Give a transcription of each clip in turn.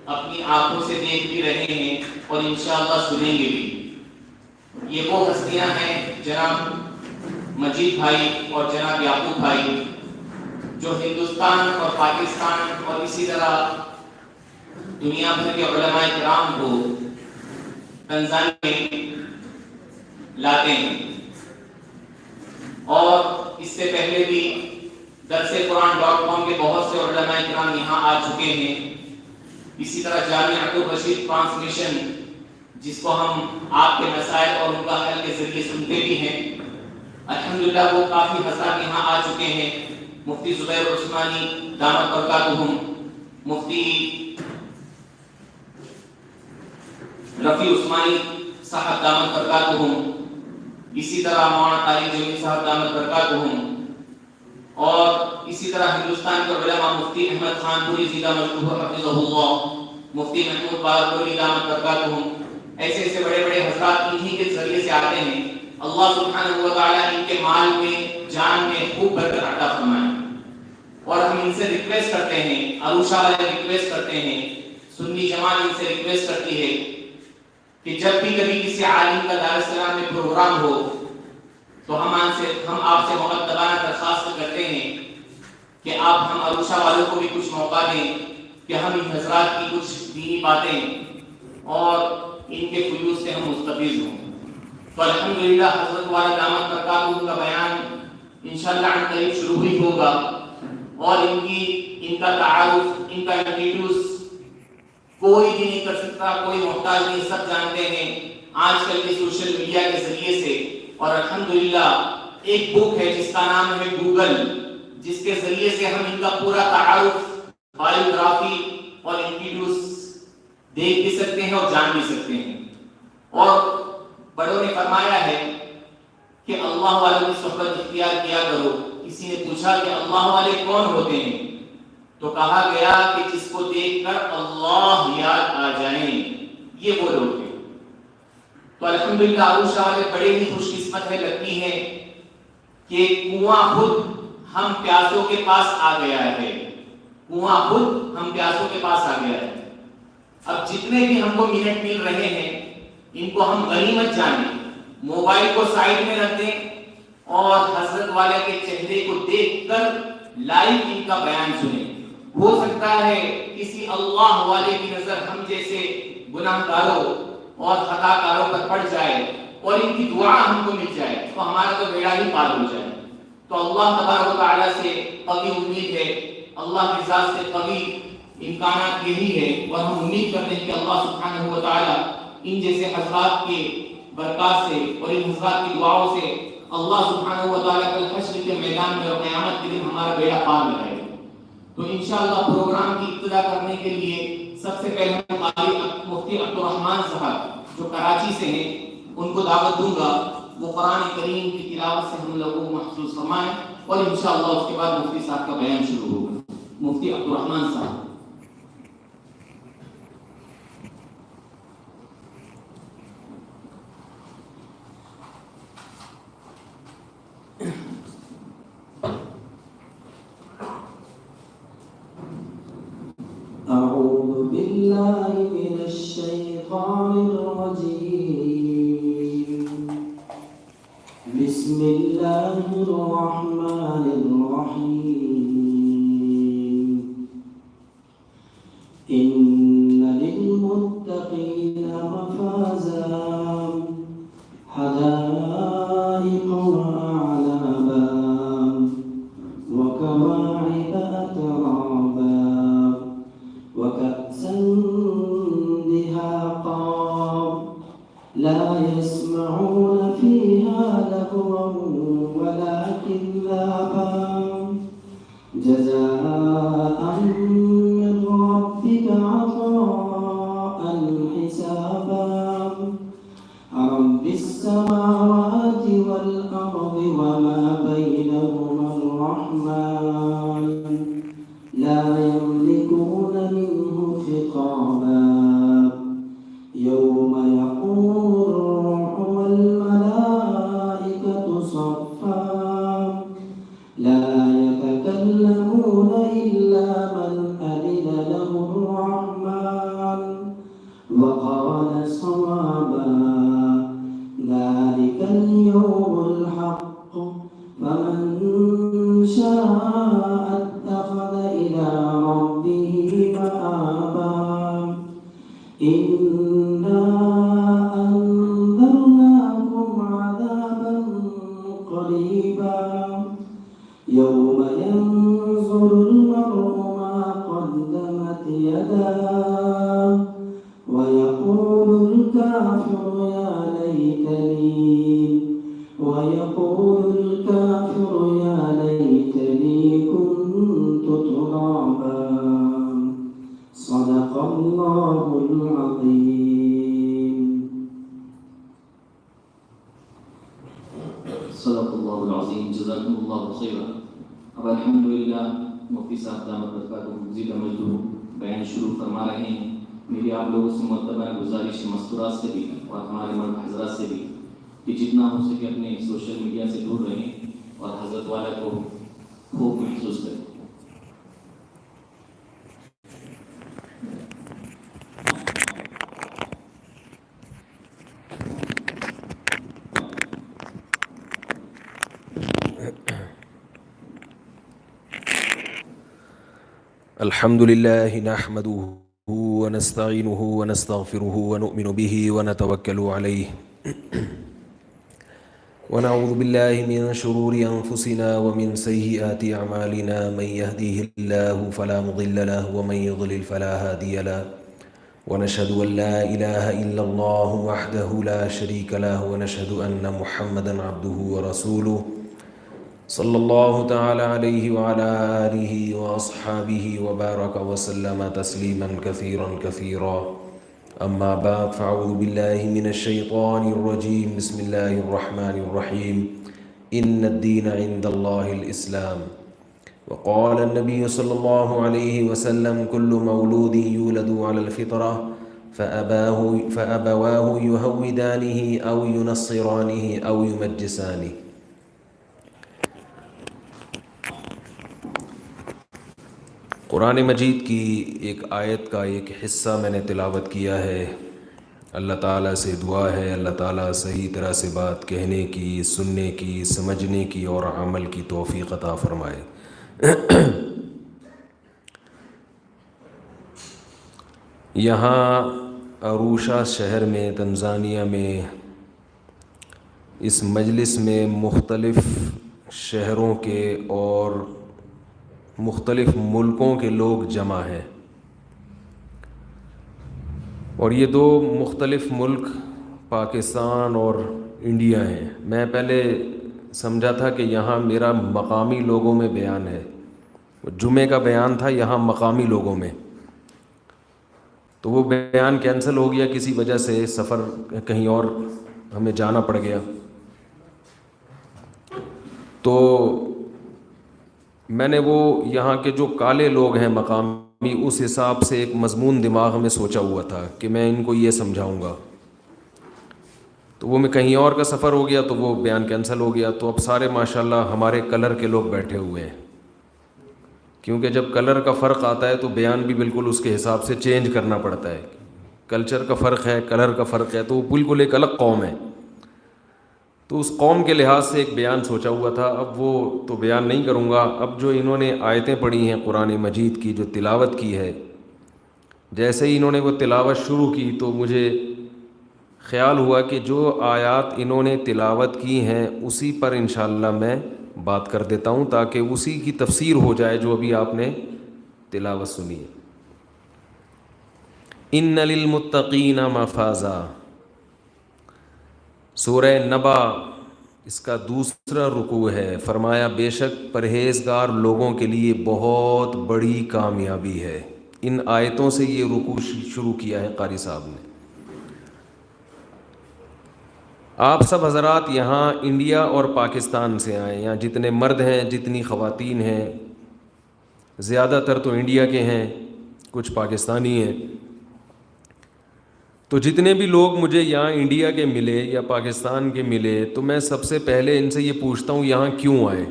اپنی آنکھوں سے دیکھ بھی رہے ہیں اور انشاءاللہ سنیں گے بھی. یہ وہ ہستیاں ہیں جناب مجید بھائی اور جناب یعقوب بھائی، جو ہندوستان اور پاکستان اور اسی طرح دنیا بھر کے علماء کرام کو تنزانیہ میں لاتے ہیں. اور اس سے پہلے بھی درسقرآن.com کے بہت سے علماء کرام یہاں آ چکے ہیں. اسی طرح جامعہ عبدالرشید ٹرانسمیشن، جس کو ہم آپ کے مسائل اور ان کا حل کے ذریعے سنتے بھی ہیں، الحمدللہ وہ کافی حضرات یہاں آ چکے ہیں. مفتی زبیر عثمانی دامت برکاتہم، مفتی رفیع عثمانی صاحب دامت برکاتہم، اسی طرح مولانا طارق جمیل صاحب دامت برکاتہم، اور اسی طرح ہندوستان کے علماء مفتی احمد خان پوری زیدہ مجدوہ حفظہ اللہ، مفتی محمود بارپوری دامت برکاتہم، ایسے ایسے بڑے بڑے حضرات انہی کے ذریعے سے آتے ہیں. اللہ سبحانہ و تعالیٰ ان کے مال میں جان میں خوب برکت عطا فرمائے. اور ہم ان سے ریکویسٹ کرتے ہیں، عروشہ والے ریکویسٹ کرتے ہیں، سنی جماعت ان سے ریکویسٹ کرتی ہے کہ جب بھی کبھی کسی عالم کا دار السلام میں پروگرام ہو تو ہم آپ سے مؤدبانہ درخواست کرتے ہیں کہ آپ ہم عروشہ والوں کو بھی کچھ موقع دیں کہ ہم ان حضرات کی کچھ دینی باتیں اور ان کے فیوز سے ہم مستفیض ہوں. تو الحمدللہ حضرت والا دامت برکاتہم کا بیان انشاءاللہ عن قریب شروع ہی ہوگا، اور ان کا تعارف، ان کا انٹروڈیوس کوئی بھی نہیں کر سکتا، کوئی محتاج نہیں، سب جانتے ہیں آج کل کے سوشل میڈیا کے ذریعے سے. اور الحمدللہ ایک بک ہے جس کا نام ہے گوگل، جس کے ذریعے سے ہم ان کا پورا تعارف، بایوگرافی اور انٹروڈیوس دیکھ بھی سکتے ہیں اور جان بھی سکتے ہیں. اور بڑوں نے فرمایا ہے کہ اللہ والوں کی صحبت اختیار کیا کرو. کسی نے پوچھا کہ اللہ والے کون ہوتے ہیں، تو کہا گیا کہ جس کو دیکھ کر اللہ یاد آ جائیں، یہ وہ لوگ ہیں. تو الحمدللہ عروشہ والے بڑے ہی خوش قسمت ہے، لگتی ہے کہ کنواں خود ہم پیاسوں کے پاس آ گیا ہے. کنواں خود ہم پیاسوں کے پاس آ گیا ہے. اب جتنے بھی ہم کو منٹ مل رہے ہیں ان کو ہم غنیمت جانیں، موبائل کو سائڈ میں رکھ دیں اور حضرت والے کے چہرے کو دیکھ کر لائیو ان کا بیان سنیں. ہو سکتا ہے کسی اللہ والے کی نظر ہم جیسے گناہ کاروں اور خطا کاروں پر پڑ جائے اور ان کی دعا ہم کو مل جائے تو ہمارا تو بیڑا ہی پار ہو جائے. تو اللہ تبارک و تعالیٰ سے قوی امید ہے، اللہ کی ذات سے قوی امکانات یہی ہے، اور ہم امید کرتے ہیں کہ اللہ سبحانہ و تعالیٰ ان جیسے حضرات کے برکات سے اور ان حضرات کی دعاؤں سے اللہ سبحانہ و تعالیٰ کل حشر کے میدان میں اور قیامت کے دن ہمارا بیڑا پار لگائے. تو انشاءاللہ پروگرام کی ابتدا کرنے کے لیے سب سے پہلے مفتی عبدالرحمن صاحب جو کراچی سے ہیں ان کو دعوت دوں گا، وہ قرآن کریم کی تلاوت سے ہم لوگوں کو محسوس فرمائیں، اور انشاءاللہ اس کے بعد مفتی صاحب کا بیان شروع ہوگا. مفتی عبدالرحمن صاحب. أعوذ بالله من الشيطان الرجيم. بسم الله الرحمن الرحيم. إن للمتقين مفازا حدائق وأعنابا وكواعب أترابا وكأسا دهاقا لا يسمعون فيها لغوا ولا كذابا جزاء من ربك عطاء حسابا. رب السماوات والأرض وما بينهما الرحمن لا يملكون منه خطابا السلام ويقول الكافر يا ليتني كنت ترابا صدق الله العظيم. صدق اللہ العظیم. جزاکم اللہ خیرا. اب الحمدللہ مفتی صاحب دامت برکاتہ مزید مجدور بیان شروع فرما رہے ہیں. میری آپ لوگوں سے معتبر گزارش مستورات سے بھی اور ہمارے مرد حضرات سے بھی کہ جتنا ہو سکے اپنے سوشل میڈیا سے دور رہیں اور حضرت والا کو خوب محسوس کریں. الحمد لله نحمده ونستعينه ونستغفره ونؤمن به ونتوكل عليه ونعوذ بالله من شرور أنفسنا ومن سيئات أعمالنا من يهديه الله فلا مضل له ومن يضلل فلا هادي له ونشهد أن لا إله إلا الله وحده لا شريك له ونشهد أن محمدا عبده ورسوله صلی اللہ تعالی علیہ وعلى آلہ واصحابہ وبارک وسلم تسلیما کثیرا کثیرا. اما بعد فاعوذ باللہ من الشیطان الرجیم. بسم اللہ الرحمن الرحیم. ان الدین عند اللہ الاسلام. وقال النبی صلی اللہ علیہ وسلم كل مولود يولد على الفطرة فأبواه يهودانه أو ينصرانه أو يمجسانه. قرآن مجید کی ایک آیت کا ایک حصہ میں نے تلاوت کیا ہے. اللہ تعالیٰ سے دعا ہے اللہ تعالیٰ صحیح طرح سے بات کہنے کی، سننے کی، سمجھنے کی اور عمل کی توفیق عطا فرمائے. یہاں اروشا شہر میں تنزانیہ میں اس مجلس میں مختلف شہروں کے اور مختلف ملکوں کے لوگ جمع ہیں، اور یہ دو مختلف ملک پاکستان اور انڈیا ہیں. میں پہلے سمجھا تھا کہ یہاں میرا مقامی لوگوں میں بیان ہے، جمعے کا بیان تھا یہاں مقامی لوگوں میں، تو وہ بیان کینسل ہو گیا کسی وجہ سے، سفر کہیں اور ہمیں جانا پڑ گیا. تو میں نے وہ یہاں کے جو کالے لوگ ہیں مقامی، اس حساب سے ایک مضمون دماغ میں سوچا ہوا تھا کہ میں ان کو یہ سمجھاؤں گا. تو وہ میں کہیں اور کا سفر ہو گیا تو وہ بیان کینسل ہو گیا. تو اب سارے ماشاءاللہ ہمارے کلر کے لوگ بیٹھے ہوئے ہیں، کیونکہ جب کلر کا فرق آتا ہے تو بیان بھی بالکل اس کے حساب سے چینج کرنا پڑتا ہے. کلچر کا فرق ہے، کلر کا فرق ہے، تو وہ بالکل ایک الگ قوم ہے. تو اس قوم کے لحاظ سے ایک بیان سوچا ہوا تھا. اب وہ تو بیان نہیں کروں گا. اب جو انہوں نے آیتیں پڑھی ہیں قرآن مجید کی، جو تلاوت کی ہے، جیسے ہی انہوں نے وہ تلاوت شروع کی تو مجھے خیال ہوا کہ جو آیات انہوں نے تلاوت کی ہیں اسی پر انشاءاللہ میں بات کر دیتا ہوں، تاکہ اسی کی تفسیر ہو جائے جو ابھی آپ نے تلاوت سنی ہے. ان للمتقین مفازا، سورہ نبا اس کا دوسرا رکوع ہے. فرمایا بے شک پرہیزگار لوگوں کے لیے بہت بڑی کامیابی ہے. ان آیتوں سے یہ رکوع شروع کیا ہے قاری صاحب نے. آپ سب حضرات یہاں انڈیا اور پاکستان سے آئے، یہاں جتنے مرد ہیں جتنی خواتین ہیں، زیادہ تر تو انڈیا کے ہیں، کچھ پاکستانی ہیں. تو جتنے بھی لوگ مجھے یہاں انڈیا کے ملے یا پاکستان کے ملے تو میں سب سے پہلے ان سے یہ پوچھتا ہوں یہاں کیوں آئے،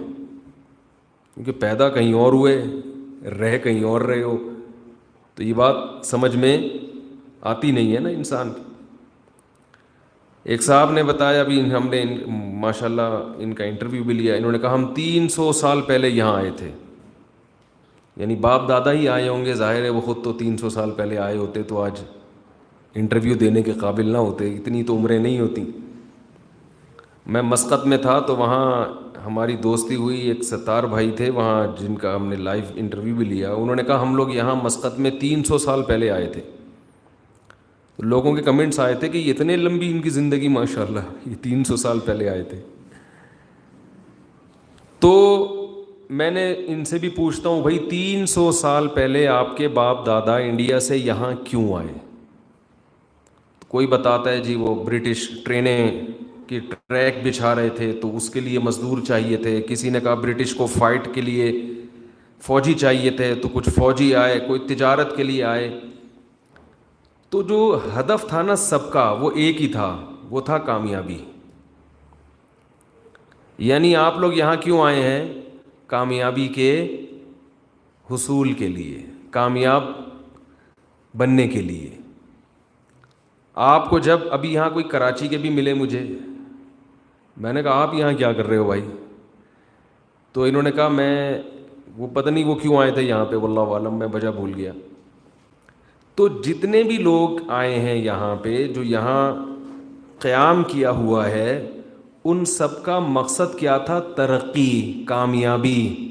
کیونکہ پیدا کہیں اور ہوئے، رہ کہیں اور رہے ہو، تو یہ بات سمجھ میں آتی نہیں ہے نا انسان کی. ایک صاحب نے بتایا، ابھی ہم نے ماشاءاللہ ان کا انٹرویو بھی لیا، انہوں نے کہا ہم 300 سال پہلے یہاں آئے تھے. یعنی باپ دادا ہی آئے ہوں گے، ظاہر ہے وہ خود تو 300 سال پہلے آئے ہوتے تو آج انٹرویو دینے کے قابل نہ ہوتے، اتنی تو عمریں نہیں ہوتی. میں مسقط میں تھا تو وہاں ہماری دوستی ہوئی، ایک ستار بھائی تھے وہاں جن کا ہم نے لائیو انٹرویو بھی لیا. انہوں نے کہا ہم لوگ یہاں مسقط میں 300 سال پہلے آئے تھے. تو لوگوں کے کمنٹس آئے تھے کہ یہ اتنے لمبی ان کی زندگی ماشاءاللہ، یہ 300 سال پہلے آئے تھے. تو میں نے ان سے بھی پوچھتا ہوں بھائی 300 سال پہلے آپ کے باپ دادا انڈیا سے یہاں کیوں آئے؟ کوئی بتاتا ہے جی وہ برٹش ٹرینیں کی ٹریک بچھا رہے تھے تو اس کے لیے مزدور چاہیے تھے. کسی نے کہا برٹش کو فائٹ کے لیے فوجی چاہیے تھے تو کچھ فوجی آئے، کوئی تجارت کے لیے آئے. تو جو ہدف تھا نا سب کا وہ ایک ہی تھا، وہ تھا کامیابی. یعنی آپ لوگ یہاں کیوں آئے ہیں؟ کامیابی کے حصول کے لیے، کامیاب بننے کے لیے. آپ کو جب ابھی یہاں کوئی کراچی کے بھی ملے مجھے، میں نے کہا آپ یہاں کیا کر رہے ہو بھائی؟ تو انہوں نے کہا میں وہ پتہ نہیں وہ کیوں آئے تھے یہاں پہ، واللہ عالم میں وجہ بھول گیا. تو جتنے بھی لوگ آئے ہیں یہاں پہ، جو یہاں قیام کیا ہوا ہے، ان سب کا مقصد کیا تھا؟ ترقی، کامیابی.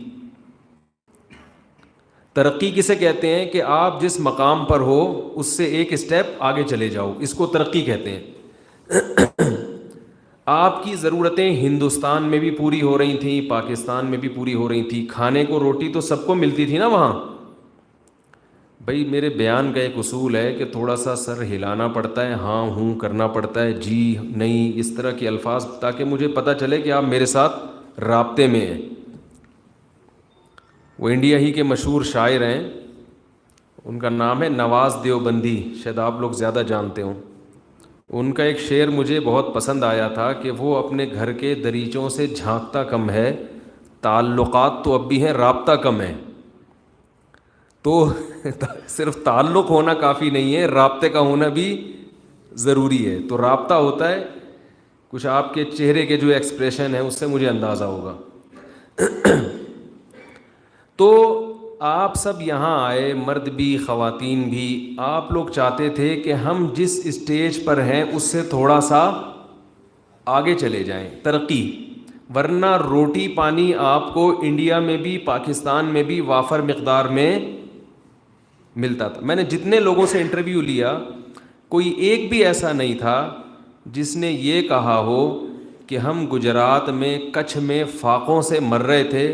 ترقی کسے کہتے ہیں؟ کہ آپ جس مقام پر ہو اس سے ایک اسٹیپ آگے چلے جاؤ، اس کو ترقی کہتے ہیں. آپ کی ضرورتیں ہندوستان میں بھی پوری ہو رہی تھیں، پاکستان میں بھی پوری ہو رہی تھیں. کھانے کو روٹی تو سب کو ملتی تھی نا وہاں. بھائی میرے بیان کا ایک اصول ہے کہ تھوڑا سا سر ہلانا پڑتا ہے، ہاں ہوں کرنا پڑتا ہے، جی نہیں، اس طرح کے الفاظ، تاکہ مجھے پتہ چلے کہ آپ میرے ساتھ رابطے میں ہیں. وہ انڈیا ہی کے مشہور شاعر ہیں، ان کا نام ہے نواز دیوبندی، شاید آپ لوگ زیادہ جانتے ہوں. ان کا ایک شعر مجھے بہت پسند آیا تھا کہ وہ اپنے گھر کے دریچوں سے جھانکتا کم ہے، تعلقات تو اب بھی ہیں، رابطہ کم ہے. تو صرف تعلق ہونا کافی نہیں ہے، رابطے کا ہونا بھی ضروری ہے. تو رابطہ ہوتا ہے، کچھ آپ کے چہرے کے جو ایکسپریشن ہے اس سے مجھے اندازہ ہوگا. تو آپ سب یہاں آئے، مرد بھی خواتین بھی. آپ لوگ چاہتے تھے کہ ہم جس اسٹیج پر ہیں اس سے تھوڑا سا آگے چلے جائیں، ترقی. ورنہ روٹی پانی آپ کو انڈیا میں بھی پاکستان میں بھی وافر مقدار میں ملتا تھا. میں نے جتنے لوگوں سے انٹرویو لیا، کوئی ایک بھی ایسا نہیں تھا جس نے یہ کہا ہو کہ ہم گجرات میں کچھ میں فاقوں سے مر رہے تھے،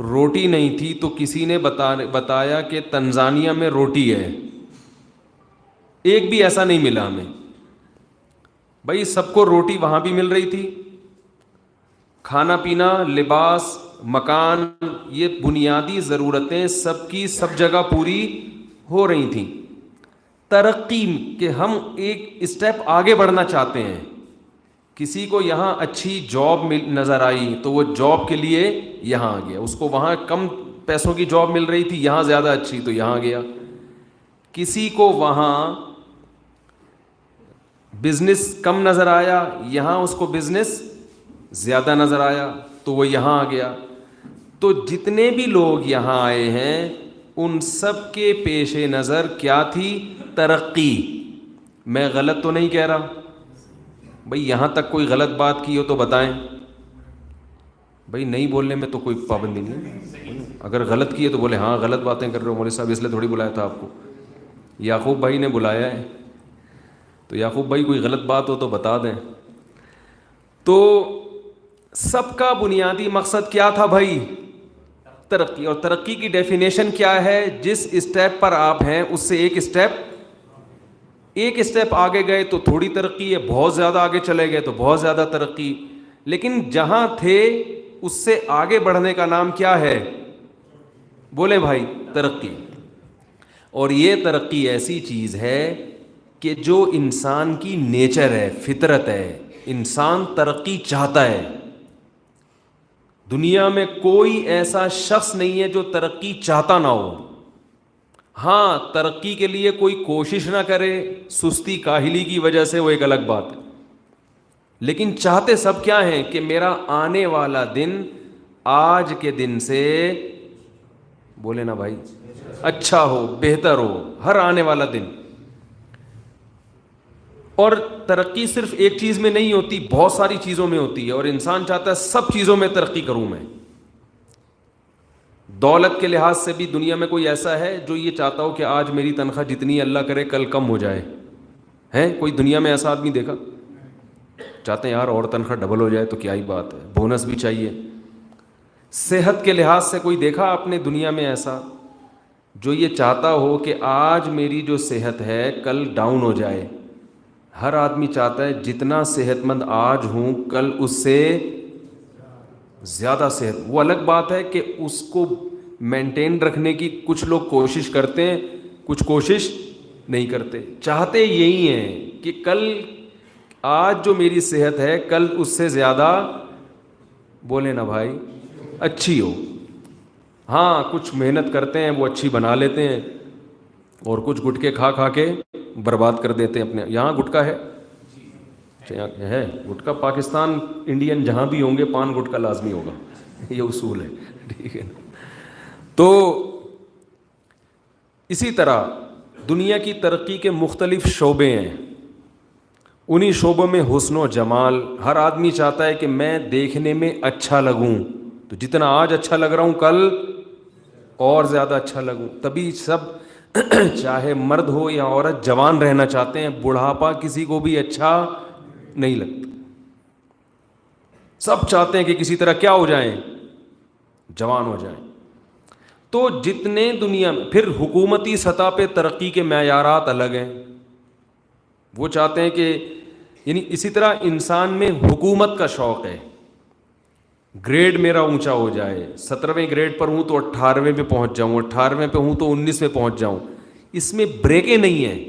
روٹی نہیں تھی تو کسی نے بتایا کہ تنزانیہ میں روٹی ہے. ایک بھی ایسا نہیں ملا ہمیں. بھائی سب کو روٹی وہاں بھی مل رہی تھی، کھانا پینا، لباس، مکان، یہ بنیادی ضرورتیں سب کی سب جگہ پوری ہو رہی تھیں. ترقی کہ ہم ایک اسٹیپ آگے بڑھنا چاہتے ہیں. کسی کو یہاں اچھی جاب نظر آئی تو وہ جاب کے لیے یہاں آ گیا. اس کو وہاں کم پیسوں کی جاب مل رہی تھی، یہاں زیادہ اچھی، تو یہاں گیا. کسی کو وہاں بزنس کم نظر آیا، یہاں اس کو بزنس زیادہ نظر آیا تو وہ یہاں آ گیا. تو جتنے بھی لوگ یہاں آئے ہیں ان سب کے پیش نظر کیا تھی؟ ترقی. میں غلط تو نہیں کہہ رہا بھائی؟ یہاں تک کوئی غلط بات کی ہو تو بتائیں. بھائی نہیں بولنے میں تو کوئی پابندی نہیں، اگر غلط کی ہے تو بولے ہاں غلط باتیں کر رہے ہو مولوی صاحب، اس لیے تھوڑی بلایا تھا آپ کو. یعقوب بھائی نے بلایا ہے تو یعقوب بھائی کوئی غلط بات ہو تو بتا دیں. تو سب کا بنیادی مقصد کیا تھا بھائی؟ ترقی. اور ترقی کی ڈیفینیشن کیا ہے؟ جس اسٹیپ پر آپ ہیں اس سے ایک اسٹیپ آگے گئے تو تھوڑی ترقی ہے، بہت زیادہ آگے چلے گئے تو بہت زیادہ ترقی. لیکن جہاں تھے اس سے آگے بڑھنے کا نام کیا ہے؟ بولے بھائی، ترقی. اور یہ ترقی ایسی چیز ہے کہ جو انسان کی نیچر ہے، فطرت ہے. انسان ترقی چاہتا ہے. دنیا میں کوئی ایسا شخص نہیں ہے جو ترقی چاہتا نہ ہو. ہاں ترقی کے لیے کوئی کوشش نہ کرے، سستی کاہلی کی وجہ سے، وہ ایک الگ بات ہے. لیکن چاہتے سب کیا ہیں؟ کہ میرا آنے والا دن آج کے دن سے، بولے نا بھائی، اچھا ہو، بہتر ہو، ہر آنے والا دن. اور ترقی صرف ایک چیز میں نہیں ہوتی، بہت ساری چیزوں میں ہوتی ہے، اور انسان چاہتا ہے سب چیزوں میں ترقی کروں میں. دولت کے لحاظ سے بھی دنیا میں کوئی ایسا ہے جو یہ چاہتا ہو کہ آج میری تنخواہ جتنی اللہ کرے کل کم ہو جائے؟ ہے کوئی دنیا میں ایسا آدمی دیکھا؟ چاہتے ہیں یار اور تنخواہ ڈبل ہو جائے تو کیا ہی بات ہے، بونس بھی چاہیے. صحت کے لحاظ سے کوئی دیکھا آپ نے دنیا میں ایسا جو یہ چاہتا ہو کہ آج میری جو صحت ہے کل ڈاؤن ہو جائے؟ ہر آدمی چاہتا ہے جتنا صحت مند آج ہوں کل اس سے زیادہ صحت. وہ الگ بات ہے کہ اس کو مینٹین رکھنے کی کچھ لوگ کوشش کرتے ہیں، کچھ کوشش نہیں کرتے. چاہتے یہی ہیں کہ کل آج جو میری صحت ہے کل اس سے زیادہ، بولے نا بھائی، اچھی ہو. ہاں کچھ محنت کرتے ہیں وہ اچھی بنا لیتے ہیں، اور کچھ گٹکے کھا کھا کے برباد کر دیتے ہیں اپنے. یہاں گٹکا ہے گٹکا، پاکستان انڈین جہاں بھی ہوں گے پان گٹکا لازمی ہوگا، یہ اصول ہے، ٹھیک ہے. تو اسی طرح دنیا کی ترقی کے مختلف شعبے ہیں، انہی شعبوں میں حسن و جمال. ہر آدمی چاہتا ہے کہ میں دیکھنے میں اچھا لگوں، تو جتنا آج اچھا لگ رہا ہوں کل اور زیادہ اچھا لگوں. تبھی سب چاہے مرد ہو یا عورت جوان رہنا چاہتے ہیں. بڑھاپا کسی کو بھی اچھا نہیں لگتا، سب چاہتے ہیں کہ کسی طرح کیا ہو جائیں، جوان ہو جائیں. تو جتنے دنیا میں پھر حکومتی سطح پہ ترقی کے معیارات الگ ہیں. وہ چاہتے ہیں کہ یعنی اسی طرح انسان میں حکومت کا شوق ہے، گریڈ میرا اونچا ہو جائے. 17ویں گریڈ پر ہوں تو 18ویں پہ پہنچ جاؤں، 18ویں پہ ہوں تو 19 پہ پہنچ جاؤں. اس میں بریکیں نہیں ہیں.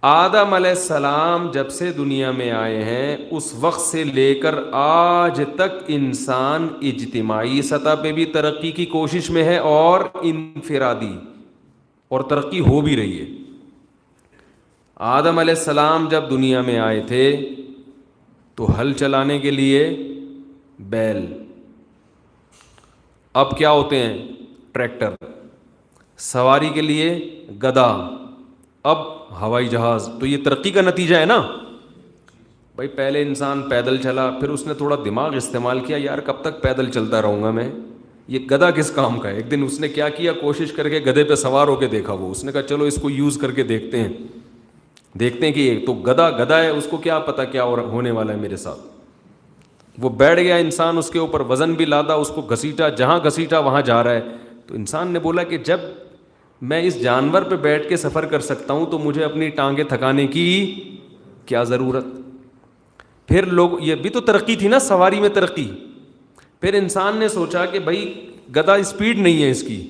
آدم علیہ السلام جب سے دنیا میں آئے ہیں اس وقت سے لے کر آج تک انسان اجتماعی سطح پہ بھی ترقی کی کوشش میں ہے اور انفرادی، اور ترقی ہو بھی رہی ہے. آدم علیہ السلام جب دنیا میں آئے تھے تو ہل چلانے کے لیے بیل، اب کیا ہوتے ہیں ٹریکٹر، سواری کے لیے گدھا، اب ہوائی جہاز. تو یہ ترقی کا نتیجہ ہے نا بھائی. پہلے انسان پیدل چلا، پھر اس نے تھوڑا دماغ استعمال کیا، یار کب تک پیدل چلتا رہوں گا میں، یہ گدھا کس کام کا ہے. ایک دن اس نے کیا کیا، کوشش کر کے گدھے پہ سوار ہو کے دیکھا. وہ اس نے کہا چلو اس کو یوز کر کے دیکھتے ہیں کہ یہ تو گدھا ہے، اس کو کیا پتا کیا ہونے والا ہے میرے ساتھ. وہ بیٹھ گیا انسان اس کے اوپر، وزن بھی لادا، اس کو گھسیٹا، جہاں گھسیٹا وہاں جا رہا ہے. تو انسان نے بولا کہ جب میں اس جانور پہ بیٹھ کے سفر کر سکتا ہوں تو مجھے اپنی ٹانگیں تھکانے کی کیا ضرورت. پھر لوگ، یہ بھی تو ترقی تھی نا، سواری میں ترقی. پھر انسان نے سوچا کہ بھائی گدھا اسپیڈ نہیں ہے اس کی،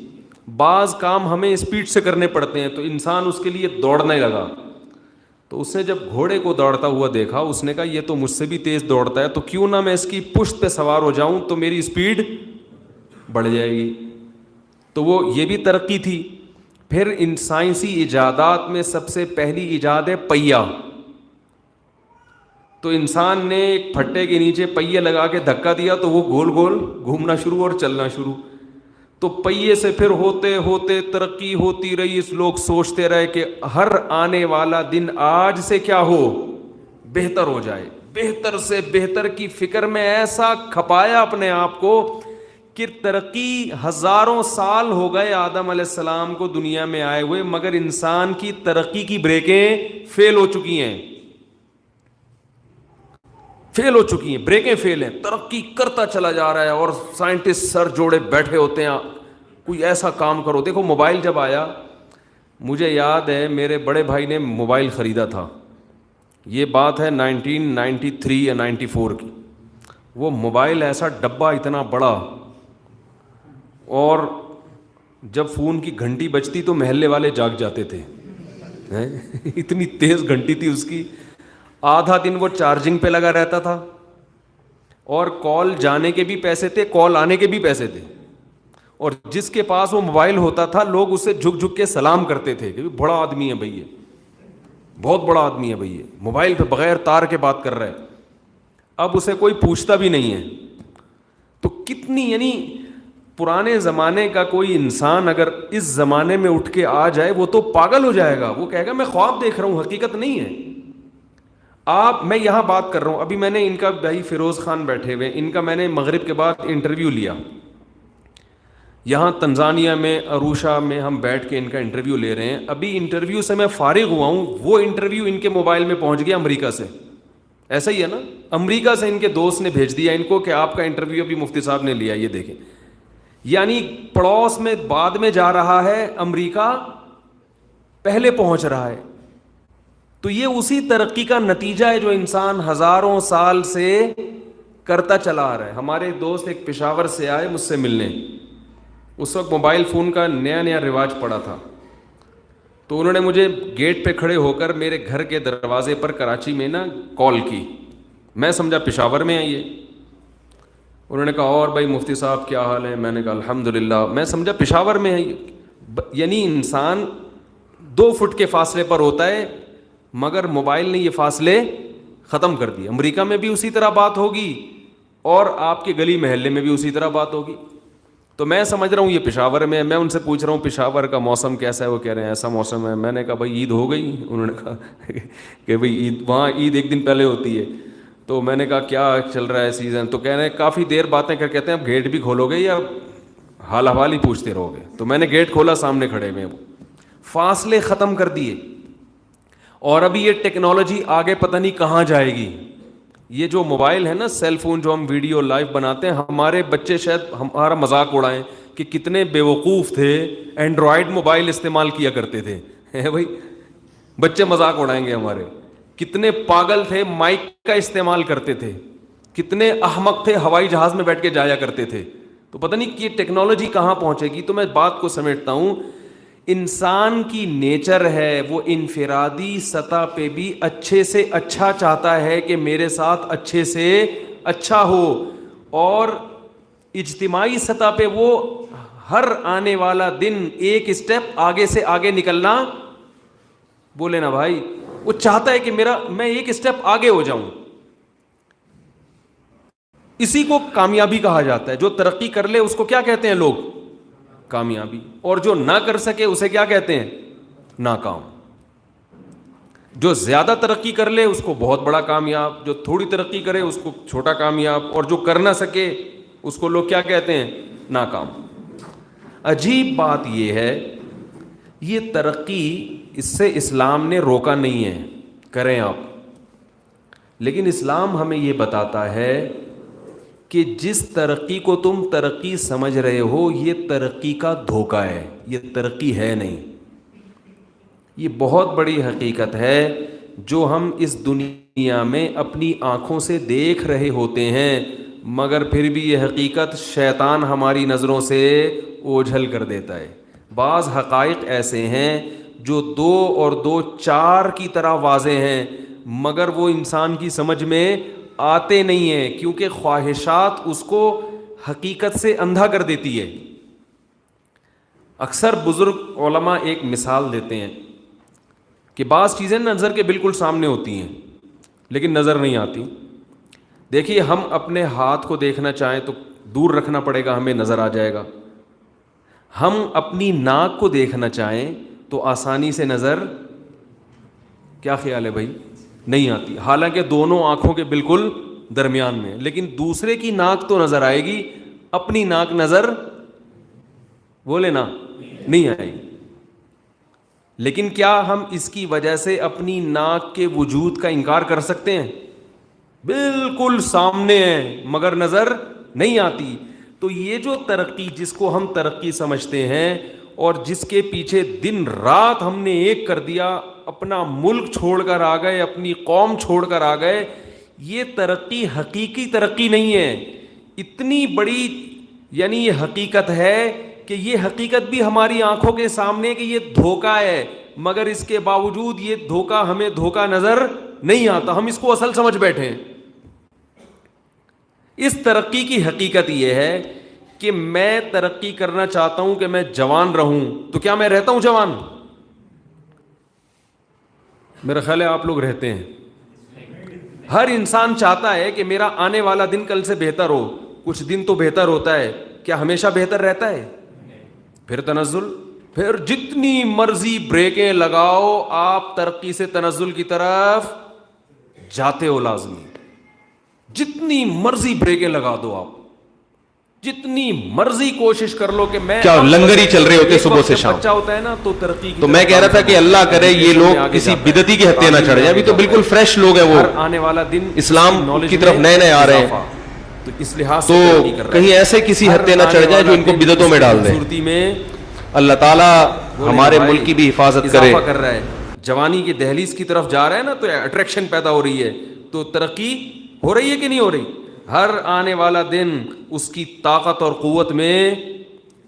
بعض کام ہمیں اسپیڈ سے کرنے پڑتے ہیں، تو انسان اس کے لیے دوڑنے لگا. تو اس نے جب گھوڑے کو دوڑتا ہوا دیکھا، اس نے کہا یہ تو مجھ سے بھی تیز دوڑتا ہے، تو کیوں نہ میں اس کی پشت پہ سوار ہو جاؤں تو میری اسپیڈ بڑھ جائے گی. تو وہ یہ بھی ترقی تھی. پھر ان سائنسی ایجادات میں سب سے پہلی ایجاد ہے پہیہ. تو انسان نے ایک پھٹے کے نیچے پہیے لگا کے دھکا دیا تو وہ گول گول گھومنا شروع اور چلنا شروع. تو پہیے سے پھر ہوتے ہوتے ترقی ہوتی رہی. اس لوگ سوچتے رہے کہ ہر آنے والا دن آج سے کیا ہو، بہتر ہو جائے. بہتر سے بہتر کی فکر میں ایسا کھپایا اپنے آپ کو کہ ترقی ہزاروں سال ہو گئے آدم علیہ السلام کو دنیا میں آئے ہوئے، مگر انسان کی ترقی کی بریکیں فیل ہو چکی ہیں. فیل ہو چکی ہیں، بریکیں فیل ہیں. ترقی کرتا چلا جا رہا ہے اور سائنٹسٹ سر جوڑے بیٹھے ہوتے ہیں، کوئی ایسا کام کرو. دیکھو موبائل جب آیا، مجھے یاد ہے میرے بڑے بھائی نے موبائل خریدا تھا، یہ بات ہے 1993 یا 94 کی. وہ موبائل ایسا ڈبہ اتنا بڑا، اور جب فون کی گھنٹی بجتی تو محلے والے جاگ جاتے تھے. اتنی تیز گھنٹی تھی اس کی. آدھا دن وہ چارجنگ پہ لگا رہتا تھا، اور کال جانے کے بھی پیسے تھے، کال آنے کے بھی پیسے تھے. اور جس کے پاس وہ موبائل ہوتا تھا لوگ اسے جھک جھک کے سلام کرتے تھے کہ بڑا آدمی ہے بھائی، بہت بڑا آدمی ہے بھائی، موبائل پہ بغیر تار کے بات کر رہا ہے. اب اسے کوئی پوچھتا بھی نہیں ہے. تو کتنی، یعنی پرانے زمانے کا کوئی انسان اگر اس زمانے میں اٹھ کے آ جائے وہ تو پاگل ہو جائے گا. وہ کہے گا میں خواب دیکھ رہا ہوں, حقیقت نہیں ہے. میں یہاں بات کر رہا ہوں, ابھی میں نے ان کا بھائی فیروز خان بیٹھے ہوئے, ان کا میں نے مغرب کے بعد انٹرویو لیا. یہاں تنزانیہ میں اروشا میں ہم بیٹھ کے ان کا انٹرویو لے رہے ہیں. ابھی انٹرویو سے میں فارغ ہوا ہوں, وہ انٹرویو ان کے موبائل میں پہنچ گیا امریکہ سے. ایسا ہی ہے نا, امریکہ سے ان کے دوست نے بھیج دیا ان کو کہ آپ کا انٹرویو ابھی مفتی صاحب نے لیا, یہ دیکھیں. یعنی پڑوس میں بعد میں جا رہا ہے, امریکہ پہلے پہنچ رہا ہے. تو یہ اسی ترقی کا نتیجہ ہے جو انسان ہزاروں سال سے کرتا چلا آ رہا ہے. ہمارے دوست ایک پشاور سے آئے مجھ سے ملنے, اس وقت موبائل فون کا نیا نیا رواج پڑا تھا. تو انہوں نے مجھے گیٹ پہ کھڑے ہو کر میرے گھر کے دروازے پر کراچی میں نا کال کی. میں سمجھا پشاور میں آئیے. انہوں نے کہا اور بھائی مفتی صاحب کیا حال ہے؟ میں نے کہا الحمدللہ. میں سمجھا پشاور میں ہے. یعنی انسان 2 فٹ کے فاصلے پر ہوتا ہے, مگر موبائل نے یہ فاصلے ختم کر دیے. امریکہ میں بھی اسی طرح بات ہوگی اور آپ کے گلی محلے میں بھی اسی طرح بات ہوگی. تو میں سمجھ رہا ہوں یہ پشاور میں ہے. میں ان سے پوچھ رہا ہوں پشاور کا موسم کیسا ہے؟ وہ کہہ رہے ہیں ایسا موسم ہے. میں نے کہا بھائی عید ہو گئی؟ انہوں نے کہا کہ بھائی عید وہاں عید 1 دن پہلے ہوتی ہے. تو میں نے کہا کیا چل رہا ہے سیزن؟ تو کہہ رہے ہیں کافی دیر باتیں کر, کہتے ہیں اب گیٹ بھی کھولو گے یا حال حوال ہی پوچھتے رہو گے؟ تو میں نے گیٹ کھولا, سامنے کھڑے ہوئے, فاصلے ختم کر دیے. اور ابھی یہ ٹیکنالوجی آگے پتہ نہیں کہاں جائے گی. یہ جو موبائل ہے نا, سیل فون جو ہم ویڈیو لائیو بناتے ہیں, ہمارے بچے شاید ہمارا مذاق اڑائیں کہ کتنے بیوقوف تھے, اینڈرائڈ موبائل استعمال کیا کرتے تھے. بھائی بچے مذاق اڑائیں گے ہمارے, کتنے پاگل تھے, مائک کا استعمال کرتے تھے, کتنے احمق تھے, ہوائی جہاز میں بیٹھ کے جایا کرتے تھے. تو پتہ نہیں کہ ٹیکنالوجی کہاں پہنچے گی. تو میں بات کو سمیٹتا ہوں, انسان کی نیچر ہے وہ انفرادی سطح پہ بھی اچھے سے اچھا چاہتا ہے کہ میرے ساتھ اچھے سے اچھا ہو, اور اجتماعی سطح پہ وہ ہر آنے والا دن ایک اسٹیپ آگے سے آگے نکلنا, بولے نا بھائی, وہ چاہتا ہے کہ میں ایک اسٹیپ آگے ہو جاؤں. اسی کو کامیابی کہا جاتا ہے. جو ترقی کر لے اس کو کیا کہتے ہیں لوگ؟ کامیابی. اور جو نہ کر سکے اسے کیا کہتے ہیں؟ ناکام. جو زیادہ ترقی کر لے اس کو بہت بڑا کامیاب, جو تھوڑی ترقی کرے اس کو چھوٹا کامیاب, اور جو کر نہ سکے اس کو لوگ کیا کہتے ہیں؟ ناکام. عجیب بات یہ ہے, یہ ترقی اس سے اسلام نے روکا نہیں ہے, کریں آپ. لیکن اسلام ہمیں یہ بتاتا ہے کہ جس ترقی کو تم ترقی سمجھ رہے ہو یہ ترقی کا دھوکہ ہے, یہ ترقی ہے نہیں. یہ بہت بڑی حقیقت ہے جو ہم اس دنیا میں اپنی آنکھوں سے دیکھ رہے ہوتے ہیں, مگر پھر بھی یہ حقیقت شیطان ہماری نظروں سے اوجھل کر دیتا ہے. بعض حقائق ایسے ہیں جو 2 اور 2 4 کی طرح واضح ہیں, مگر وہ انسان کی سمجھ میں آتے نہیں ہیں, کیونکہ خواہشات اس کو حقیقت سے اندھا کر دیتی ہے. اکثر بزرگ علماء ایک مثال دیتے ہیں کہ بعض چیزیں نظر کے بالکل سامنے ہوتی ہیں لیکن نظر نہیں آتی. دیکھیے, ہم اپنے ہاتھ کو دیکھنا چاہیں تو دور رکھنا پڑے گا, ہمیں نظر آ جائے گا. ہم اپنی ناک کو دیکھنا چاہیں تو آسانی سے نظر, کیا خیال ہے بھائی, نہیں آتی, حالانکہ دونوں آنکھوں کے بالکل درمیان میں. لیکن دوسرے کی ناک تو نظر آئے گی, اپنی ناک نظر, بولے نا, نہیں آئے گی. لیکن کیا ہم اس کی وجہ سے اپنی ناک کے وجود کا انکار کر سکتے ہیں؟ بالکل سامنے ہے مگر نظر نہیں آتی. تو یہ جو ترقی جس کو ہم ترقی سمجھتے ہیں اور جس کے پیچھے دن رات ہم نے ایک کر دیا, اپنا ملک چھوڑ کر آ گئے, اپنی قوم چھوڑ کر آ گئے, یہ ترقی حقیقی ترقی نہیں ہے. اتنی بڑی یعنی یہ حقیقت ہے کہ یہ حقیقت بھی ہماری آنکھوں کے سامنے کہ یہ دھوکہ ہے, مگر اس کے باوجود یہ دھوکہ ہمیں دھوکہ نظر نہیں آتا, ہم اس کو اصل سمجھ بیٹھے ہیں. اس ترقی کی حقیقت یہ ہے کہ میں ترقی کرنا چاہتا ہوں کہ میں جوان رہوں, تو کیا میں رہتا ہوں جوان؟ میرا خیال ہے آپ لوگ رہتے ہیں. ہر انسان چاہتا ہے کہ میرا آنے والا دن کل سے بہتر ہو. کچھ دن تو بہتر ہوتا ہے کیا ہمیشہ بہتر رہتا ہے؟ پھر تنزل، پھر جتنی مرضی بریکیں لگاؤ آپ ترقی سے تنزل کی طرف جاتے ہو لازمی. جتنی مرضی بریکیں لگا دو آپ، جتنی مرضی کوشش کر لو کہ میں کیا لنگر ہی چل رہے ہوتے صبح سے شام. بچہ ہوتا ہے نا تو ترقی کی تو میں کہہ رہا تھا کہ اللہ کرے یہ لوگ کسی بدعتی کے ہتھے نہ چڑھ جائیں. ابھی تو بالکل فریش لوگ ہیں، وہ آنے والا دن اسلام کی طرف نئے نئے آ رہے ہیں، تو اس لحاظ تو سے کہیں ایسے کسی ہتھے نہ چڑھ جائیں جو ان کو بدعتوں میں ڈال دیں. صورتی میں اللہ تعالیٰ ہمارے ملک کی بھی حفاظت کرے. اضافہ کر رہا ہے، جوانی کی دہلیز کی طرف جا رہا ہے نا، تو اٹریکشن پیدا ہو رہی ہے، تو ترقی ہو رہی ہے کہ نہیں ہو رہی؟ ہر آنے والا دن اس کی طاقت اور قوت میں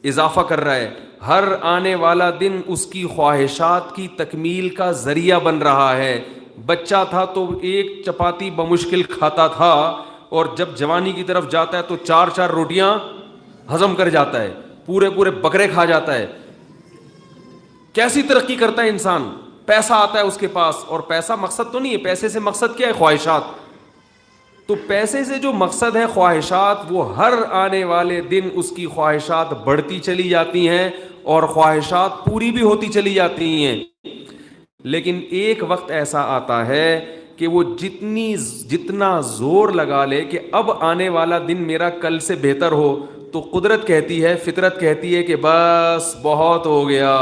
اضافہ کر رہا ہے. ہر آنے والا دن اس کی خواہشات کی تکمیل کا ذریعہ بن رہا ہے. بچہ تھا تو ایک چپاتی بمشکل کھاتا تھا، اور جب جوانی کی طرف جاتا ہے تو 4 روٹیاں ہضم کر جاتا ہے، پورے بکرے کھا جاتا ہے. کیسی ترقی کرتا ہے انسان؟ پیسہ آتا ہے اس کے پاس، اور پیسہ مقصد تو نہیں ہے. پیسے سے مقصد کیا ہے؟ خواہشات. تو پیسے سے جو مقصد ہے خواہشات، وہ ہر آنے والے دن اس کی خواہشات بڑھتی چلی جاتی ہیں اور خواہشات پوری بھی ہوتی چلی جاتی ہیں. لیکن ایک وقت ایسا آتا ہے کہ وہ جتنا زور لگا لے کہ اب آنے والا دن میرا کل سے بہتر ہو، تو قدرت کہتی ہے، فطرت کہتی ہے کہ بس بہت ہو گیا،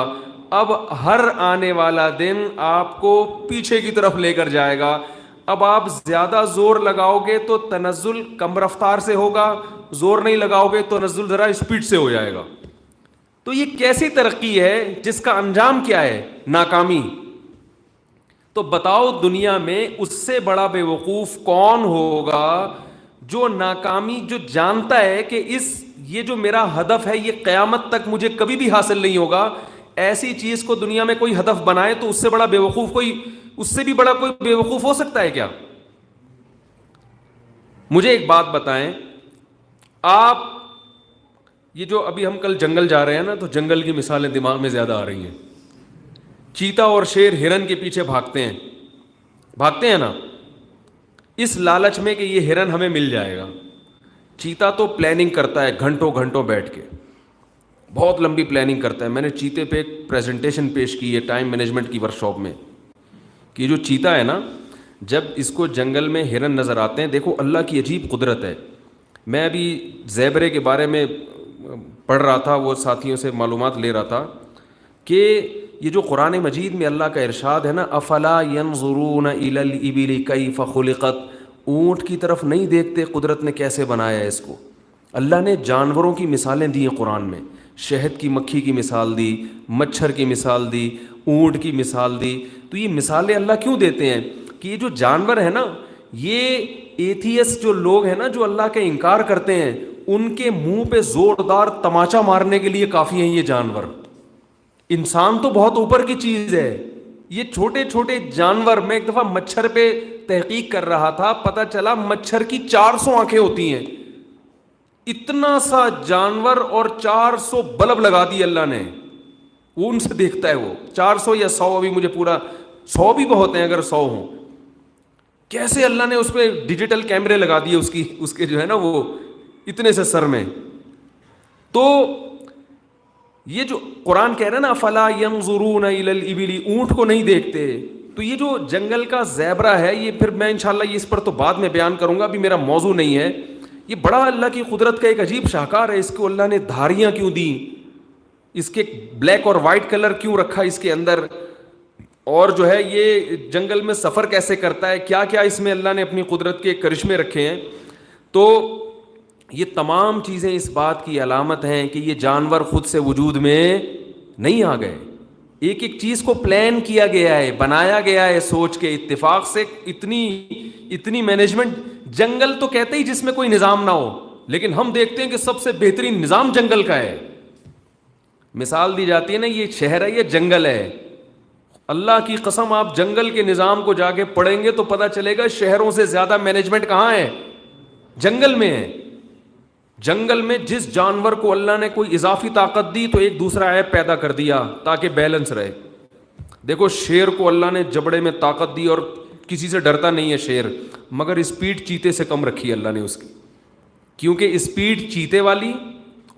اب ہر آنے والا دن آپ کو پیچھے کی طرف لے کر جائے گا. اب آپ زیادہ زور لگاؤ گے تو تنزل کم رفتار سے ہوگا، زور نہیں لگاؤ گے تو تنزل ذرا اسپیڈ سے ہو جائے گا. تو یہ کیسی ترقی ہے جس کا انجام کیا ہے؟ ناکامی. تو بتاؤ دنیا میں اس سے بڑا بے وقوف کون ہوگا جو ناکامی، جو جانتا ہے کہ یہ جو میرا ہدف ہے یہ قیامت تک مجھے کبھی بھی حاصل نہیں ہوگا، ایسی چیز کو دنیا میں کوئی ہدف بنائے تو اس سے بڑا بے وقوف اس سے بھی بڑا کوئی بے وقوف ہو سکتا ہے کیا؟ مجھے ایک بات بتائیں، آپ یہ جو ابھی ہم کل جنگل جا رہے ہیں نا، تو جنگل کی مثالیں دماغ میں زیادہ آ رہی ہیں. چیتا اور شیر ہرن کے پیچھے بھاگتے ہیں نا، اس لالچ میں کہ یہ ہرن ہمیں مل جائے گا. چیتا تو پلاننگ کرتا ہے گھنٹوں بیٹھ کے، بہت لمبی پلاننگ کرتا ہے. میں نے چیتے پہ ایک پریزنٹیشن پیش کی ہے ٹائم مینجمنٹ کی ورکشاپ میں، کہ جو چیتا ہے نا، جب اس کو جنگل میں ہرن نظر آتے ہیں، دیکھو اللہ کی عجیب قدرت ہے. میں ابھی زیبرے کے بارے میں پڑھ رہا تھا، وہ ساتھیوں سے معلومات لے رہا تھا کہ یہ جو قرآن مجید میں اللہ کا ارشاد ہے نا، افلا ینظرون الی الابل کیف خلقت، اونٹ کی طرف نہیں دیکھتے قدرت نے کیسے بنایا ہے اس کو. اللہ نے جانوروں کی مثالیں دی ہیں قرآن میں، شہد کی مکھی کی مثال دی، مچھر کی مثال دی، اونٹ کی مثال دی. تو یہ مثالیں اللہ کیوں دیتے ہیں کہ یہ جو جانور ہے نا، یہ ایتھیسٹ جو لوگ ہیں نا، جو اللہ کا انکار کرتے ہیں، ان کے منہ پہ زوردار تماچا مارنے کے لیے کافی ہیں یہ جانور. انسان تو بہت اوپر کی چیز ہے، یہ چھوٹے چھوٹے جانور. میں ایک دفعہ مچھر پہ تحقیق کر رہا تھا، پتہ چلا مچھر کی 400 آنکھیں ہوتی ہیں. اتنا سا جانور اور 400 بلب لگا دی اللہ نے، وہ ان سے دیکھتا ہے. وہ 400 یا 100، ابھی مجھے پورا 100 بھی بہت ہیں اگر 100 ہوں. کیسے اللہ نے اس پہ ڈیجیٹل کیمرے لگا دیے اس کے جو ہے نا وہ اتنے سے سر میں. تو یہ جو قرآن کہہ رہا ہے نا افلا ینظرون الی الابل، اونٹ کو نہیں دیکھتے. تو یہ جو جنگل کا زیبرا ہے، یہ پھر میں انشاءاللہ اس پر تو بعد میں بیان کروں گا، ابھی میرا موضوع نہیں ہے. یہ بڑا اللہ کی قدرت کا ایک عجیب شاہکار ہے. اس کو اللہ نے دھاریاں کیوں دیں، اس کے بلیک اور وائٹ کلر کیوں رکھا اس کے اندر، اور جو ہے یہ جنگل میں سفر کیسے کرتا ہے، کیا کیا اس میں اللہ نے اپنی قدرت کے کرشمے رکھے ہیں. تو یہ تمام چیزیں اس بات کی علامت ہیں کہ یہ جانور خود سے وجود میں نہیں آ گئے. ایک ایک چیز کو پلان کیا گیا ہے، بنایا گیا ہے سوچ کے، اتفاق سے. اتنی مینجمنٹ. جنگل تو کہتے ہی جس میں کوئی نظام نہ ہو، لیکن ہم دیکھتے ہیں کہ سب سے بہترین نظام جنگل کا ہے. مثال دی جاتی ہے نا، یہ شہر ہے، یہ جنگل ہے. اللہ کی قسم آپ جنگل کے نظام کو جا کے پڑھیں گے تو پتہ چلے گا شہروں سے زیادہ مینجمنٹ کہاں ہے؟ جنگل میں ہے. جنگل میں جس جانور کو اللہ نے کوئی اضافی طاقت دی تو ایک دوسرا عیب پیدا کر دیا تاکہ بیلنس رہے. دیکھو شیر کو اللہ نے جبڑے میں طاقت دی اور کسی سے ڈرتا نہیں ہے شیر، مگر اسپیڈ چیتے سے کم رکھی اللہ نے اس کی، کیونکہ اسپیڈ چیتے والی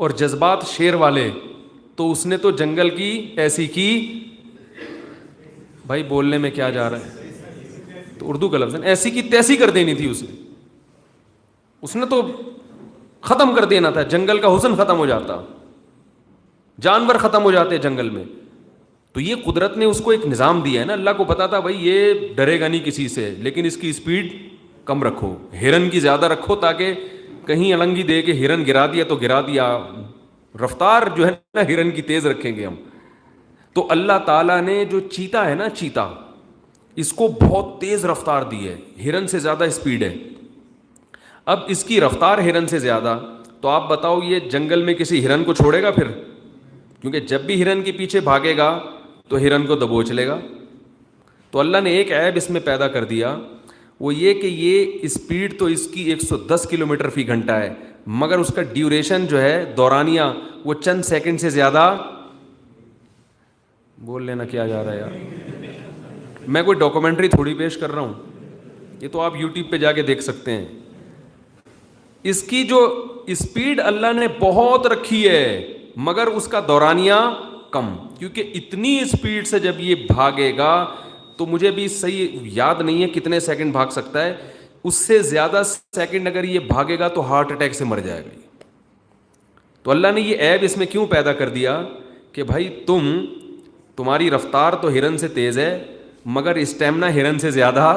اور جذبات شیر والے، تو اس نے تو جنگل کی ایسی کی، بھائی بولنے میں کیا جا رہا ہے، تو اردو کا لفظ ہے، ایسی کی تیسی کر دینی تھی اس نے تو ختم کر دینا تھا، جنگل کا حسن ختم ہو جاتا، جانور ختم ہو جاتے جنگل میں. تو یہ قدرت نے اس کو ایک نظام دیا ہے نا. اللہ کو پتا تھا بھائی یہ ڈرے گا نہیں کسی سے، لیکن اس کی سپیڈ کم رکھو، ہرن کی زیادہ رکھو، تاکہ کہیں النگی دے کے ہرن گرا دیا تو گرا دیا، رفتار جو ہے نا ہرن کی تیز رکھیں گے ہم. تو اللہ تعالیٰ نے جو چیتا ہے نا، چیتا، اس کو بہت تیز رفتار دی ہے، ہرن سے زیادہ سپیڈ ہے. اب اس کی رفتار ہرن سے زیادہ، تو آپ بتاؤ یہ جنگل میں کسی ہرن کو چھوڑے گا پھر؟ کیونکہ جب بھی ہرن کے پیچھے بھاگے گا تو ہرن کو دبوچ لے گا. تو اللہ نے ایک عیب اس میں پیدا کر دیا، وہ یہ کہ یہ اسپیڈ تو اس کی 110 کلومیٹر فی گھنٹہ ہے، مگر اس کا ڈیوریشن جو ہے، دورانیہ، وہ چند سیکنڈ سے زیادہ. بول لینا کیا جا رہا ہے یار، میں کوئی ڈاکومنٹری تھوڑی پیش کر رہا ہوں، یہ تو آپ یوٹیوب پہ جا کے دیکھ سکتے ہیں. اس کی جو اسپیڈ اللہ نے بہت رکھی ہے، مگر اس کا دورانیہ کم، کیونکہ اتنی اسپیڈ سے جب یہ بھاگے گا تو مجھے بھی صحیح یاد نہیں ہے کتنے سیکنڈ بھاگ سکتا ہے، اس سے زیادہ سیکنڈ اگر یہ بھاگے گا تو ہارٹ اٹیک سے مر جائے گا. تو اللہ نے یہ عیب اس میں کیوں پیدا کر دیا کہ بھائی تمہاری رفتار تو ہرن سے تیز ہے، مگر اسٹیمنا ہرن سے زیادہ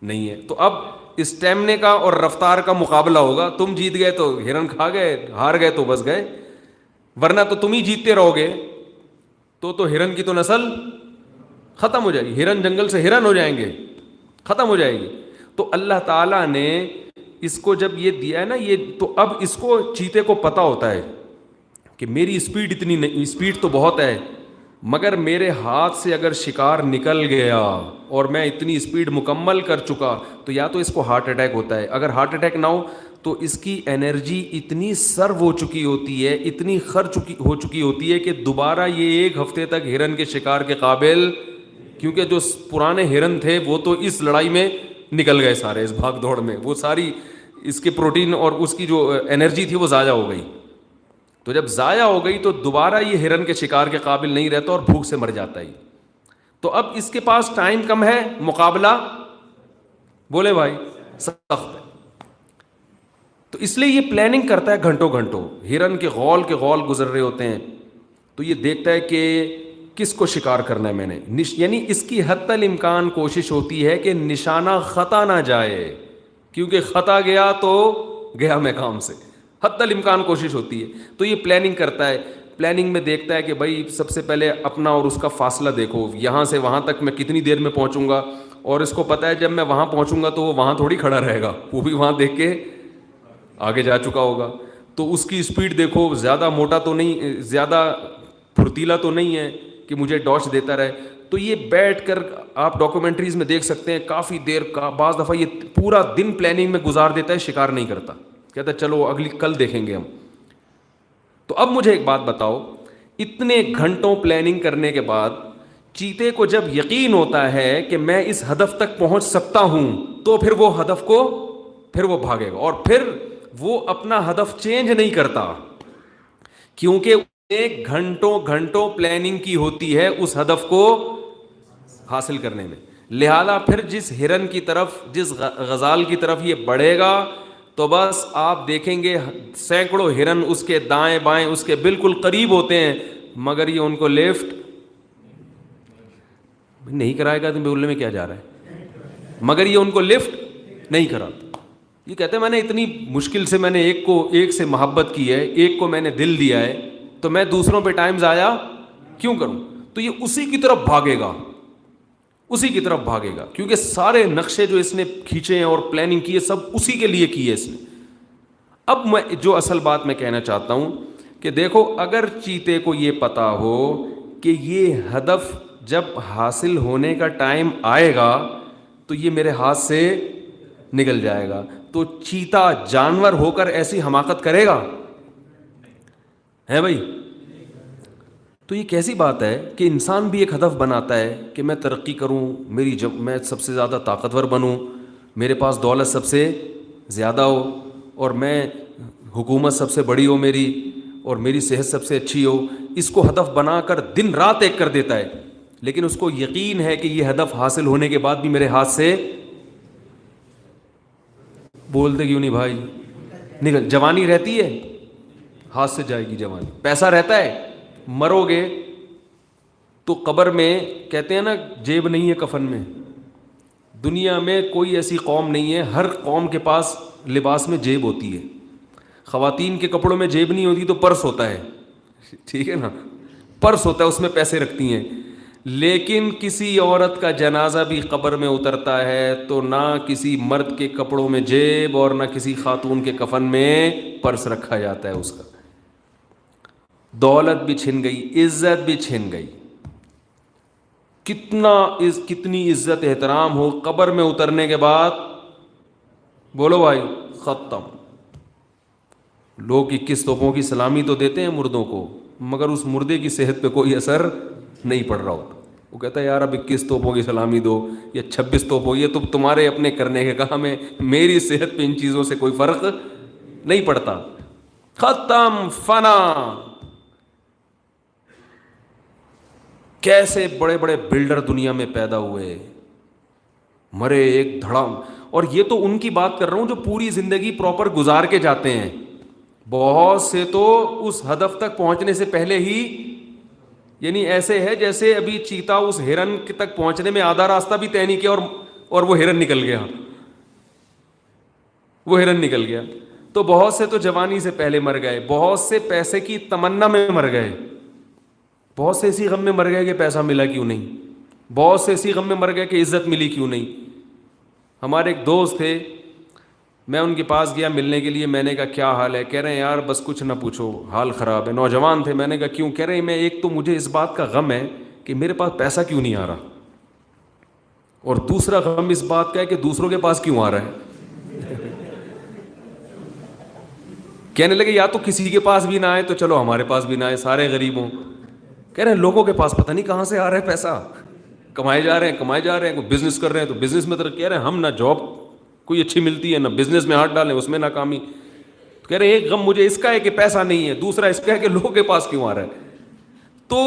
نہیں ہے. تو اب اسٹیمنے کا اور رفتار کا مقابلہ ہوگا، تم جیت گئے تو ہرن کھا گئے، ہار گئے تو بس گئے، ورنہ تو تم ہی جیتتے رہو گے تو ہرن کی تو نسل ختم ہو جائے گی، ہرن جنگل سے ہرن ہو جائیں گے، ختم ہو جائے گی. تو اللہ تعالیٰ نے اس کو جب یہ دیا ہے نا، یہ تو اب اس کو چیتے کو پتہ ہوتا ہے کہ میری اسپیڈ اتنی نہیں، اسپیڈ تو بہت ہے، مگر میرے ہاتھ سے اگر شکار نکل گیا اور میں اتنی اسپیڈ مکمل کر چکا تو یا تو اس کو ہارٹ اٹیک ہوتا ہے، اگر ہارٹ اٹیک نہ ہو تو اس کی انرجی اتنی سرو ہو چکی ہوتی ہے، اتنی خرچ ہو چکی ہوتی ہے کہ دوبارہ یہ 1 ہفتے تک ہرن کے شکار کے قابل، کیونکہ جو پرانے ہرن تھے وہ تو اس لڑائی میں نکل گئے سارے، اس بھاگ دوڑ میں وہ ساری اس کے پروٹین اور اس کی جو انرجی تھی وہ ضائع ہو گئی. تو جب ضائع ہو گئی تو دوبارہ یہ ہرن کے شکار کے قابل نہیں رہتا اور بھوک سے مر جاتا ہے. تو اب اس کے پاس ٹائم کم ہے، مقابلہ بولے بھائی سخت ہے. تو اس لیے یہ پلاننگ کرتا ہے گھنٹوں گھنٹوں، ہرن کے غول گزر رہے ہوتے ہیں تو یہ دیکھتا ہے کہ کس کو شکار کرنا ہے میں نے، یعنی اس کی حتی الامکان کوشش ہوتی ہے کہ نشانہ خطا نہ جائے، کیونکہ خطا گیا تو گیا میں کام سے، حتی الامکان کوشش ہوتی ہے. تو یہ پلاننگ کرتا ہے، پلاننگ میں دیکھتا ہے کہ بھائی سب سے پہلے اپنا اور اس کا فاصلہ دیکھو، یہاں سے وہاں تک میں کتنی دیر میں پہنچوں گا، اور اس کو پتہ ہے جب میں وہاں پہنچوں گا تو وہ وہاں تھوڑی کھڑا رہے گا، وہ بھی وہاں دیکھ کے آگے جا چکا ہوگا. تو اس کی اسپیڈ دیکھو، زیادہ موٹا تو نہیں، زیادہ پھرتیلا تو نہیں ہے کہ مجھے ڈاش دیتا رہے. تو یہ بیٹھ کر آپ ڈاکومنٹریز میں دیکھ سکتے ہیں کافی دیر کا، بعض دفعہ یہ پورا دن پلاننگ میں گزار دیتا ہے، شکار نہیں کرتا، کہتا ہے چلو کل دیکھیں گے ہم. تو اب مجھے ایک بات بتاؤ، اتنے گھنٹوں پلاننگ کرنے کے بعد چیتے کو جب یقین ہوتا ہے کہ میں اس ہدف تک پہنچ سکتا ہوں تو پھر وہ ہدف کو پھر وہ بھاگے گا، اور پھر وہ اپنا ہدف چینج نہیں کرتا، کیونکہ ایک گھنٹوں پلاننگ کی ہوتی ہے اس ہدف کو حاصل کرنے میں. لہذا پھر جس ہرن کی طرف، جس غزال کی طرف یہ بڑھے گا تو بس آپ دیکھیں گے سینکڑوں ہرن اس کے دائیں بائیں اس کے بالکل قریب ہوتے ہیں، مگر یہ ان کو لیفٹ نہیں کرائے گا. تو بولنے میں کیا جا رہا ہے، مگر یہ ان کو لفٹ نہیں کراتا. یہ کہتے ہیں میں نے اتنی مشکل سے میں نے ایک سے محبت کی ہے، ایک کو میں نے دل دیا ہے، تو میں دوسروں پہ ٹائم ضائع کیوں کروں. تو یہ اسی کی طرف بھاگے گا، اسی کی طرف بھاگے گا، کیونکہ سارے نقشے جو اس نے کھینچے ہیں اور پلاننگ کی ہے سب اسی کے لیے کی ہے اس نے. اب میں جو اصل بات میں کہنا چاہتا ہوں کہ دیکھو، اگر چیتے کو یہ پتا ہو کہ یہ ہدف جب حاصل ہونے کا ٹائم آئے گا تو یہ میرے ہاتھ سے نکل جائے گا، تو چیتا جانور ہو کر ایسی حماقت کرے گا ہے بھائی؟ تو یہ کیسی بات ہے کہ انسان بھی ایک ہدف بناتا ہے کہ میں ترقی کروں، میں سب سے زیادہ طاقتور بنوں، میرے پاس دولت سب سے زیادہ ہو، اور میں حکومت سب سے بڑی ہو میری اور میری صحت سب سے اچھی ہو، اس کو ہدف بنا کر دن رات ایک کر دیتا ہے، لیکن اس کو یقین ہے کہ یہ ہدف حاصل ہونے کے بعد بھی میرے ہاتھ سے، بولتے کیوں نہیں بھائی، نکل، جوانی رہتی ہے ہاتھ سے جائے گی جوانی، پیسہ رہتا ہے، مرو گے تو قبر میں کہتے ہیں نا جیب نہیں ہے کفن میں، دنیا میں کوئی ایسی قوم نہیں ہے، ہر قوم کے پاس لباس میں جیب ہوتی ہے، خواتین کے کپڑوں میں جیب نہیں ہوتی تو پرس ہوتا ہے، ٹھیک ہے نا، پرس ہوتا ہے اس میں پیسے رکھتی ہیں، لیکن کسی عورت کا جنازہ بھی قبر میں اترتا ہے تو نہ کسی مرد کے کپڑوں میں جیب اور نہ کسی خاتون کے کفن میں پرس رکھا جاتا ہے، اس کا دولت بھی چھن گئی، عزت بھی چھن گئی، کتنی عزت احترام ہو قبر میں اترنے کے بعد، بولو بھائی، ختم۔ لوگ 21 توپوں کی سلامی تو دیتے ہیں مردوں کو، مگر اس مردے کی صحت پہ کوئی اثر نہیں پڑ رہا ہوتا، وہ کہتا ہے یار اب 21 توپوں کی سلامی دو یا 26 توپوں، یہ تو تمہارے اپنے کرنے کے کام ہے، میری صحت پہ ان چیزوں سے کوئی فرق نہیں پڑتا، ختم، فنا۔ کیسے بڑے بڑے بلڈر دنیا میں پیدا ہوئے، مرے ایک دھڑام، اور یہ تو ان کی بات کر رہا ہوں جو پوری زندگی پراپر گزار کے جاتے ہیں، بہت سے تو اس ہدف تک پہنچنے سے پہلے ہی، یعنی ایسے ہے جیسے ابھی چیتا اس ہرن تک پہنچنے میں آدھا راستہ بھی طے نہیں کیا اور وہ ہرن نکل گیا، وہ ہرن نکل گیا۔ تو بہت سے تو جوانی سے پہلے مر گئے، بہت سے پیسے کی تمنا میں مر گئے، بہت سے اسی غم میں مر گئے کہ پیسہ ملا کیوں نہیں، بہت سے اسی غم میں مر گئے کہ عزت ملی کیوں نہیں۔ ہمارے ایک دوست تھے، میں ان کے پاس گیا ملنے کے لیے، میں نے کہا کیا حال ہے؟ کہہ رہے ہیں یار بس کچھ نہ پوچھو، حال خراب ہے۔ نوجوان تھے، میں نے کہا کیوں؟ کہہ رہے ہیں میں ایک تو مجھے اس بات کا غم ہے کہ میرے پاس پیسہ کیوں نہیں آ رہا، اور دوسرا غم اس بات کا ہے کہ دوسروں کے پاس کیوں آ رہا ہے۔ کہنے لگے یا تو کسی کے پاس بھی نہ آئے تو چلو ہمارے پاس بھی نہ آئے، سارے غریب ہوں۔ کہہ رہے ہیں لوگوں کے پاس پتہ نہیں کہاں سے آ رہا ہے پیسہ، کمائے جا رہے ہیں، کوئی بزنس کر رہے ہیں تو بزنس میں ترقی، کہہ رہے ہیں ہم نہ جاب کوئی اچھی ملتی ہے نہ بزنس میں ہاتھ ڈالیں اس میں ناکامی۔ تو کہہ رہے ہیں ایک غم مجھے اس کا ہے کہ پیسہ نہیں ہے، دوسرا اس کا ہے کہ لوگوں کے پاس کیوں آ رہا ہے۔ تو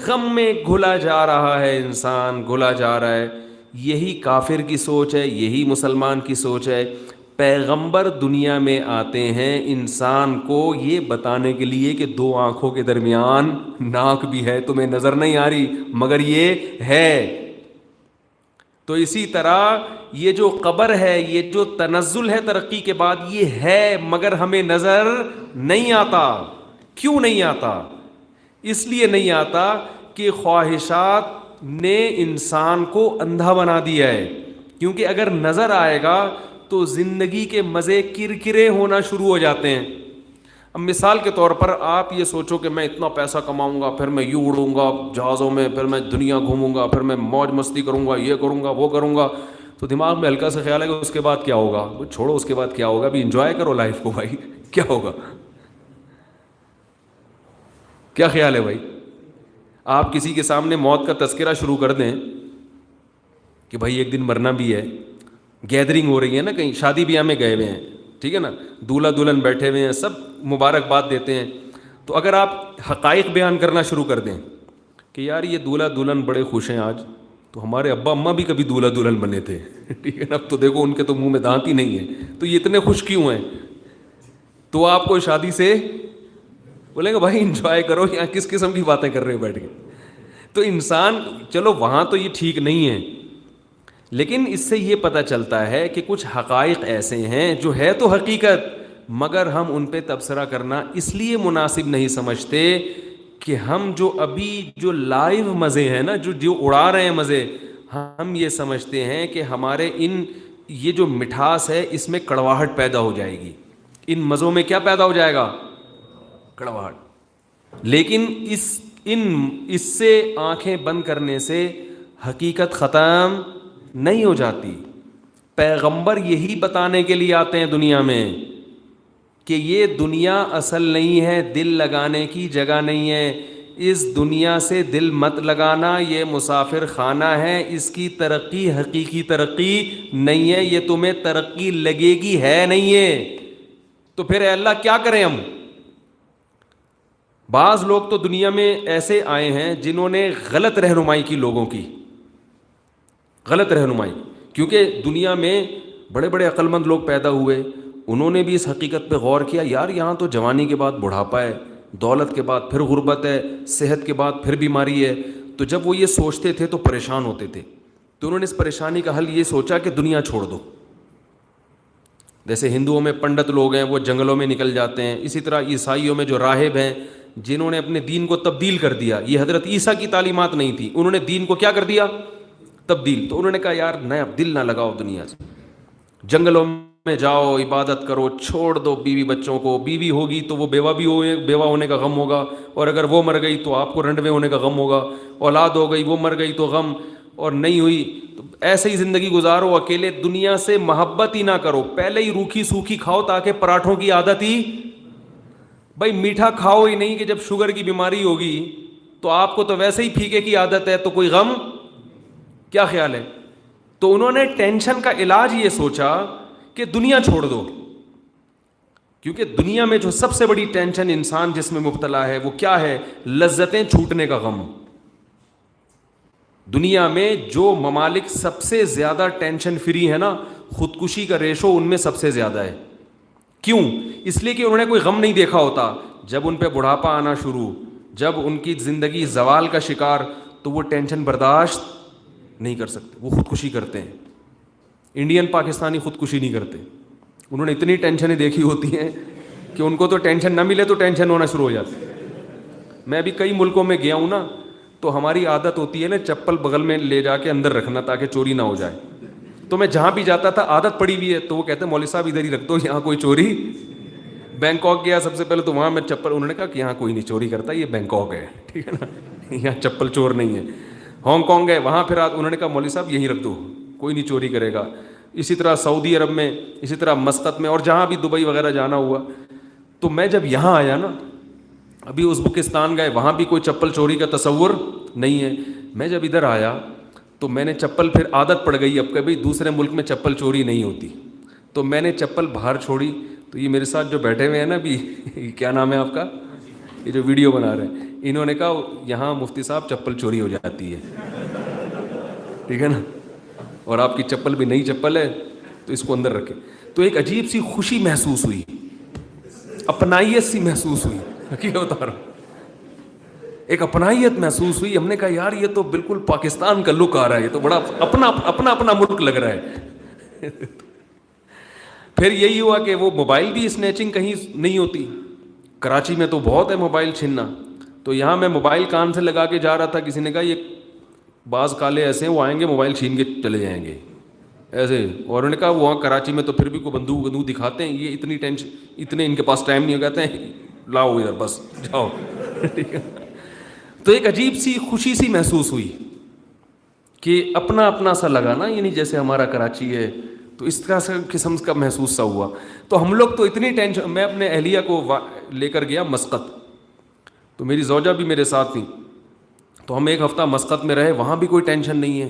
غم میں گھلا جا رہا ہے انسان، گھلا جا رہا ہے۔ یہی کافر کی سوچ ہے، یہی مسلمان کی سوچ ہے۔ پیغمبر دنیا میں آتے ہیں انسان کو یہ بتانے کے لیے کہ دو آنکھوں کے درمیان ناک بھی ہے، تمہیں نظر نہیں آ رہی مگر یہ ہے۔ تو اسی طرح یہ جو قبر ہے، یہ جو تنزل ہے ترقی کے بعد، یہ ہے مگر ہمیں نظر نہیں آتا۔ کیوں نہیں آتا؟ اس لیے نہیں آتا کہ خواہشات نے انسان کو اندھا بنا دیا ہے، کیونکہ اگر نظر آئے گا تو زندگی کے مزے کرکرے ہونا شروع ہو جاتے ہیں۔ اب مثال کے طور پر آپ یہ سوچو کہ میں اتنا پیسہ کماؤں گا، پھر میں یوں اڑوں گا جہازوں میں، پھر میں دنیا گھوموں گا، پھر میں موج مستی کروں گا، یہ کروں گا وہ کروں گا، تو دماغ میں ہلکا سا خیال ہے کہ اس کے بعد کیا ہوگا؟ وہ چھوڑو اس کے بعد کیا ہوگا، ابھی انجوائے کرو لائف کو بھائی، کیا ہوگا؟ کیا خیال ہے بھائی؟ آپ کسی کے سامنے موت کا تذکرہ شروع کر دیں کہ بھائی ایک دن مرنا بھی ہے، گیدرنگ ہو رہی ہے نا، کہیں شادی بیاہ میں گئے ہوئے ہیں، ٹھیک ہے نا، دولہا دلہن بیٹھے ہوئے ہیں، سب مبارکباد دیتے ہیں، تو اگر آپ حقائق بیان کرنا شروع کر دیں کہ یار یہ دولہا دلہن بڑے خوش ہیں آج، تو ہمارے ابا اماں بھی کبھی دولہا دلہن بنے تھے، ٹھیک ہے نا، اب تو دیکھو ان کے تو منہ میں دانت ہی نہیں ہے، تو یہ اتنے خوش کیوں ہیں؟ تو آپ کو شادی سے بولیں گے بھائی انجوائے کرو، یہاں کس قسم کی باتیں کر رہے ہو بیٹھ کے۔ تو انسان، چلو وہاں تو یہ ٹھیک نہیں ہے، لیکن اس سے یہ پتہ چلتا ہے کہ کچھ حقائق ایسے ہیں جو ہے تو حقیقت، مگر ہم ان پہ تبصرہ کرنا اس لیے مناسب نہیں سمجھتے کہ ہم جو ابھی جو لائیو مزے ہیں نا، جو اڑا رہے ہیں مزے، ہم یہ سمجھتے ہیں کہ ہمارے یہ جو مٹھاس ہے اس میں کڑواہٹ پیدا ہو جائے گی، ان مزوں میں کیا پیدا ہو جائے گا؟ کڑواہٹ۔ لیکن اس سے آنکھیں بند کرنے سے حقیقت ختم نہیں ہو جاتی۔ پیغمبر یہی بتانے کے لیے آتے ہیں دنیا میں کہ یہ دنیا اصل نہیں ہے، دل لگانے کی جگہ نہیں ہے، اس دنیا سے دل مت لگانا، یہ مسافر خانہ ہے، اس کی ترقی حقیقی ترقی نہیں ہے، یہ تمہیں ترقی لگے گی ہے نہیں ہے۔ تو پھر اے اللہ کیا کریں ہم؟ بعض لوگ تو دنیا میں ایسے آئے ہیں جنہوں نے غلط رہنمائی کی لوگوں کی، غلط رہنمائی، کیونکہ دنیا میں بڑے بڑے عقل مند لوگ پیدا ہوئے، انہوں نے بھی اس حقیقت پہ غور کیا، یار یہاں تو جوانی کے بعد بڑھاپا ہے، دولت کے بعد پھر غربت ہے، صحت کے بعد پھر بیماری ہے. تو جب وہ یہ سوچتے تھے تو پریشان ہوتے تھے، تو انہوں نے اس پریشانی کا حل یہ سوچا کہ دنیا چھوڑ دو. جیسے ہندوؤں میں پنڈت لوگ ہیں وہ جنگلوں میں نکل جاتے ہیں، اسی طرح عیسائیوں میں جو راہب ہیں جنہوں نے اپنے دین کو تبدیل کر دیا، یہ حضرت عیسیٰ کی تعلیمات نہیں تھی، انہوں نے دین کو کیا کر دیا؟ تبدیل. تو انہوں نے کہا یار نیا دل نہ لگاؤ دنیا سے، جنگلوں میں جاؤ، عبادت کرو، چھوڑ دو بیوی بچوں کو، بیوی ہوگی تو وہ بیوہ ہونے کا غم ہوگا، اور اگر وہ مر گئی تو آپ کو رنڈوے ہونے کا غم ہوگا، اولاد ہو گئی وہ مر گئی تو غم، اور نہیں ہوئی تو ایسے ہی زندگی گزارو اکیلے، دنیا سے محبت ہی نہ کرو، پہلے ہی روکھی سوکھی کھاؤ تاکہ پراٹھوں کی عادت ہی، بھائی میٹھا کھاؤ ہی نہیں کہ جب شوگر کی بیماری ہوگی تو آپ کو تو ویسے ہی پھیکے کی عادت ہے تو کوئی غم. کیا خیال ہے؟ تو انہوں نے ٹینشن کا علاج یہ سوچا کہ دنیا چھوڑ دو، کیونکہ دنیا میں جو سب سے بڑی ٹینشن انسان جس میں مبتلا ہے وہ کیا ہے؟ لذتیں چھوٹنے کا غم. دنیا میں جو ممالک سب سے زیادہ ٹینشن فری ہے نا، خودکشی کا ریشو ان میں سب سے زیادہ ہے. کیوں؟ اس لیے کہ انہوں نے کوئی غم نہیں دیکھا ہوتا. جب ان پہ بڑھاپا آنا شروع، جب ان کی زندگی زوال کا شکار، تو وہ ٹینشن برداشت نہیں کر سکتے، وہ خودکشی کرتے ہیں. انڈین پاکستانی خودکشی نہیں کرتے، انہوں نے اتنی ٹینشنیں دیکھی ہوتی ہیں کہ ان کو تو ٹینشن نہ ملے تو ٹینشن ہونا شروع ہو جاتی. میں بھی کئی ملکوں میں گیا ہوں نا، تو ہماری عادت ہوتی ہے نا چپل بغل میں لے جا کے اندر رکھنا تاکہ چوری نہ ہو جائے. تو میں جہاں بھی جاتا تھا عادت پڑی ہوئی ہے، تو وہ کہتے ہیں مولوی صاحب ادھر ہی رکھ دو، یہاں کوئی چوری. بینکاک گیا سب سے پہلے تو وہاں میں چپل، انہوں نے کہا کہ یہاں کوئی نہیں چوری کرتا، یہ بینکاک ہے، ٹھیک ہے نا، یہاں چپل چور نہیں ہے. ہانگ کانگ گئے، وہاں پھر انہوں نے کہا مولوی صاحب یہیں رکھ دو، کوئی نہیں چوری کرے گا. اسی طرح سعودی عرب میں، اسی طرح مسقط میں، اور جہاں بھی دبئی وغیرہ جانا ہوا. تو میں جب یہاں آیا نا، ابھی ازبکستان گئے، وہاں بھی کوئی چپل چوری کا تصور نہیں ہے. میں جب ادھر آیا تو میں نے چپل، پھر عادت پڑ گئی اب کہ بھائی دوسرے ملک میں چپل چوری نہیں ہوتی، تو میں نے چپل باہر چھوڑی. تو یہ میرے ساتھ جو بیٹھے ہوئے ہیں نا ابھی، کیا نام ہے آپ کا، یہ جو ویڈیو بنا رہے ہیں، انہوں نے کہا یہاں مفتی صاحب چپل چوری ہو جاتی ہے، ٹھیک ہے نا، اور آپ کی چپل بھی نئی چپل ہے تو اس کو اندر رکھے. تو ایک عجیب سی خوشی محسوس ہوئی، اپنائیت سی محسوس ہوئی، حقیقت بتا رہا ہوں، ایک اپنائیت محسوس ہوئی. ہم نے کہا یار یہ تو بالکل پاکستان کا لک آ رہا ہے، یہ تو بڑا اپنا ملک لگ رہا ہے. پھر یہی ہوا کہ وہ موبائل بھی اسنیچنگ کہیں نہیں ہوتی، کراچی میں تو بہت ہے موبائل چھیننا. تو یہاں میں موبائل کان سے لگا کے جا رہا تھا، کسی نے کہا یہ بعض کالے ایسے ہیں وہ آئیں گے موبائل چھین کے چلے جائیں گے ایسے. اور انہوں نے کہا وہاں کراچی میں تو پھر بھی کوئی بندوق دکھاتے ہیں، یہ اتنی ٹینشن، اتنے ان کے پاس ٹائم نہیں ہو، کہتے ہیں لاؤ ادھر بس جاؤ. ٹھیک ہے. تو ایک عجیب سی خوشی سی محسوس ہوئی کہ اپنا سا لگا نا، یعنی جیسے ہمارا کراچی ہے، تو اس طرح سے قسم کا محسوس سا ہوا. تو ہم لوگ تو اتنی ٹینشن، میں اپنے اہلیہ کو لے کر گیا مسقط، تو میری زوجہ بھی میرے ساتھ تھی، تو ہم ایک ہفتہ مسقط میں رہے، وہاں بھی کوئی ٹینشن نہیں ہے.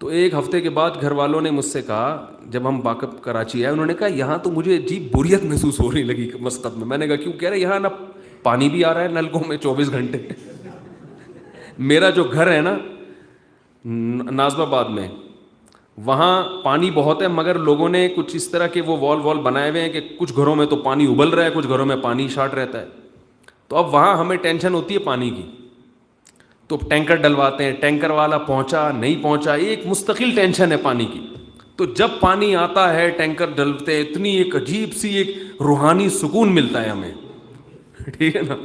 تو ایک ہفتے کے بعد گھر والوں نے مجھ سے کہا، جب ہم واقف کراچی آئے، انہوں نے کہا یہاں تو مجھے عجیب بوریت محسوس ہونے لگی مسقط میں. میں نے کہا کیوں؟ کہہ رہے یہاں نا پانی بھی آ رہا ہے نلکوں میں 24 گھنٹے. میرا جو گھر ہے نا ناظم آباد میں، وہاں پانی بہت ہے، مگر لوگوں نے کچھ اس طرح کے وہ وال بنائے ہوئے ہیں کہ کچھ گھروں میں تو پانی ابل رہا ہے، کچھ گھروں میں پانی شارٹ رہتا ہے. تو اب وہاں ہمیں ٹینشن ہوتی ہے پانی کی، تو ٹینکر ڈلواتے ہیں، ٹینکر والا پہنچا نہیں پہنچا، ایک مستقل ٹینشن ہے پانی کی. تو جب پانی آتا ہے، ٹینکر ڈلتے، اتنی ایک عجیب سی ایک روحانی سکون ملتا ہے ہمیں، ٹھیک ہے نا.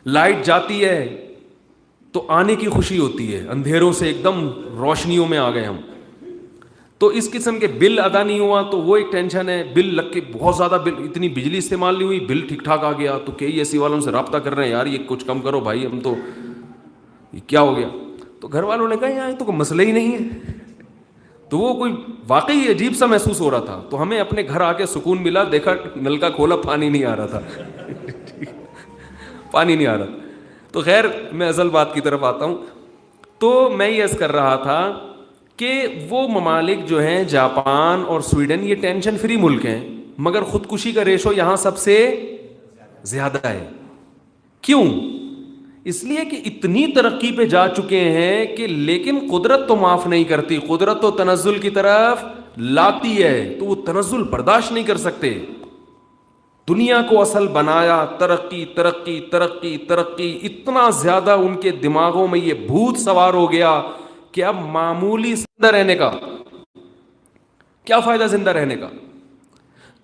لائٹ جاتی ہے تو آنے کی خوشی ہوتی ہے، اندھیروں سے ایک دم روشنیوں میں آ گئے ہم. تو اس قسم کے بل ادا نہیں ہوا تو وہ ایک ٹینشن ہے، بل لگ کے بہت زیادہ بل، اتنی بجلی استعمال نہیں ہوئی، بل ٹھیک ٹھاک آ گیا. تو کے ای ایس سی والوں سے رابطہ کر رہے ہیں، یار یہ کچھ کم کرو بھائی، ہم تو یہ کیا ہو گیا. تو گھر والوں نے کہا یار یہ تو کوئی مسئلہ ہی نہیں ہے. تو وہ کوئی واقعی عجیب سا محسوس ہو رہا تھا. تو ہمیں اپنے گھر آ کے سکون ملا، دیکھا نل کا کھولا پانی نہیں آ رہا تھا پانی نہیں آ رہا. تو خیر میں اصل بات کی طرف آتا ہوں. تو میں یہ عرض کر رہا تھا کہ وہ ممالک جو ہیں جاپان اور سویڈن، یہ ٹینشن فری ملک ہیں، مگر خودکشی کا ریشو یہاں سب سے زیادہ ہے. کیوں؟ اس لیے کہ اتنی ترقی پہ جا چکے ہیں کہ لیکن قدرت تو معاف نہیں کرتی, قدرت تو تنزل کی طرف لاتی ہے, تو وہ تنزل برداشت نہیں کر سکتے. دنیا کو اصل بنایا, ترقی ترقی ترقی ترقی, اتنا زیادہ ان کے دماغوں میں یہ بھوت سوار ہو گیا کہ اب معمولی زندہ رہنے کا کیا فائدہ, زندہ رہنے کا.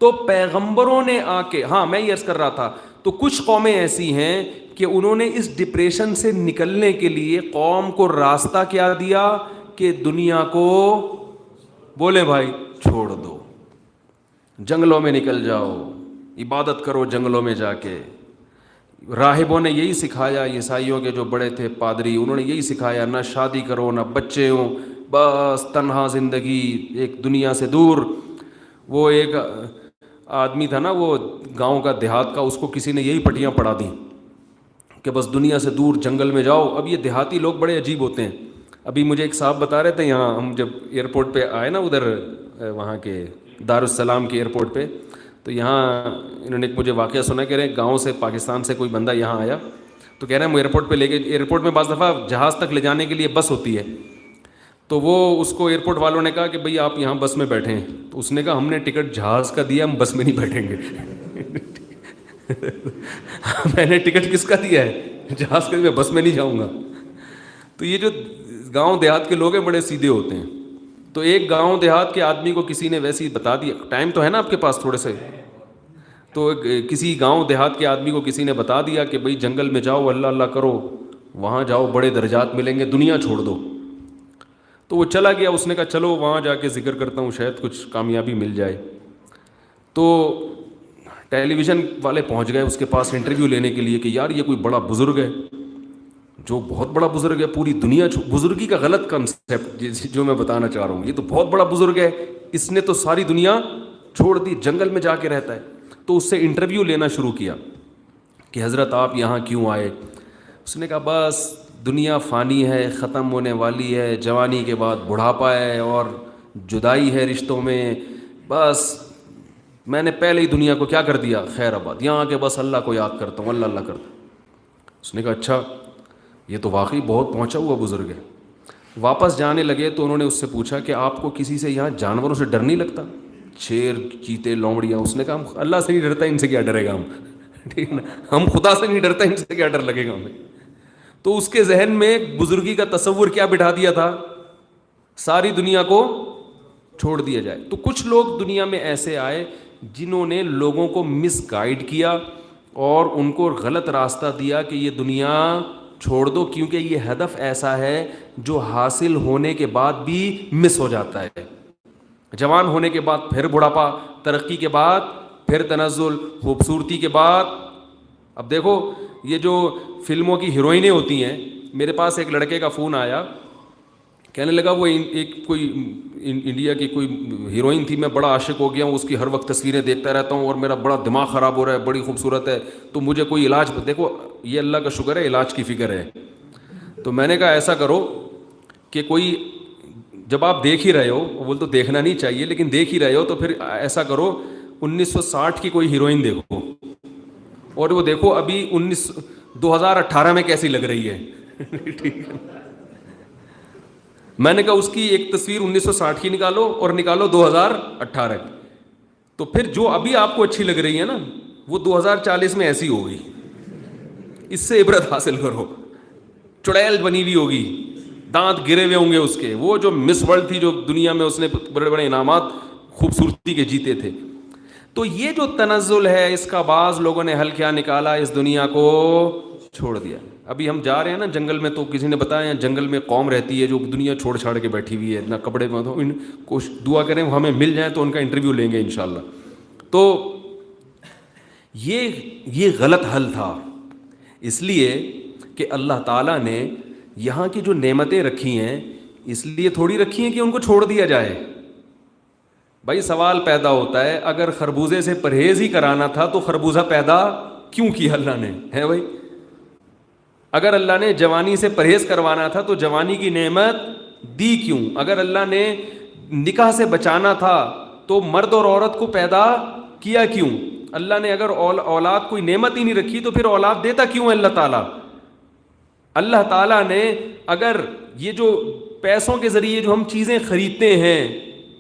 تو پیغمبروں نے آ کے, ہاں میں یہ عرض کر رہا تھا, تو کچھ قومیں ایسی ہیں کہ انہوں نے اس ڈپریشن سے نکلنے کے لیے قوم کو راستہ کیا دیا کہ دنیا کو بولے بھائی چھوڑ دو, جنگلوں میں نکل جاؤ, عبادت کرو جنگلوں میں جا کے. راہبوں نے یہی سکھایا, عیسائیوں کے جو بڑے تھے پادری, انہوں نے یہی سکھایا, نہ شادی کرو نہ بچے ہوں, بس تنہا زندگی, ایک دنیا سے دور. وہ ایک آدمی تھا نا, وہ گاؤں کا, دیہات کا, اس کو کسی نے یہی پٹیاں پڑھا دیں کہ بس دنیا سے دور جنگل میں جاؤ. اب یہ دیہاتی لوگ بڑے عجیب ہوتے ہیں. ابھی مجھے ایک صاحب بتا رہے تھے, یہاں ہم جب ایئرپورٹ پہ آئے نا, ادھر وہاں کے دارالسلام کے ایئرپورٹ پہ, تو یہاں انہوں نے ایک مجھے واقعہ سنا, کہہ رہے ہیں گاؤں سے, پاکستان سے کوئی بندہ یہاں آیا, تو کہہ رہے ہیں ہم ایئرپورٹ پہ لے کے, ایئرپورٹ میں بعض دفعہ جہاز تک لے جانے کے لیے بس ہوتی ہے, تو وہ اس کو ایئرپورٹ والوں نے کہا کہ بھئی آپ یہاں بس میں بیٹھیں. تو اس نے کہا ہم نے ٹکٹ جہاز کا دیا, ہم بس میں نہیں بیٹھیں گے. میں نے ٹکٹ کس کا دیا ہے, جہاز کا, میں بس میں نہیں جاؤں گا. تو یہ جو گاؤں دیہات کے لوگ ہیں بڑے سیدھے ہوتے ہیں. تو ایک گاؤں دیہات کے آدمی کو کسی نے ویسے ہی بتا دیا, ٹائم تو ہے نا آپ کے پاس تھوڑے سے, تو کسی گاؤں دیہات کے آدمی کو کسی نے بتا دیا کہ بھئی جنگل میں جاؤ, اللہ اللہ کرو, وہاں جاؤ بڑے درجات ملیں گے, دنیا چھوڑ دو. تو وہ چلا گیا, اس نے کہا چلو وہاں جا کے ذکر کرتا ہوں, شاید کچھ کامیابی مل جائے. تو ٹیلی ویژن والے پہنچ گئے اس کے پاس انٹرویو لینے کے لیے کہ یار یہ کوئی بڑا بزرگ ہے, جو بہت بڑا بزرگ ہے, پوری دنیا, بزرگی کا غلط کنسیپٹ جو میں بتانا چاہ رہا ہوں, یہ تو بہت بڑا بزرگ ہے, اس نے تو ساری دنیا چھوڑ دی, جنگل میں جا کے رہتا ہے. تو اس سے انٹرویو لینا شروع کیا کہ حضرت آپ یہاں کیوں آئے. اس نے کہا بس دنیا فانی ہے, ختم ہونے والی ہے, جوانی کے بعد بڑھاپا ہے اور جدائی ہے رشتوں میں, بس میں نے پہلے ہی دنیا کو کیا کر دیا, خیر آباد, یہاں کے بس اللہ کو یاد کرتا ہوں, اللہ اللہ کرتا ہوں. اس نے کہا اچھا یہ تو واقعی بہت پہنچا ہوا بزرگ ہے. واپس جانے لگے تو انہوں نے اس سے پوچھا کہ آپ کو کسی سے یہاں جانوروں سے ڈر نہیں لگتا, شیر, چیتے, لومڑیاں. اس نے کہا ہم اللہ سے نہیں ڈرتا, ان سے کیا ڈرے گا ہم, ٹھیک نا, ہم خدا سے نہیں ڈرتا, ان سے کیا ڈر لگے گا ہمیں. تو اس کے ذہن میں بزرگی کا تصور کیا بٹھا دیا تھا, ساری دنیا کو چھوڑ دیا جائے. تو کچھ لوگ دنیا میں ایسے آئے جنہوں نے لوگوں کو مس گائیڈ کیا اور ان کو غلط راستہ دیا کہ یہ دنیا چھوڑ دو, کیونکہ یہ ہدف ایسا ہے جو حاصل ہونے کے بعد بھی مس ہو جاتا ہے. جوان ہونے کے بعد پھر بڑھاپا, ترقی کے بعد پھر تنزل, خوبصورتی کے بعد. اب دیکھو یہ جو فلموں کی ہیروئنیں ہوتی ہیں, میرے پاس ایک لڑکے کا فون آیا, کہنے لگا وہ ایک کوئی انڈیا کی کوئی ہیروئن تھی, میں بڑا عاشق ہو گیا ہوں, اس کی ہر وقت تصویریں دیکھتا رہتا ہوں اور میرا بڑا دماغ خراب ہو رہا ہے, بڑی خوبصورت ہے, تو مجھے کوئی علاج. دیکھو یہ اللہ کا شکر ہے, علاج کی فکر ہے. تو میں نے کہا ایسا کرو کہ کوئی, جب آپ دیکھ ہی رہے ہو, بول تو دیکھنا نہیں چاہیے لیکن دیکھ ہی رہے ہو, تو پھر ایسا کرو 1960 کی کوئی ہیروئن دیکھو اور وہ دیکھو ابھی 2018 میں کیسی لگ رہی ہے. ٹھیک ہے, میں نے کہا اس کی ایک تصویر 1960 کی نکالو اور نکالو 2018 کی, تو پھر جو ابھی آپ کو اچھی لگ رہی ہے نا وہ 2040 میں ایسی ہوگی. اس سے عبرت حاصل کرو. چڑیل بنی ہوئی ہوگی, دانت گرے ہوئے ہوں گے اس کے, وہ جو مس ورلڈ تھی جو دنیا میں اس نے بڑے بڑے انعامات خوبصورتی کے جیتے تھے. تو یہ جو تنزل ہے اس کا بعض لوگوں نے حل کیا نکالا, اس دنیا کو چھوڑ دیا. ابھی ہم جا رہے ہیں نا جنگل میں, تو کسی نے بتایا جنگل میں قوم رہتی ہے جو دنیا چھوڑ چھاڑ کے بیٹھی ہوئی ہے, نہ کپڑے میں, تو ان کو دعا کریں وہ ہمیں مل جائیں تو ان کا انٹرویو لیں گے انشاءاللہ. تو یہ غلط حل تھا, اس لیے کہ اللہ تعالیٰ نے یہاں کی جو نعمتیں رکھی ہیں اس لیے تھوڑی رکھی ہیں کہ ان کو چھوڑ دیا جائے. بھائی سوال پیدا ہوتا ہے, اگر خربوزے سے پرہیز ہی کرانا تھا تو خربوزہ پیدا کیوں کیا اللہ نے, ہے بھائی؟ اگر اللہ نے جوانی سے پرہیز کروانا تھا تو جوانی کی نعمت دی کیوں؟ اگر اللہ نے نکاح سے بچانا تھا تو مرد اور عورت کو پیدا کیا کیوں؟ اللہ نے اگر اولاد کوئی نعمت ہی نہیں رکھی تو پھر اولاد دیتا کیوں ہے اللہ تعالیٰ؟ اللہ تعالیٰ نے اگر یہ جو پیسوں کے ذریعے جو ہم چیزیں خریدتے ہیں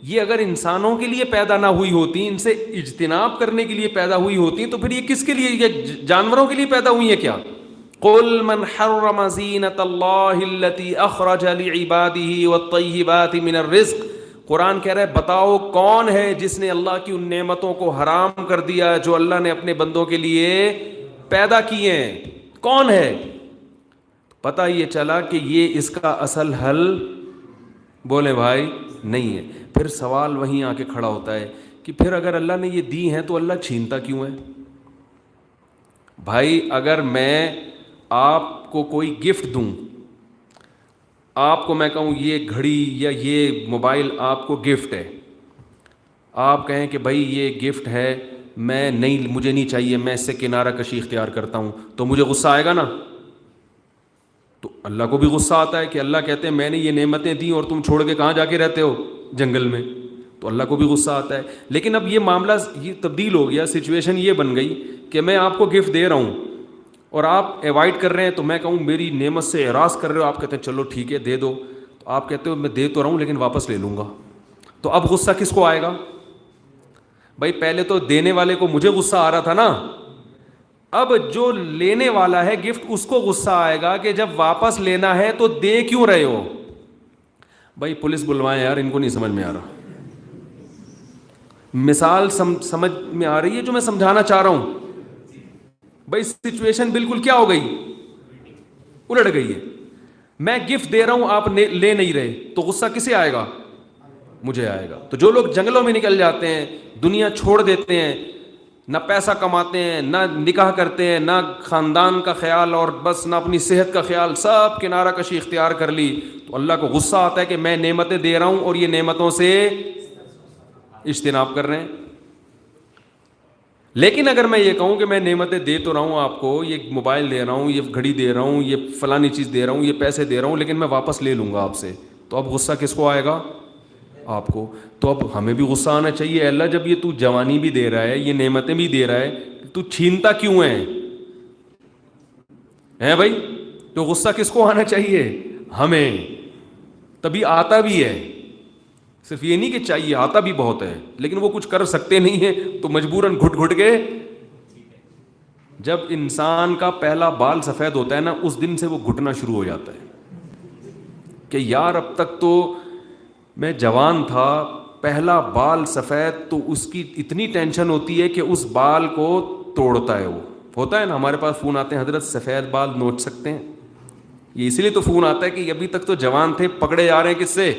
یہ اگر انسانوں کے لیے پیدا نہ ہوئی ہوتی، ان سے اجتناب کرنے کے لیے پیدا ہوئی ہوتی، تو پھر یہ کس کے لیے، یہ جانوروں کے لیے پیدا ہوئی ہیں کیا؟ قل من حرم زینۃ اللہ التی اخرج لعبادہ والطیبات من الرزق، قرآن کہہ رہا ہے بتاؤ کون ہے جس نے اللہ کی ان نعمتوں کو حرام کر دیا جو اللہ نے اپنے بندوں کے لیے پیدا کیے ہیں، کون ہے؟ پتہ یہ چلا کہ یہ اس کا اصل حل بولے بھائی نہیں ہے۔ پھر سوال وہیں آ کے کھڑا ہوتا ہے کہ پھر اگر اللہ نے یہ دی ہیں تو اللہ چھینتا کیوں ہے؟ بھائی اگر میں آپ کو کوئی گفٹ دوں، آپ کو میں کہوں یہ گھڑی یا یہ موبائل آپ کو گفٹ ہے، آپ کہیں کہ بھائی یہ گفٹ ہے، میں نہیں، مجھے نہیں چاہیے، میں اس سے کنارہ کشی اختیار کرتا ہوں، تو مجھے غصہ آئے گا نا؟ تو اللہ کو بھی غصہ آتا ہے کہ اللہ کہتے ہیں میں نے یہ نعمتیں دیں اور تم چھوڑ کے کہاں جا کے رہتے ہو؟ جنگل میں۔ تو اللہ کو بھی غصہ آتا ہے۔ لیکن اب یہ معاملہ یہ تبدیل ہو گیا، سچویشن یہ بن گئی کہ میں آپ کو گفٹ دے رہا ہوں اور آپ ایوائڈ کر رہے ہیں، تو میں کہوں میری نعمت سے اعراض کر رہے ہو، آپ کہتے ہیں چلو ٹھیک ہے دے دو، تو آپ کہتے ہو میں دے تو رہا ہوں لیکن واپس لے لوں گا، تو اب غصہ کس کو آئے گا؟ بھائی پہلے تو دینے والے کو مجھے غصہ آ رہا تھا نا، اب جو لینے والا ہے گفٹ اس کو غصہ آئے گا کہ جب واپس لینا ہے تو دے کیوں رہے ہو؟ بھائی پولیس بلوائیں یار، ان کو نہیں سمجھ میں آ رہا۔ مثال سمجھ میں آ رہی ہے جو میں سمجھانا چاہ رہا ہوں؟ بھائی سچویشن بالکل کیا ہو گئی، الٹ گئی ہے۔ میں گفٹ دے رہا ہوں، آپ لے نہیں رہے، تو غصہ کسے آئے گا؟ مجھے آئے گا۔ تو جو لوگ جنگلوں میں نکل جاتے ہیں، دنیا چھوڑ دیتے ہیں، نہ پیسہ کماتے ہیں، نہ نکاح کرتے ہیں، نہ خاندان کا خیال اور بس نہ اپنی صحت کا خیال، سب کنارہ کشی اختیار کر لی، تو اللہ کو غصہ آتا ہے کہ میں نعمتیں دے رہا ہوں اور یہ نعمتوں سے اجتناب کر رہے ہیں۔ لیکن اگر میں یہ کہوں کہ میں نعمتیں دے تو رہا ہوں آپ کو، یہ موبائل دے رہا ہوں، یہ گھڑی دے رہا ہوں، یہ فلانی چیز دے رہا ہوں، یہ پیسے دے رہا ہوں، لیکن میں واپس لے لوں گا آپ سے، تو اب غصہ کس کو آئے گا؟ آپ کو۔ تو اب ہمیں بھی غصہ آنا چاہیے، اللہ جب یہ تو جوانی بھی دے رہا ہے، یہ نعمتیں بھی دے رہا ہے، تو چھینتا کیوں ہے بھائی؟ تو غصہ کس کو آنا چاہیے؟ ہمیں۔ تبھی آتا بھی ہے، صرف یہ نہیں کہ چاہیے، آتا بھی بہت ہے، لیکن وہ کچھ کر سکتے نہیں ہیں تو مجبوراً گھٹ گھٹ کے۔ جب انسان کا پہلا بال سفید ہوتا ہے نا، اس دن سے وہ گھٹنا شروع ہو جاتا ہے کہ یار اب تک تو میں جوان تھا، پہلا بال سفید، تو اس کی اتنی ٹینشن ہوتی ہے کہ اس بال کو توڑتا ہے۔ وہ ہوتا ہے نا، ہمارے پاس فون آتے ہیں حضرت سفید بال نوچ سکتے ہیں، یہ اس لیے تو فون آتا ہے کہ ابھی تک تو جوان تھے، پکڑے جا رہے ہیں کس سے؟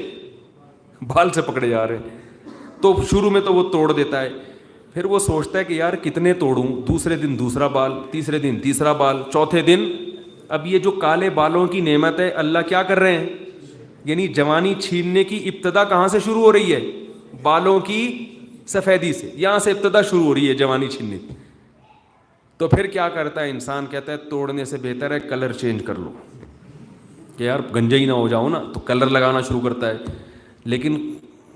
بال سے پکڑے جا رہے ہیں۔ تو شروع میں تو وہ توڑ دیتا ہے، پھر وہ سوچتا ہے کہ یار کتنے توڑوں، دوسرے دن دوسرا بال، تیسرے دن تیسرا بال، چوتھے دن اب یہ جو کالے بالوں کی نعمت ہے اللہ کیا کر رہے ہیں؟ یعنی جوانی چھیننے کی ابتدا کہاں سے شروع ہو رہی ہے؟ بالوں کی سفیدی سے، یہاں سے ابتدا شروع ہو رہی ہے جوانی چھیننے کی۔ تو پھر کیا کرتا ہے انسان؟ کہتا ہے توڑنے سے بہتر ہے کلر چینج کر لو، کہ یار گنجا ہی نہ ہو جاؤ نا، تو کلر لگانا شروع کرتا ہے۔ لیکن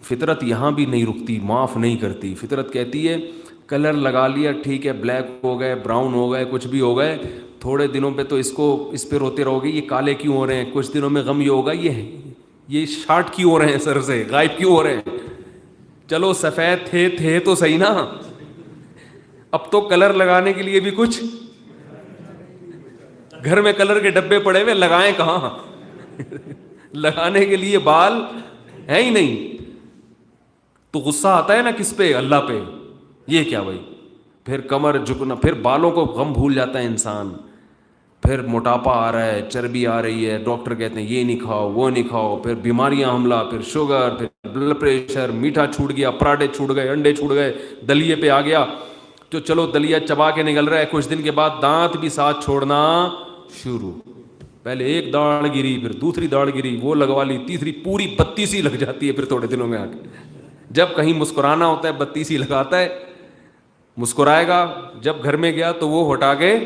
فطرت یہاں بھی نہیں رکتی، معاف نہیں کرتی۔ فطرت کہتی ہے کلر لگا لیا ٹھیک ہے، بلیک ہو گئے، براؤن ہو گئے، کچھ بھی ہو گئے، تھوڑے دنوں پہ تو اس پہ روتے رہو گے، یہ کالے کیوں ہو رہے ہیں، کچھ دنوں میں غم یہ ہوگا یہ شارٹ کیوں ہو رہے ہیں، سر سے غائب کیوں ہو رہے ہیں۔ چلو سفید تھے تو صحیح نا، اب تو کلر لگانے کے لیے بھی کچھ، گھر میں کلر کے ڈبے پڑے ہوئے، لگائیں کہاں؟ لگانے کے لیے بال ہے ہی نہیں۔ تو غصہ آتا ہے نا کس پہ؟ اللہ پہ۔ یہ کیا بھائی؟ پھر کمر جھکنا، پھر بالوں کو غم بھول جاتا ہے انسان، پھر موٹاپا آ رہا ہے، چربی آ رہی ہے، ڈاکٹر کہتے ہیں یہ نہیں کھاؤ وہ نہیں کھاؤ، پھر بیماریاں حملہ، پھر شوگر، پھر بلڈ پریشر، میٹھا چھوٹ گیا، پراٹھے چھوٹ گئے، انڈے چھوٹ گئے، دلیے پہ آ گیا، تو چلو دلیا چبا کے نکل رہا ہے، کچھ دن کے بعد دانت بھی ساتھ چھوڑنا شروع۔ پہلے ایک داڑھ گری، پھر دوسری داڑھ گری، وہ لگوا لی، تیسری، پوری 32 لگ جاتی ہے پھر تھوڑے دنوں میں آ کے۔ جب کہیں مسکرانا ہوتا ہے 32 لگاتا ہے، مسکرائے گا، جب گھر میں گیا تو وہ ہٹا کے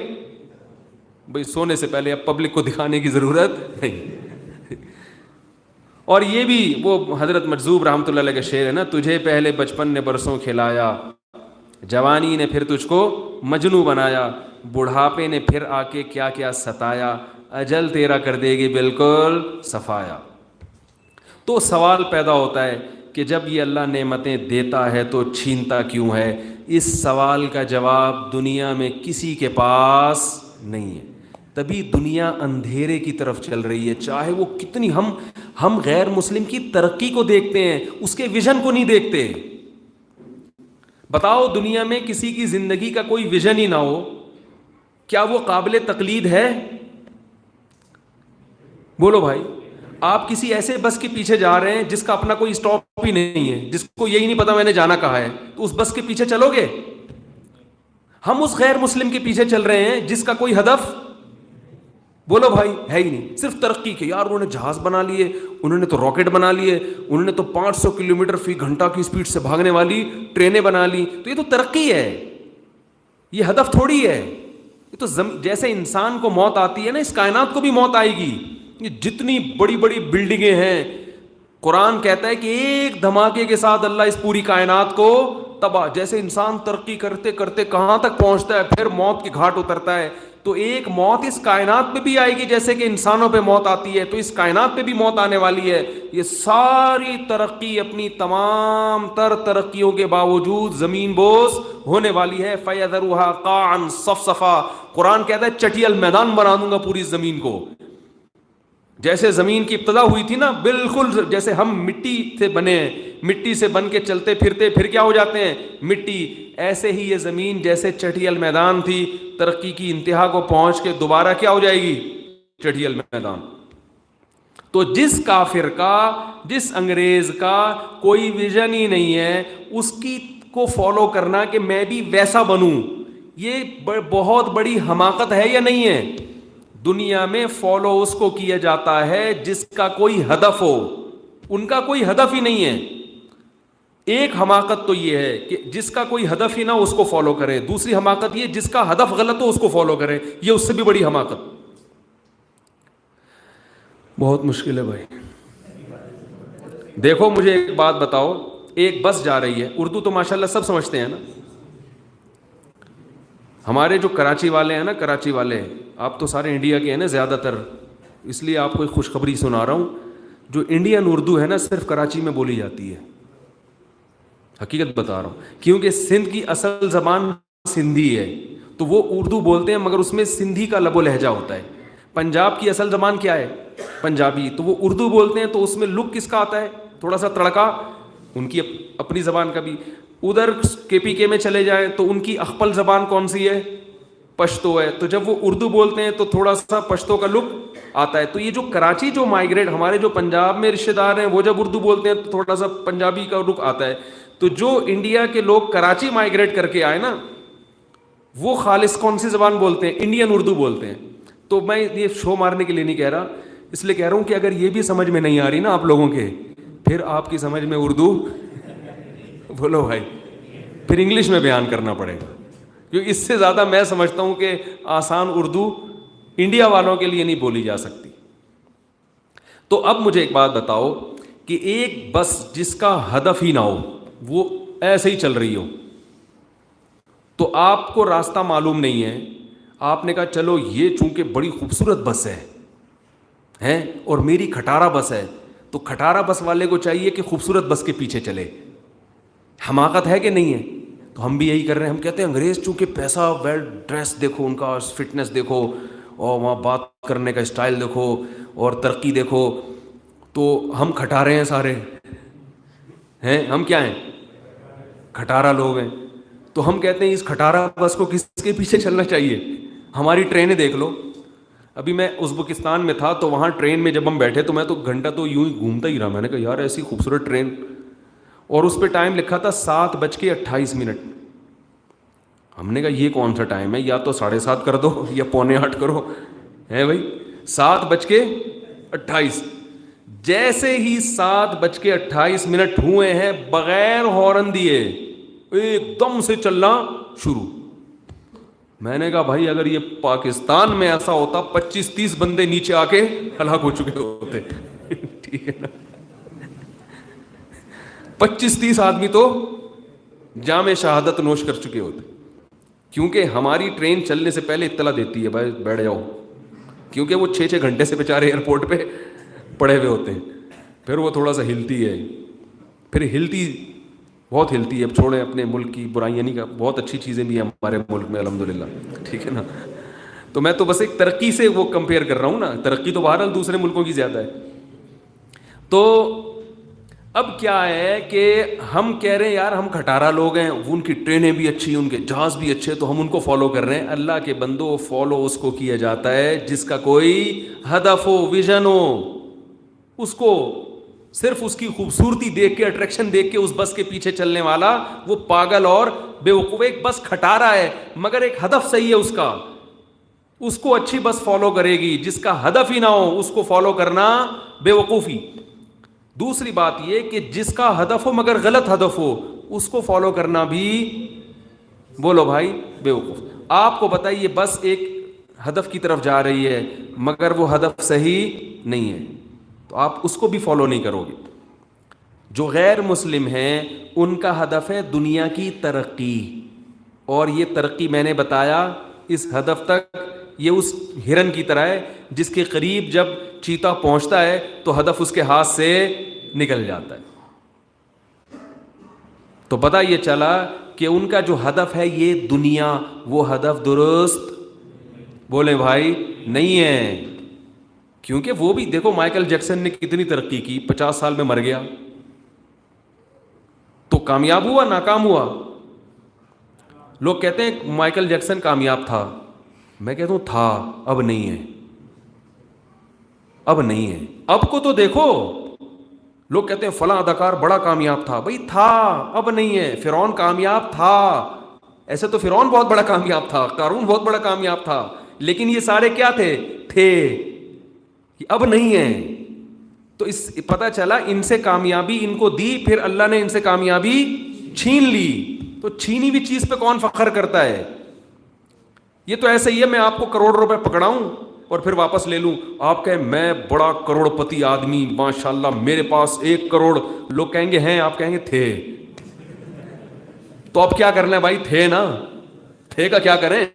بھئی سونے سے پہلے اب پبلک کو دکھانے کی ضرورت نہیں۔ اور یہ بھی وہ حضرت مجذوب رحمۃ اللہ علیہ کا شعر ہے نا، تجھے پہلے بچپن نے برسوں کھلایا، جوانی نے پھر تجھ کو مجنوں بنایا, بڑھاپے نے پھر آ کے کیا کیا ستایا, اجل تیرا کر دے گی بالکل صفایا. تو سوال پیدا ہوتا ہے کہ جب یہ اللہ نعمتیں دیتا ہے تو چھینتا کیوں ہے؟ اس سوال کا جواب دنیا میں کسی کے پاس نہیں ہے. تبھی دنیا اندھیرے کی طرف چل رہی ہے. چاہے وہ کتنی, ہم غیر مسلم کی ترقی کو دیکھتے ہیں, اس کے ویژن کو نہیں دیکھتے. بتاؤ دنیا میں کسی کی زندگی کا کوئی ویژن ہی نہ ہو, کیا وہ قابل تقلید ہے؟ بولو بھائی. آپ کسی ایسے بس کے پیچھے جا رہے ہیں جس کا اپنا کوئی اسٹاپ ہی نہیں ہے, جس کو یہی نہیں پتا میں نے جانا کہاں ہے, تو اس بس کے پیچھے چلو گے؟ ہم اس غیر مسلم کے پیچھے چل رہے ہیں جس کا کوئی ہدف, بولو بھائی, ہے ہی نہیں. صرف ترقی کے, یار انہوں نے جہاز بنا لیے, انہوں نے تو راکٹ بنا لیے, انہوں نے تو 500 کلومیٹر فی گھنٹہ کی اسپیڈ سے بھاگنے والی ٹرینیں بنا لی. تو یہ تو ترقی ہے, یہ ہدف تھوڑی ہے. یہ تو جیسے انسان کو موت آتی ہے نا, اس کائنات کو بھی موت آئے گی. یہ جتنی بڑی بڑی بلڈنگیں ہیں, قرآن کہتا ہے کہ ایک دھماکے کے ساتھ اللہ اس پوری کائنات کو تباہ. جیسے انسان ترقی کرتے کرتے کہاں تک پہنچتا ہے, پھر موت کے گھاٹ اترتا ہے, تو ایک موت اس کائنات پہ بھی آئے گی جیسے کہ انسانوں پہ موت آتی ہے, تو اس کائنات پہ بھی موت آنے والی ہے. یہ ساری ترقی اپنی تمام تر ترقیوں کے باوجود زمین بوس ہونے والی ہے. فَيَذَرُهَا قَاعًا صَفْصَفًا, قرآن کہتا ہے چٹیل میدان بنا دوں گا پوری زمین کو. جیسے زمین کی ابتدا ہوئی تھی نا, بالکل جیسے ہم مٹی سے بنے ہیں, مٹی سے بن کے چلتے پھرتے پھر کیا ہو جاتے ہیں, مٹی. ایسے ہی یہ زمین جیسے چٹیل میدان تھی, ترقی کی انتہا کو پہنچ کے دوبارہ کیا ہو جائے گی, چٹیل میدان. تو جس کافر کا, جس انگریز کا کوئی ویژن ہی نہیں ہے, اس کی کو فالو کرنا کہ میں بھی ویسا بنوں, یہ بہت بڑی حماقت ہے یا نہیں ہے؟ دنیا میں فالو اس کو کیا جاتا ہے جس کا کوئی ہدف ہو, ان کا کوئی ہدف ہی نہیں ہے. ایک حماقت تو یہ ہے کہ جس کا کوئی ہدف ہی نہ اس کو فالو کرے, دوسری حماقت یہ جس کا ہدف غلط ہو اس کو فالو کرے, یہ اس سے بھی بڑی حماقت. بہت مشکل ہے بھائی. دیکھو مجھے ایک بات بتاؤ, ایک بس جا رہی ہے, اردو تو ماشاءاللہ سب سمجھتے ہیں نا, ہمارے جو کراچی والے ہیں نا, کراچی والے, آپ تو سارے انڈیا کے ہیں نا زیادہ تر, اس لیے آپ کو ایک خوشخبری سنا رہا ہوں. جو انڈین اردو ہے نا صرف کراچی میں بولی جاتی ہے, حقیقت بتا رہا ہوں, کیونکہ سندھ کی اصل زبان سندھی ہے, تو وہ اردو بولتے ہیں مگر اس میں سندھی کا لب و لہجہ ہوتا ہے. پنجاب کی اصل زبان کیا ہے, پنجابی, تو وہ اردو بولتے ہیں تو اس میں لک کس کا آتا ہے, تھوڑا سا تڑکا ان کی اپنی زبان کا بھی. ادھر KPK میں چلے جائیں تو ان کی اخپل زبان کون سی ہے, پشتو ہے, تو جب وہ اردو بولتے ہیں تو تھوڑا سا پشتو کا لک آتا ہے. تو یہ جو کراچی جو مائگریٹ, ہمارے جو پنجاب میں رشتہ دار ہیں, وہ جب اردو بولتے ہیں تو تھوڑا سا پنجابی کا لک آتا ہے. تو جو انڈیا کے لوگ کراچی مائگریٹ کر کے آئے نا, وہ خالص کون سی زبان بولتے ہیں, انڈین اردو بولتے ہیں. تو میں یہ شو مارنے کے لیے نہیں کہہ رہا, اس لیے کہہ رہا ہوں کہ اگر یہ بھی سمجھ میں نہیں آ رہی نا آپ لوگوں کے, پھر آپ کی سمجھ میں اردو, بولو بھائی, پھر انگلش میں بیان کرنا پڑے گا, کیونکہ اس سے زیادہ میں سمجھتا ہوں کہ آسان اردو انڈیا والوں کے لیے نہیں بولی جا سکتی. تو اب مجھے ایک بات بتاؤ کہ ایک بس جس کا ہدف ہی نہ ہو, وہ ایسے ہی چل رہی ہو, تو آپ کو راستہ معلوم نہیں ہے, آپ نے کہا چلو یہ چونکہ بڑی خوبصورت بس ہے اور میری کھٹارا بس ہے, تو کھٹارا بس والے کو چاہیے کہ خوبصورت بس کے پیچھے چلے. حماقت ہے کہ نہیں ہے؟ تو ہم بھی یہی کر رہے ہیں. ہم کہتے ہیں انگریز چونکہ پیسہ, ویل ڈریس دیکھو, ان کا فٹنس دیکھو, اور وہاں بات کرنے کا اسٹائل دیکھو, اور ترقی دیکھو, تو ہم کھٹا رہے ہیں سارے ہیں. ہم کیا ہیں, کھٹارا لوگ ہیں. تو ہم کہتے ہیں اس کھٹارا بس کو کس کے پیچھے چلنا چاہیے. ہماری ٹرینیں دیکھ لو. ابھی میں ازبکستان میں تھا, تو وہاں ٹرین میں جب ہم بیٹھے تو میں تو گھنٹہ تو یوں ہی گھومتا ہی رہا. میں نے کہا یار ایسی خوبصورت ٹرین, اور اس پہ ٹائم لکھا تھا 7:28. ہم نے کہا یہ کون سا ٹائم ہے, یا تو 7:30 کر دو یا 7:45 کرو, ہے بھائی 7:28. جیسے ہی 7:28 ہوئے ہیں, بغیر ہارن دیے ایک دم سے چلنا شروع. میں نے کہا بھائی اگر یہ پاکستان میں ایسا ہوتا 25-30 بندے نیچے آ کے ہلاک ہو چکے ہوتے. ٹھیک ہے نا, 25-30 آدمی تو جام شہادت نوش کر چکے ہوتے. کیونکہ ہماری ٹرین چلنے سے پہلے اطلاع دیتی ہے بھائی بیٹھ جاؤ, کیونکہ وہ 6 گھنٹے سے بیچارے ایئرپورٹ پہ پڑے ہوئے ہوتے ہیں. پھر وہ تھوڑا سا ہلتی ہے, پھر بہت ہلتی ہے. اب چھوڑیں اپنے ملک کی برائیاں نہیں, کا بہت اچھی چیزیں بھی ہیں ہمارے ملک میں الحمدللہ, ٹھیک ہے نا. تو میں تو بس ایک ترقی سے وہ کمپیئر کر رہا ہوں نا, ترقی تو بہرحال دوسرے ملکوں کی زیادہ ہے. تو اب کیا ہے کہ ہم کہہ رہے ہیں یار ہم کھٹارا لوگ ہیں, ان کی ٹرینیں بھی اچھی, ان کے جہاز بھی اچھے, تو ہم ان کو فالو کر رہے ہیں. اللہ کے بندو, فالو اس کو کیا جاتا ہے جس کا کوئی ہدف ہو, ویژن ہو. اس کو صرف اس کی خوبصورتی دیکھ کے, اٹریکشن دیکھ کے اس بس کے پیچھے چلنے والا وہ پاگل اور بے وقوف. ایک بس کھٹارا ہے مگر ایک ہدف صحیح ہے اس کا, اس کو اچھی بس فالو کرے گی. جس کا ہدف ہی نہ ہو اس کو فالو کرنا بے وقوفی. دوسری بات یہ کہ جس کا ہدف ہو مگر غلط ہدف ہو اس کو فالو کرنا بھی, بولو بھائی, بے وقوف. آپ کو پتہ ہے یہ بس ایک ہدف کی طرف جا رہی ہے مگر وہ ہدف صحیح نہیں ہے, تو آپ اس کو بھی فالو نہیں کرو گے. جو غیر مسلم ہیں ان کا ہدف ہے دنیا کی ترقی, اور یہ ترقی میں نے بتایا اس ہدف تک یہ اس ہرن کی طرح ہے جس کے قریب جب چیتا پہنچتا ہے تو ہدف اس کے ہاتھ سے نکل جاتا ہے. تو پتہ یہ چلا کہ ان کا جو ہدف ہے یہ دنیا, وہ ہدف درست, بولے بھائی, نہیں ہے. کیونکہ وہ بھی دیکھو مائیکل جیکسن نے کتنی ترقی کی, 50 سال میں مر گیا, تو کامیاب ہوا ناکام ہوا. لوگ کہتے ہیں مائیکل جیکسن کامیاب تھا, میں کہتا ہوں تھا, اب نہیں ہے, اب نہیں ہے. اب کو تو دیکھو, لوگ کہتے ہیں فلاں اداکار بڑا کامیاب تھا, بھائی تھا, اب نہیں ہے. فرعون کامیاب تھا, ایسے تو فرعون بہت بڑا کامیاب تھا, قارون بہت بڑا کامیاب تھا, لیکن یہ سارے کیا تھے, اب نہیں ہے. تو اس پتہ چلا ان سے کامیابی ان کو دی, پھر اللہ نے ان سے کامیابی چھین لی. تو چھینی ہوئی چیز پہ کون فخر کرتا ہے؟ یہ تو ایسے ہی ہے میں آپ کو کروڑ روپے پکڑاؤں اور پھر واپس لے لوں, آپ کہیں میں بڑا کروڑ پتی آدمی, ماشاءاللہ میرے پاس 1 کروڑ, لوگ کہیں گے ہیں, آپ کہیں گے تھے. تو اب کیا کرنا ہے بھائی, تھے نا, تھے کا کیا کریں.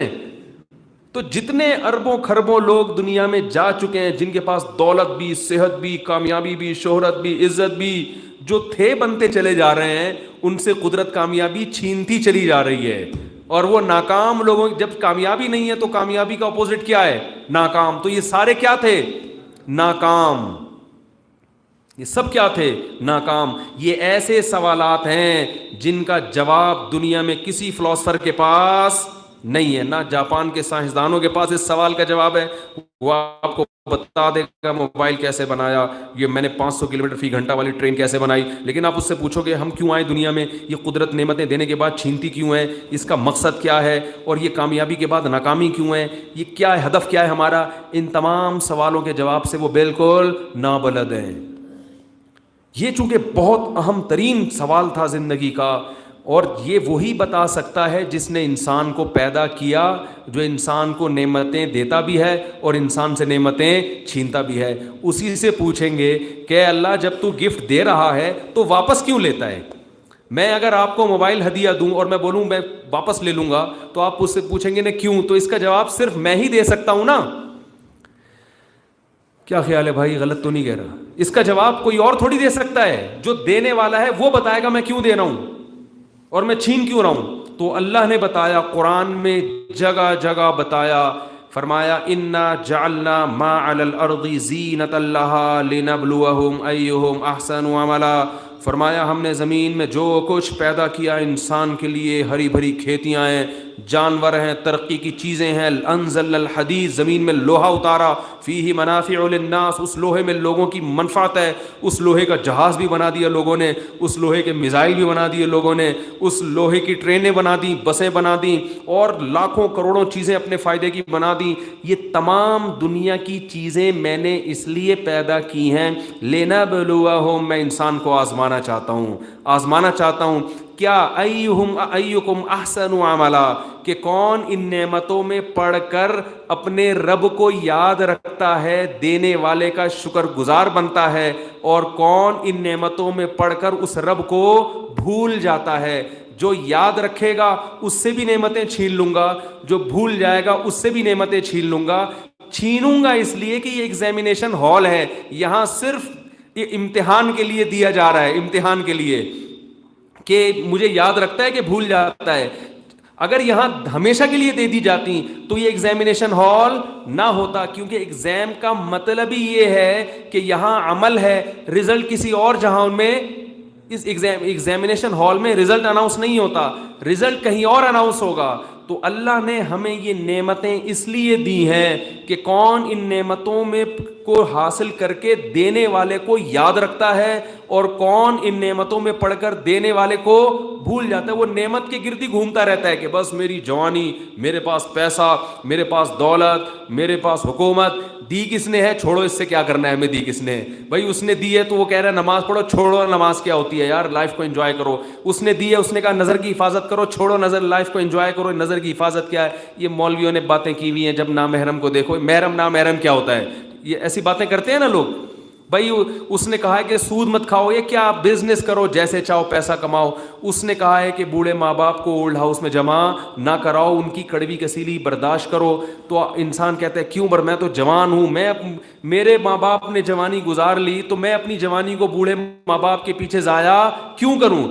تو جتنے اربوں خربوں لوگ دنیا میں جا چکے ہیں, جن کے پاس دولت بھی, صحت بھی, کامیابی بھی, شہرت بھی, عزت بھی, جو تھے بنتے چلے جا رہے ہیں, ان سے قدرت کامیابی چھینتی چلی جا رہی ہے. اور وہ ناکام لوگوں, جب کامیابی نہیں ہے تو کامیابی کا اپوزٹ کیا ہے, ناکام. تو یہ سارے کیا تھے, ناکام. یہ سب کیا تھے, ناکام. یہ ایسے سوالات ہیں جن کا جواب دنیا میں کسی فلاسفر کے پاس نہیں ہے, نہ جاپان کے سائنسدانوں کے پاس اس سوال کا جواب ہے. وہ آپ کو بتا دے گا موبائل کیسے بنایا, یہ میں نے 500 کلومیٹر فی گھنٹہ والی ٹرین کیسے بنائی. لیکن آپ اس سے پوچھو گے ہم کیوں آئے دنیا میں, یہ قدرت نعمتیں دینے کے بعد چھینتی کیوں ہے, اس کا مقصد کیا ہے, اور یہ کامیابی کے بعد ناکامی کیوں ہے, یہ کیا ہے, ہدف کیا ہے ہمارا, ان تمام سوالوں کے جواب سے وہ بالکل نابلد ہیں. یہ چونکہ بہت اہم ترین سوال تھا زندگی کا, اور یہ وہی بتا سکتا ہے جس نے انسان کو پیدا کیا, جو انسان کو نعمتیں دیتا بھی ہے اور انسان سے نعمتیں چھینتا بھی ہے. اسی سے پوچھیں گے کہ اللہ جب تو گفٹ دے رہا ہے تو واپس کیوں لیتا ہے. میں اگر آپ کو موبائل ہدیہ دوں اور میں بولوں میں واپس لے لوں گا تو آپ اس سے پوچھیں گے نا کیوں, تو اس کا جواب صرف میں ہی دے سکتا ہوں نا. کیا خیال ہے بھائی, غلط تو نہیں کہہ رہا؟ اس کا جواب کوئی اور تھوڑی دے سکتا ہے, جو دینے والا ہے وہ بتائے گا میں کیوں دے رہا ہوں اور میں چھین کیوں رہا ہوں. تو اللہ نے بتایا قرآن میں جگہ جگہ بتایا, فرمایا انا جعلنا ما علی الارض زینۃ لہا لنبلوہم ایہم احسن عملا. فرمایا ہم نے زمین میں جو کچھ پیدا کیا انسان کے لیے, ہری بھری کھیتیاں ہیں, جانور ہیں, ترقی کی چیزیں ہیں. انزلنا الحدید, زمین میں لوہا اتارا, فیہ منافع للناس, اس لوہے میں لوگوں کی منفعت ہے. اس لوہے کا جہاز بھی بنا دیا لوگوں نے, اس لوہے کے میزائل بھی بنا دیے لوگوں نے, اس لوہے کی ٹرینیں بنا دیں, بسیں بنا دیں, اور لاکھوں کروڑوں چیزیں اپنے فائدے کی بنا دیں. یہ تمام دنیا کی چیزیں میں نے اس لیے پیدا کی ہیں لنبلوہم, میں انسان کو آزمانا چاہتا ہوں, آزمانا چاہتا ہوں. کیا ایکم احسن عملا, کہ کون ان نعمتوں میں پڑھ کر اپنے رب کو یاد رکھتا ہے, دینے والے کا شکر گزار بنتا ہے, اور کون ان نعمتوں میں پڑھ کر اس رب کو بھول جاتا ہے. جو یاد رکھے گا اس سے بھی نعمتیں چھین لوں گا, جو بھول جائے گا اس سے بھی نعمتیں چھین لوں گا. چھینوں گا اس لیے کہ یہ ایگزامینیشن ہال ہے, یہاں صرف یہ امتحان کے لیے دیا جا رہا ہے, امتحان کے لیے کہ مجھے یاد رکھتا ہے کہ بھول جاتا ہے. اگر یہاں ہمیشہ کے لیے دے دی جاتی تو یہ ایگزامینیشن ہال نہ ہوتا, کیونکہ ایگزام کا مطلب ہی یہ ہے کہ یہاں عمل ہے, رزلٹ کسی اور جہاں میں اس ایگزامینیشن ہال میں رزلٹ اناؤنس نہیں ہوتا, رزلٹ کہیں اور اناؤنس ہوگا. تو اللہ نے ہمیں یہ نعمتیں اس لیے دی ہیں کہ کون ان نعمتوں میں کو حاصل کر کے دینے والے کو یاد رکھتا ہے اور کون ان نعمتوں میں پڑھ کر دینے والے کو بھول جاتا ہے. وہ نعمت کے گرد ہی گھومتا رہتا ہے کہ بس میری جوانی, میرے پاس پیسہ, میرے پاس دولت, میرے پاس حکومت, دی کس نے ہے, چھوڑو اس سے کیا کرنا ہے, ہمیں دی کس نے ہے. بھائی اس نے دی ہے تو وہ کہہ رہا ہے نماز پڑھو, چھوڑو نماز کیا ہوتی ہے یار, لائف کو انجوائے کرو. اس نے دی ہے, اس نے کہا نظر کی حفاظت کرو, چھوڑو نظر, لائف کو انجوائے کرو. نظر کی حفاظت کیا ہے, یہ مولویوں نے باتیں کی ہوئی ہیں. جب نامحرم کو دیکھو, محرم نامحرم کیا ہوتا ہے, یہ ایسی باتیں کرتے ہیں نا لوگ. بھائی اس نے کہا ہے کہ سود مت کھاؤ, یہ کیا, بزنس کرو, جیسے چاہو پیسہ کماؤ. اس نے کہا ہے کہ بوڑھے ماں باپ کو اولڈ ہاؤس میں جمع نہ کراؤ, ان کی کڑوی کسیلی برداشت کرو. تو انسان کہتا ہے کیوں, میں تو جوان ہوں, میرے ماں باپ نے جوانی گزار لی, تو میں اپنی جوانی کو بوڑھے ماں باپ کے پیچھے ضائع کیوں کروں.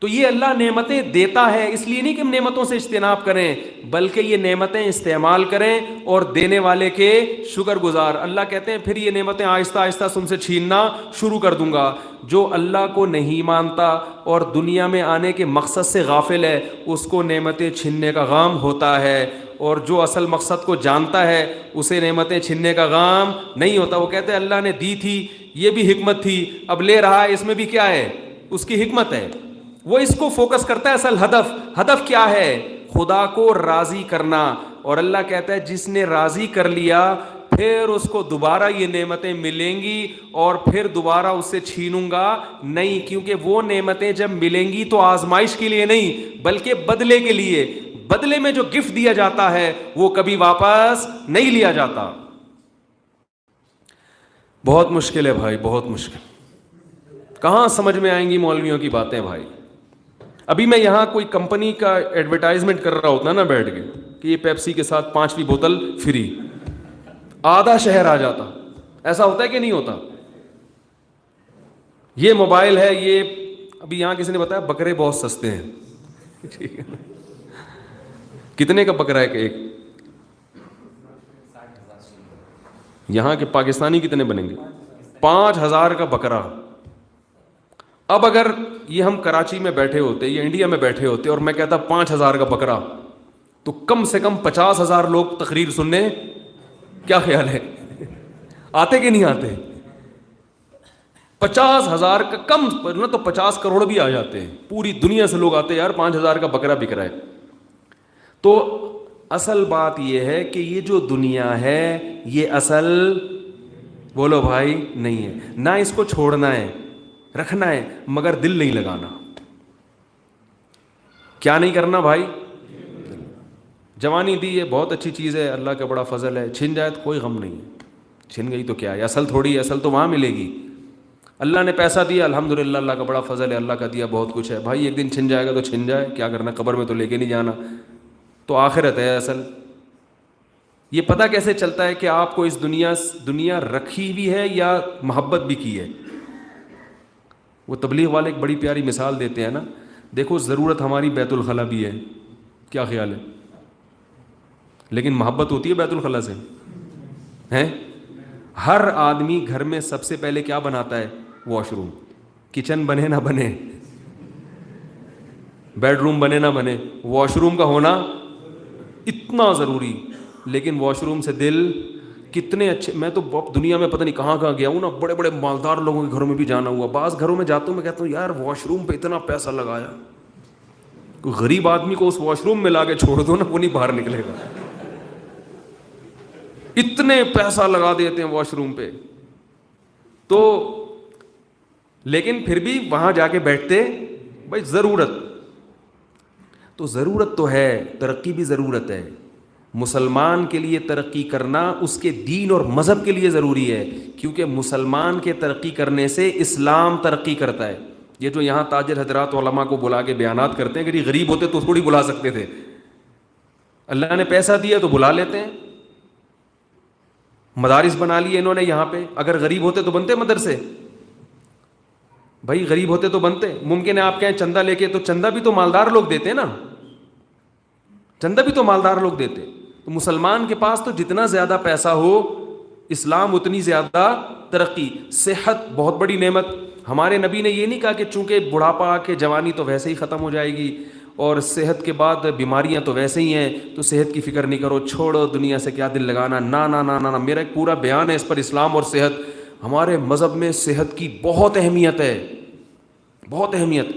تو یہ اللہ نعمتیں دیتا ہے, اس لیے نہیں کہ ہم نعمتوں سے اجتناب کریں, بلکہ یہ نعمتیں استعمال کریں اور دینے والے کے شکر گزار. اللہ کہتے ہیں پھر یہ نعمتیں آہستہ آہستہ تم سے چھیننا شروع کر دوں گا. جو اللہ کو نہیں مانتا اور دنیا میں آنے کے مقصد سے غافل ہے, اس کو نعمتیں چھیننے کا غم ہوتا ہے, اور جو اصل مقصد کو جانتا ہے اسے نعمتیں چھیننے کا غم نہیں ہوتا. وہ کہتے ہیں اللہ نے دی تھی, یہ بھی حکمت تھی, اب لے رہا ہے, اس میں بھی کیا ہے, اس کی حکمت ہے. وہ اس کو فوکس کرتا ہے. اصل ہدف کیا ہے, خدا کو راضی کرنا. اور اللہ کہتا ہے جس نے راضی کر لیا پھر اس کو دوبارہ یہ نعمتیں ملیں گی اور پھر دوبارہ اس سے چھینوں گا نہیں, کیونکہ وہ نعمتیں جب ملیں گی تو آزمائش کے لیے نہیں بلکہ بدلے کے لیے. بدلے میں جو گفٹ دیا جاتا ہے وہ کبھی واپس نہیں لیا جاتا. بہت مشکل ہے بھائی, بہت مشکل. کہاں سمجھ میں آئیں گی مولویوں کی باتیں بھائی. ابھی میں یہاں کوئی کمپنی کا ایڈورٹائزمنٹ کر رہا ہوتا نا بیٹھ کے کہ یہ پیپسی کے ساتھ 5ویں بوتل فری, آدھا شہر آ جاتا. ایسا ہوتا ہے کہ نہیں ہوتا. یہ موبائل ہے, یہ ابھی یہاں کسی نے بتایا بکرے بہت سستے ہیں. کتنے کا بکرا ہے کہ ایک, یہاں کے پاکستانی کتنے بنیں گے, 5,000 کا بکرا. اب اگر یہ ہم کراچی میں بیٹھے ہوتے یا انڈیا میں بیٹھے ہوتے اور میں کہتا 5,000 کا بکرا, تو کم سے کم 50,000 لوگ تقریر سننے, کیا خیال ہے, آتے کہ نہیں آتے. 50,000 کا کم نہ تو 50 کروڑ بھی آ جاتے ہیں, پوری دنیا سے لوگ آتے, یار 5,000 کا بکرا بک رہا ہے. تو اصل بات یہ ہے کہ یہ جو دنیا ہے یہ اصل, بولو بھائی, نہیں ہے. نہ اس کو چھوڑنا ہے, رکھنا ہے, مگر دل نہیں لگانا. کیا نہیں کرنا بھائی. جوانی دی ہے, بہت اچھی چیز ہے, اللہ کا بڑا فضل ہے. چھن جائے تو کوئی غم نہیں ہے, چھن گئی تو کیا ہے, اصل تھوڑی ہے, اصل تو وہاں ملے گی. اللہ نے پیسہ دیا, الحمدللہ, اللہ کا بڑا فضل ہے, اللہ کا دیا بہت کچھ ہے. بھائی ایک دن چھن جائے گا تو چھن جائے, کیا کرنا, قبر میں تو لے کے نہیں جانا. تو آخرت ہے اصل. یہ پتہ کیسے چلتا ہے کہ آپ کو اس دنیا رکھی بھی ہے یا محبت بھی کی ہے. وہ تبلیغ والے ایک بڑی پیاری مثال دیتے ہیں نا, دیکھو ضرورت ہماری بیت الخلا بھی ہے, کیا خیال ہے, لیکن محبت ہوتی ہے بیت الخلا سے ہیں. ہر آدمی گھر میں سب سے پہلے کیا بناتا ہے, واش روم. کچن بنے نہ بنے, بیڈ روم بنے نہ بنے, واش روم کا ہونا اتنا ضروری. لیکن واش روم سے دل کتنے اچھے, میں تو دنیا میں پتہ نہیں کہاں کہاں گیا ہوں نا, بڑے بڑے مالدار لوگوں کے گھروں میں بھی جانا ہوا. بعض گھروں میں جاتا ہوں, میں کہتا ہوں یار واش روم پہ اتنا پیسہ لگایا, کوئی غریب آدمی کو اس واش روم میں لا کے چھوڑ دو نا, وہ نہیں باہر نکلے گا. اتنے پیسہ لگا دیتے ہیں واش روم پہ. تو لیکن پھر بھی وہاں جا کے بیٹھتے, بھائی ضرورت تو ضرورت تو ہے, ترقی بھی ضرورت ہے. مسلمان کے لیے ترقی کرنا اس کے دین اور مذہب کے لیے ضروری ہے, کیونکہ مسلمان کے ترقی کرنے سے اسلام ترقی کرتا ہے. یہ جو یہاں تاجر حضرات علماء کو بلا کے بیانات کرتے ہیں، اگر یہ غریب ہوتے تو تھوڑی بلا سکتے تھے، اللہ نے پیسہ دیا تو بلا لیتے ہیں. مدارس بنا لیے انہوں نے یہاں پہ، اگر غریب ہوتے تو بنتے مدرسے؟ بھائی غریب ہوتے تو بنتے. ممکن ہے آپ کہیں چندہ لے کے، تو چندہ بھی تو مالدار لوگ دیتے نا، چندہ بھی تو مالدار لوگ دیتے. تو مسلمان کے پاس تو جتنا زیادہ پیسہ ہو اسلام اتنی زیادہ ترقی. صحت بہت بڑی نعمت. ہمارے نبی نے یہ نہیں کہا کہ چونکہ بڑھاپا کے جوانی تو ویسے ہی ختم ہو جائے گی اور صحت کے بعد بیماریاں تو ویسے ہی ہیں، تو صحت کی فکر نہیں کرو، چھوڑو دنیا سے کیا دل لگانا. نا نا نا نا، میرا ایک پورا بیان ہے اس پر، اسلام اور صحت. ہمارے مذہب میں صحت کی بہت اہمیت ہے، بہت اہمیت.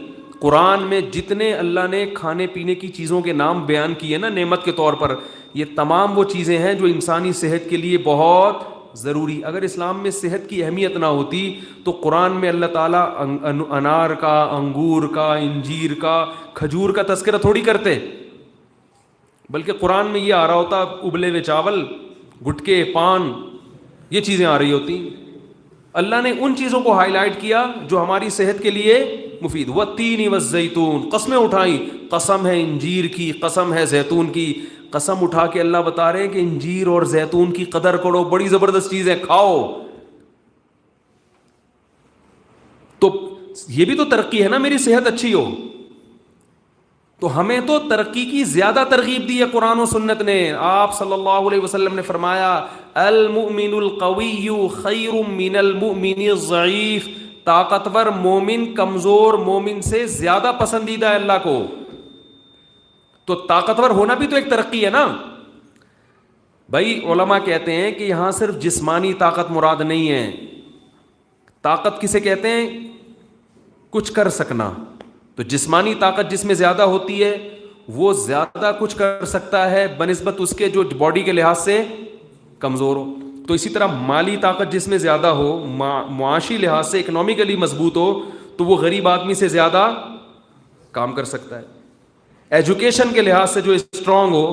قرآن میں جتنے اللہ نے کھانے پینے کی چیزوں کے نام بیان کیے نا نعمت کے طور پر، یہ تمام وہ چیزیں ہیں جو انسانی صحت کے لیے بہت ضروری. اگر اسلام میں صحت کی اہمیت نہ ہوتی تو قرآن میں اللہ تعالیٰ انار کا، انگور کا، انجیر کا، کھجور کا تذکرہ تھوڑی کرتے، بلکہ قرآن میں یہ آ رہا ہوتا ابلے ہوئے چاول، گٹکے، پان، یہ چیزیں آ رہی ہوتی. اللہ نے ان چیزوں کو ہائی لائٹ کیا جو ہماری صحت کے لیے مفید. والتین والزیتون، قسمیں اٹھائیں، قسم ہے انجیر کی، قسم ہے زیتون کی. قسم اٹھا کے اللہ بتا رہے ہیں کہ انجیر اور زیتون کی قدر کرو، بڑی زبردست چیز ہے، کھاؤ. تو یہ بھی تو ترقی ہے نا، میری صحت اچھی ہو. تو ہمیں تو ترقی کی زیادہ ترغیب دی ہے قرآن و سنت نے. آپ صلی اللہ علیہ وسلم نے فرمایا المؤمن القوی خیر من المؤمن الضعیف. طاقتور مومن کمزور مومن سے زیادہ پسندیدہ ہے اللہ کو. تو طاقتور ہونا بھی تو ایک ترقی ہے نا بھائی. علماء کہتے ہیں کہ یہاں صرف جسمانی طاقت مراد نہیں ہے. طاقت کسے کہتے ہیں؟ کچھ کر سکنا. تو جسمانی طاقت جس میں زیادہ ہوتی ہے وہ زیادہ کچھ کر سکتا ہے بنسبت اس کے جو باڈی کے لحاظ سے کمزور ہو. تو اسی طرح مالی طاقت جس میں زیادہ ہو، معاشی لحاظ سے اکنامیکلی مضبوط ہو، تو وہ غریب آدمی سے زیادہ کام کر سکتا ہے. ایجوکیشن کے لحاظ سے جو اسٹرانگ ہو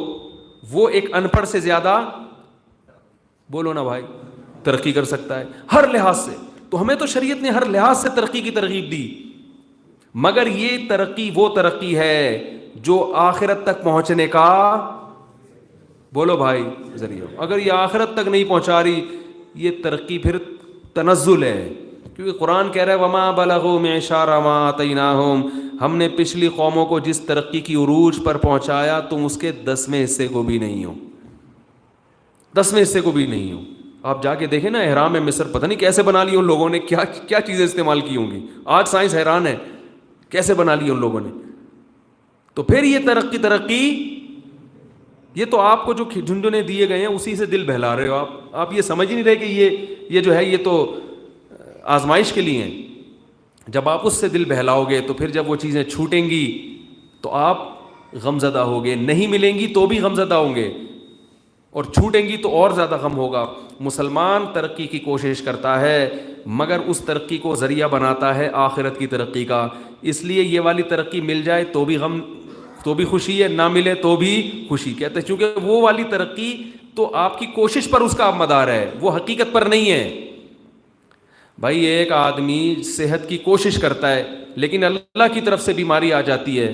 وہ ایک ان پڑھ سے زیادہ، بولو نا بھائی، ترقی کر سکتا ہے ہر لحاظ سے. تو ہمیں تو شریعت نے ہر لحاظ سے ترقی کی ترغیب دی، مگر یہ ترقی وہ ترقی ہے جو آخرت تک پہنچنے کا، بولو بھائی، ذریعہ. اگر یہ آخرت تک نہیں پہنچا رہی یہ ترقی پھر تنزل ہے. کیونکہ قرآن کہہ رہا ہے وما بلغوا معشار ما آتیناہم، ہم نے پچھلی قوموں کو جس ترقی کی عروج پر پہنچایا تم اس کے 10ویں حصے کو بھی نہیں ہو، 10ویں حصے کو بھی نہیں ہو. آپ جا کے دیکھیں نا احرام مصر پتہ نہیں کیسے بنا لی ان لوگوں نے، کیا چیزیں استعمال کی ہوں گی. آج سائنس حیران ہے کیسے بنا لی ان لوگوں نے. تو پھر یہ ترقی یہ تو آپ کو جو جھنجھنے دیے گئے ہیں اسی سے دل بہلا رہے ہو. آپ یہ سمجھ نہیں رہے کہ یہ جو ہے یہ تو آزمائش کے لیے ہیں. جب آپ اس سے دل بہلاؤ گے تو پھر جب وہ چیزیں چھوٹیں گی تو آپ غمزدہ ہوگے، نہیں ملیں گی تو بھی غمزدہ ہوں گے، اور چھوٹیں گی تو اور زیادہ غم ہوگا. مسلمان ترقی کی کوشش کرتا ہے مگر اس ترقی کو ذریعہ بناتا ہے آخرت کی ترقی کا. اس لیے یہ والی ترقی مل جائے تو بھی غم، تو بھی خوشی ہے، نہ ملے تو بھی خوشی. کہتے ہیں چونکہ وہ والی ترقی تو آپ کی کوشش پر اس کا مدار ہے، وہ حقیقت پر نہیں ہے. بھائی ایک آدمی صحت کی کوشش کرتا ہے لیکن اللہ کی طرف سے بیماری آ جاتی ہے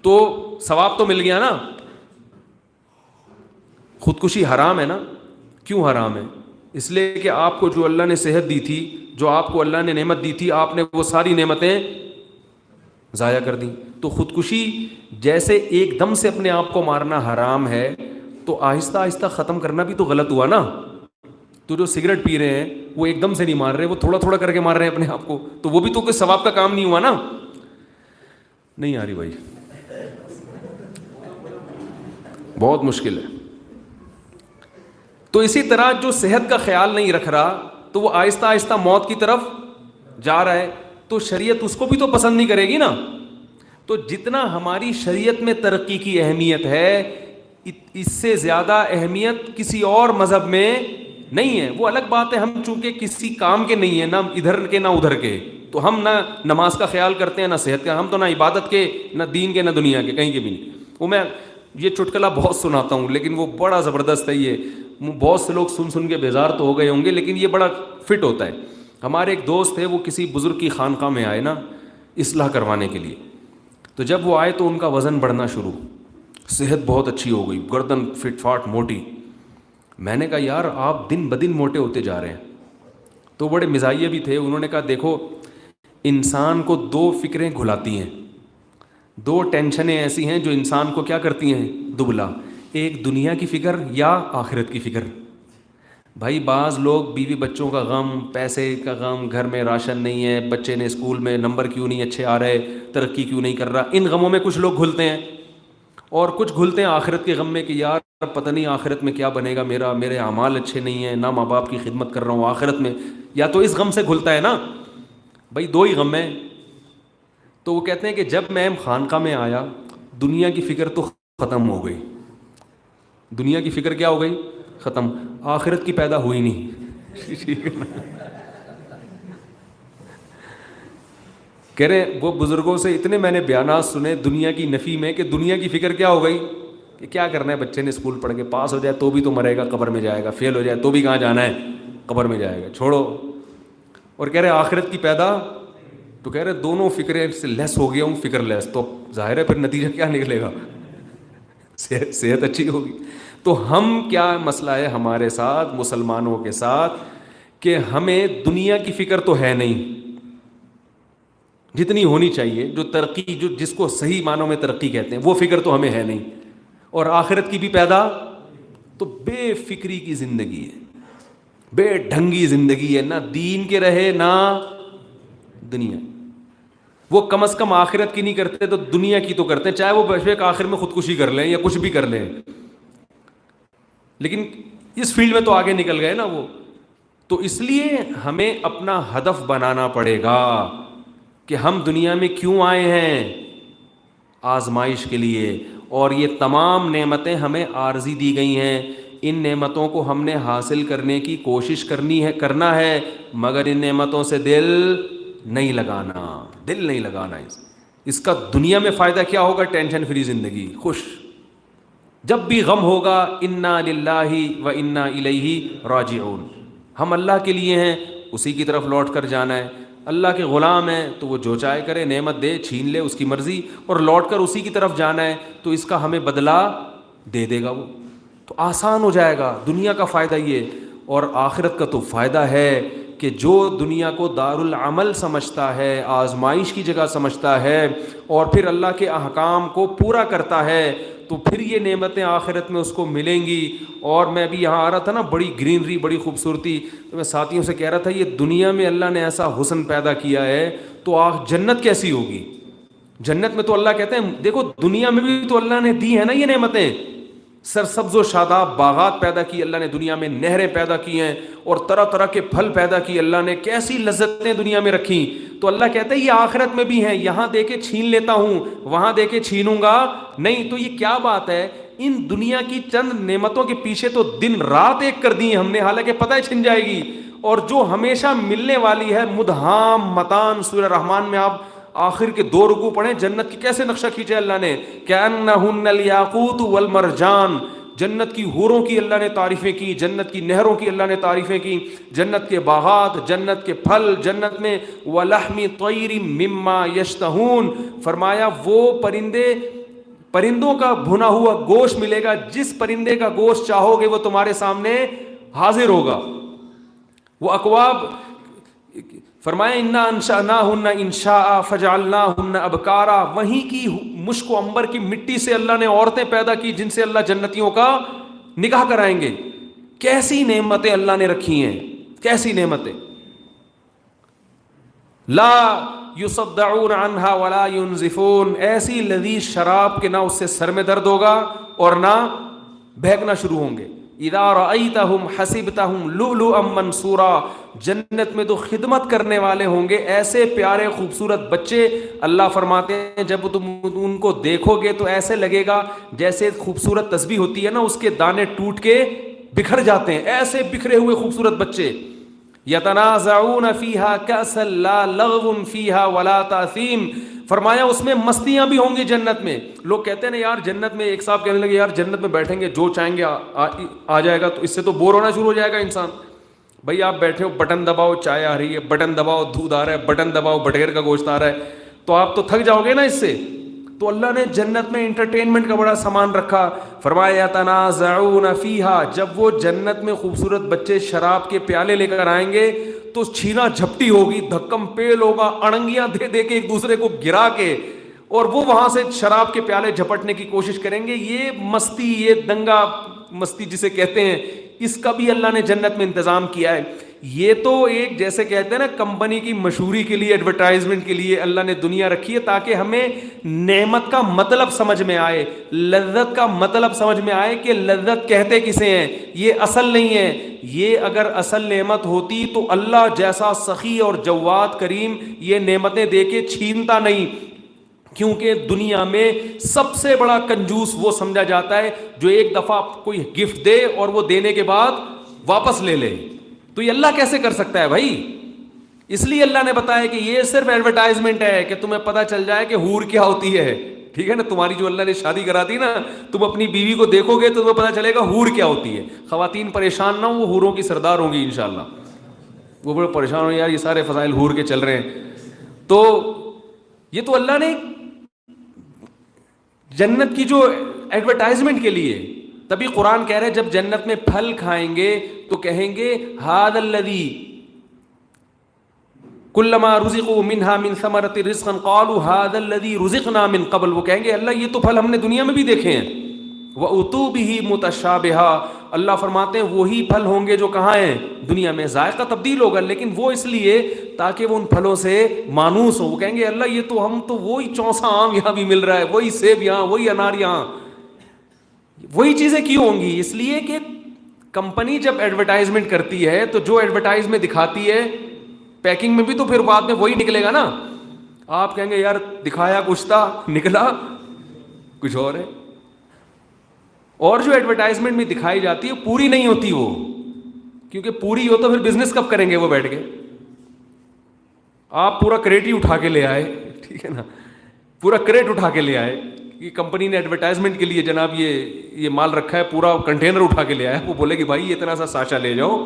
تو ثواب تو مل گیا نا. خودکشی حرام ہے نا. کیوں حرام ہے؟ اس لیے کہ آپ کو جو اللہ نے صحت دی تھی، جو آپ کو اللہ نے نعمت دی تھی، آپ نے وہ ساری نعمتیں ضائع کر دیں. تو خودکشی جیسے ایک دم سے اپنے آپ کو مارنا حرام ہے، تو آہستہ آہستہ ختم کرنا بھی تو غلط ہوا نا. تو جو سگریٹ پی رہے ہیں وہ ایک دم سے نہیں مار رہے، وہ تھوڑا تھوڑا کر کے مار رہے ہیں اپنے آپ کو، تو وہ بھی تو کوئی ثواب کا کام نہیں ہوا نا. نہیں آ رہی بھائی، بہت مشکل ہے. تو اسی طرح جو صحت کا خیال نہیں رکھ رہا تو وہ آہستہ آہستہ موت کی طرف جا رہا ہے، تو شریعت اس کو بھی تو پسند نہیں کرے گی نا. تو جتنا ہماری شریعت میں ترقی کی اہمیت ہے اس سے زیادہ اہمیت کسی اور مذہب میں نہیں ہے. وہ الگ بات ہے ہم چونکہ کسی کام کے نہیں ہیں، نہ ادھر کے نہ ادھر کے، تو ہم نہ نماز کا خیال کرتے ہیں نہ صحت کا، ہم تو نہ عبادت کے نہ دین کے نہ دنیا کے، کہیں کے بھی نہیں. وہ میں یہ چٹکلا بہت سناتا ہوں لیکن وہ بڑا زبردست ہے. یہ بہت سے لوگ سن کے بیزار تو ہو گئے ہوں گے لیکن یہ بڑا فٹ ہوتا ہے. ہمارے ایک دوست تھے، وہ کسی بزرگ کی خانقاہ میں آئے نا، اصلاح کروانے کے لیے. تو جب وہ آئے تو ان کا وزن بڑھنا شروع, صحت بہت اچھی ہو گئی, گردن فٹ فاٹ موٹی. میں نے کہا یار آپ دن بدن موٹے ہوتے جا رہے ہیں. تو بڑے مزاحیہ بھی تھے, انہوں نے کہا دیکھو انسان کو دو فکریں گھلاتی ہیں, دو ٹینشنیں ایسی ہیں جو انسان کو کیا کرتی ہیں دبلا, ایک دنیا کی فکر یا آخرت کی فکر. بھائی بعض لوگ بیوی بچوں کا غم, پیسے کا غم, گھر میں راشن نہیں ہے, بچے نے اسکول میں نمبر کیوں نہیں اچھے آ رہے, ترقی کیوں نہیں کر رہا, ان غموں میں کچھ لوگ گھلتے ہیں. اور کچھ گھلتے ہیں آخرت کے غم میں کہ یار پتہ نہیں آخرت میں کیا بنے گا میرا, میرے اعمال اچھے نہیں ہیں, نہ ماں باپ کی خدمت کر رہا ہوں آخرت میں, یا تو اس غم سے گھلتا ہے نا. بھائی دو ہی غم ہیں. تو وہ کہتے ہیں کہ جب میں خانقاہ میں آیا دنیا کی فکر تو ختم ہو گئی, دنیا کی فکر کیا ہو گئی ختم, آخرت کی پیدا ہوئی نہیں. کہہ رہے وہ بزرگوں سے اتنے میں نے بیانات سنے دنیا کی نفی میں کہ دنیا کی فکر کیا ہو گئی کہ کیا کرنا ہے, بچے نے اسکول پڑھ کے پاس ہو جائے تو بھی تو مرے گا قبر میں جائے گا, فیل ہو جائے تو بھی کہاں جانا ہے قبر میں جائے گا, چھوڑو. اور کہہ رہے آخرت کی پیدا, تو کہہ رہے دونوں فکریں سے لیس ہو گیا ہوں, فکر لیس. تو ظاہر ہے پھر نتیجہ کیا نکلے گا, صحت اچھی ہوگی. تو ہم کیا مسئلہ ہے ہمارے ساتھ مسلمانوں کے ساتھ کہ ہمیں دنیا کی فکر تو ہے نہیں جتنی ہونی چاہیے, جو ترقی جو جس کو صحیح معنوں میں ترقی کہتے ہیں وہ فکر تو ہمیں ہے نہیں, اور آخرت کی بھی پیدا. تو بے فکری کی زندگی ہے, بے ڈھنگی زندگی ہے, نہ دین کے رہے نہ دنیا. وہ کم از کم آخرت کی نہیں کرتے تو دنیا کی تو کرتے ہیں, چاہے وہ بیشک آخر میں خودکشی کر لیں یا کچھ بھی کر لیں, لیکن اس فیلڈ میں تو آگے نکل گئے نا وہ. تو اس لیے ہمیں اپنا ہدف بنانا پڑے گا کہ ہم دنیا میں کیوں آئے ہیں, آزمائش کے لیے. اور یہ تمام نعمتیں ہمیں عارضی دی گئی ہیں, ان نعمتوں کو ہم نے حاصل کرنے کی کوشش کرنا ہے, مگر ان نعمتوں سے دل نہیں لگانا. اس کا دنیا میں فائدہ کیا ہوگا, ٹینشن فری زندگی, خوش. جب بھی غم ہوگا انا للہ و انا الیہ راجعون, ہم اللہ کے لیے ہیں, اسی کی طرف لوٹ کر جانا ہے. اللہ کے غلام ہیں تو وہ جو چاہے کرے, نعمت دے چھین لے اس کی مرضی, اور لوٹ کر اسی کی طرف جانا ہے تو اس کا ہمیں بدلہ دے دے گا وہ. تو آسان ہو جائے گا. دنیا کا فائدہ یہ, اور آخرت کا تو فائدہ ہے کہ جو دنیا کو دارالعمل سمجھتا ہے, آزمائش کی جگہ سمجھتا ہے, اور پھر اللہ کے احکام کو پورا کرتا ہے, تو پھر یہ نعمتیں آخرت میں اس کو ملیں گی. اور میں بھی یہاں آ رہا تھا نا, بڑی گرینری, بڑی خوبصورتی, تو میں ساتھیوں سے کہہ رہا تھا یہ دنیا میں اللہ نے ایسا حسن پیدا کیا ہے تو جنت کیسی ہوگی. جنت میں تو اللہ کہتے ہیں دیکھو دنیا میں بھی تو اللہ نے دی ہے نا یہ نعمتیں, سرسبز و شاداب باغات پیدا کی اللہ نے دنیا میں, نہریں پیدا کی ہیں, اور طرح طرح کے پھل پیدا کی اللہ نے, کیسی لذتیں دنیا میں رکھی. تو اللہ کہتا ہے یہ آخرت میں بھی ہیں, یہاں دے کے چھین لیتا ہوں, وہاں دے کے چھینوں گا نہیں. تو یہ کیا بات ہے, ان دنیا کی چند نعمتوں کے پیچھے تو دن رات ایک کر دی ہیں ہم نے, حالانکہ پتہ ہے چھن جائے گی. اور جو ہمیشہ ملنے والی ہے, مدہام متان, سورہ رحمان میں آپ آخر کے 2 رکوع پڑھیں, جنت کی کیسے نقشہ کھینچے اللہ نے, کأنہن الیاقوت والمرجان. جنت کی حوروں کی اللہ نے تعریفیں کی, جنت کی نہروں کی اللہ نے تعریفیں کی, جنت کے باغات, جنت کے پھل, جنت میں ولحم طیر مما یشتہون. فرمایا وہ پرندوں کا بھنا ہوا گوشت ملے گا, جس پرندے کا گوشت چاہو گے وہ تمہارے سامنے حاضر ہوگا. وہ اکواب, فرمایا انا انشأناہن انشاء فجعلناہن ابکارا. وہیں کی مشک و عنبر کی مٹی سے اللہ نے عورتیں پیدا کی جن سے اللہ جنتیوں کا نکاح کرائیں گے. کیسی نعمتیں اللہ نے رکھی ہیں, کیسی نعمتیں. لا یصدعون عنہا ولا ینزفون. ایسی لذیذ شراب کہ نہ اس سے سر میں درد ہوگا اور نہ بہکنا شروع ہوں گے. اذا رأیتہم حسبتہم لؤلؤا منثورا. جنت میں تو خدمت کرنے والے ہوں گے, ایسے پیارے خوبصورت بچے. اللہ فرماتے ہیں جب تم ان کو دیکھو گے تو ایسے لگے گا جیسے خوبصورت تسبیح ہوتی ہے نا, اس کے دانے ٹوٹ کے بکھر جاتے ہیں, ایسے بکھرے ہوئے خوبصورت بچے. یتنازعون فیہا کأسا لا لغو فیہا ولا تأثیم. فرمایا اس میں مستیاں بھی ہوں گی جنت میں. لوگ کہتے ہیں نا یار جنت میں, ایک صاحب کہنے لگے یار جنت میں بیٹھیں گے جو چاہیں گے آ جائے گا, تو اس سے تو بور ہونا شروع ہو جائے گا انسان. بھائی آپ بیٹھے ہو, بٹن دباؤ چائے آ رہی ہے, بٹن دباؤ دودھ آ رہا ہے, بٹن دباؤ بٹیر کا گوشت آ رہا ہے. تو آپ تو تھک جاؤ گے نا اس سے. تو اللہ نے جنت میں انٹرٹینمنٹ کا بڑا سامان رکھا. فرمایا یتنازعون فیہا, جب وہ جنت میں خوبصورت بچے شراب کے پیالے لے کر آئیں گے تو چھینا جھپٹی ہوگی, دھکم پیل ہوگا, اڑنگیاں دے دے کے ایک دوسرے کو گرا کے, اور وہ وہاں سے شراب کے پیالے جھپٹنے کی کوشش کریں گے. یہ مستی, یہ دنگا مستی جسے کہتے ہیں, اس کا بھی اللہ نے جنت میں انتظام کیا ہے. یہ تو ایک جیسے کہتے ہیں نا کمپنی کی مشہوری کے لیے, ایڈورٹائزمنٹ کے لیے اللہ نے دنیا رکھی ہے تاکہ ہمیں نعمت کا مطلب سمجھ میں آئے, لذت کا مطلب سمجھ میں آئے کہ لذت کہتے کسے ہیں, یہ اصل نہیں ہے. یہ اگر اصل نعمت ہوتی تو اللہ جیسا سخی اور جواد کریم یہ نعمتیں دے کے چھینتا نہیں, کیونکہ دنیا میں سب سے بڑا کنجوس وہ سمجھا جاتا ہے جو ایک دفعہ کوئی گفٹ دے اور وہ دینے کے بعد واپس لے لے. تو یہ اللہ کیسے کر سکتا ہے بھائی؟ اس لیے اللہ نے بتایا کہ یہ صرف ایڈورٹائزمنٹ ہے کہ تمہیں پتہ چل جائے کہ حور کیا ہوتی ہے. ٹھیک ہے نا, تمہاری جو اللہ نے شادی کرا دی نا, تم اپنی بیوی کو دیکھو گے تو تمہیں پتہ چلے گا حور کیا ہوتی ہے. خواتین پریشان نہ ہوں, وہ حوروں کی سردار ہوں گی انشاءاللہ. وہ بڑے پریشان ہوں, یار یہ سارے فضائل حور کے چل رہے ہیں. تو یہ تو اللہ نے جنت کی جو ایڈورٹائزمنٹ کے لیے, تبھی قرآن کہہ رہے ہیں جب جنت میں پھل کھائیں گے تو کہیں گے ھذا الذی کلما رزقوا منها من ثمرۃ رزقا قالوا ھذا الذی رزقنا من قبل. وہ کہیں گے اللہ یہ تو پھل ہم نے دنیا میں بھی دیکھے ہیں. واتوا به متشابہا, اللہ فرماتے ہیں وہی پھل ہوں گے جو کہاں ہیں دنیا میں. ذائقہ تبدیل ہوگا لیکن وہ اس لیے تاکہ وہ ان پھلوں سے مانوس ہو. وہ کہیں گے اللہ یہ تو ہم تو وہی چونسا آم یہاں بھی مل رہا ہے, وہی سیب یہاں, وہی انار یہاں, وہی چیزیں کیوں ہوں گی؟ اس لیے کہ کمپنی جب ایڈورٹائزمنٹ کرتی ہے تو جو ایڈورٹائز میں دکھاتی ہے پیکنگ میں بھی تو پھر بعد میں وہی نکلے گا نا. آپ کہیں گے یار دکھایا کچھ تھا, نکلا کچھ اور ہے. اور جو ایڈورٹائزمنٹ میں دکھائی جاتی ہے پوری نہیں ہوتی وہ, کیونکہ پوری ہو تو پھر بزنس کب کریں گے وہ بیٹھ کے. آپ پورا کریٹ ہی اٹھا کے لے آئے, ٹھیک ہے نا, پورا کریٹ اٹھا کے لے آئے, یہ کمپنی نے ایڈورٹائزمنٹ کے لیے جناب یہ مال رکھا ہے, پورا کنٹینر اٹھا کے لے آیا. وہ بولے کہ بھائی یہ اتنا سا ساشا لے جاؤ,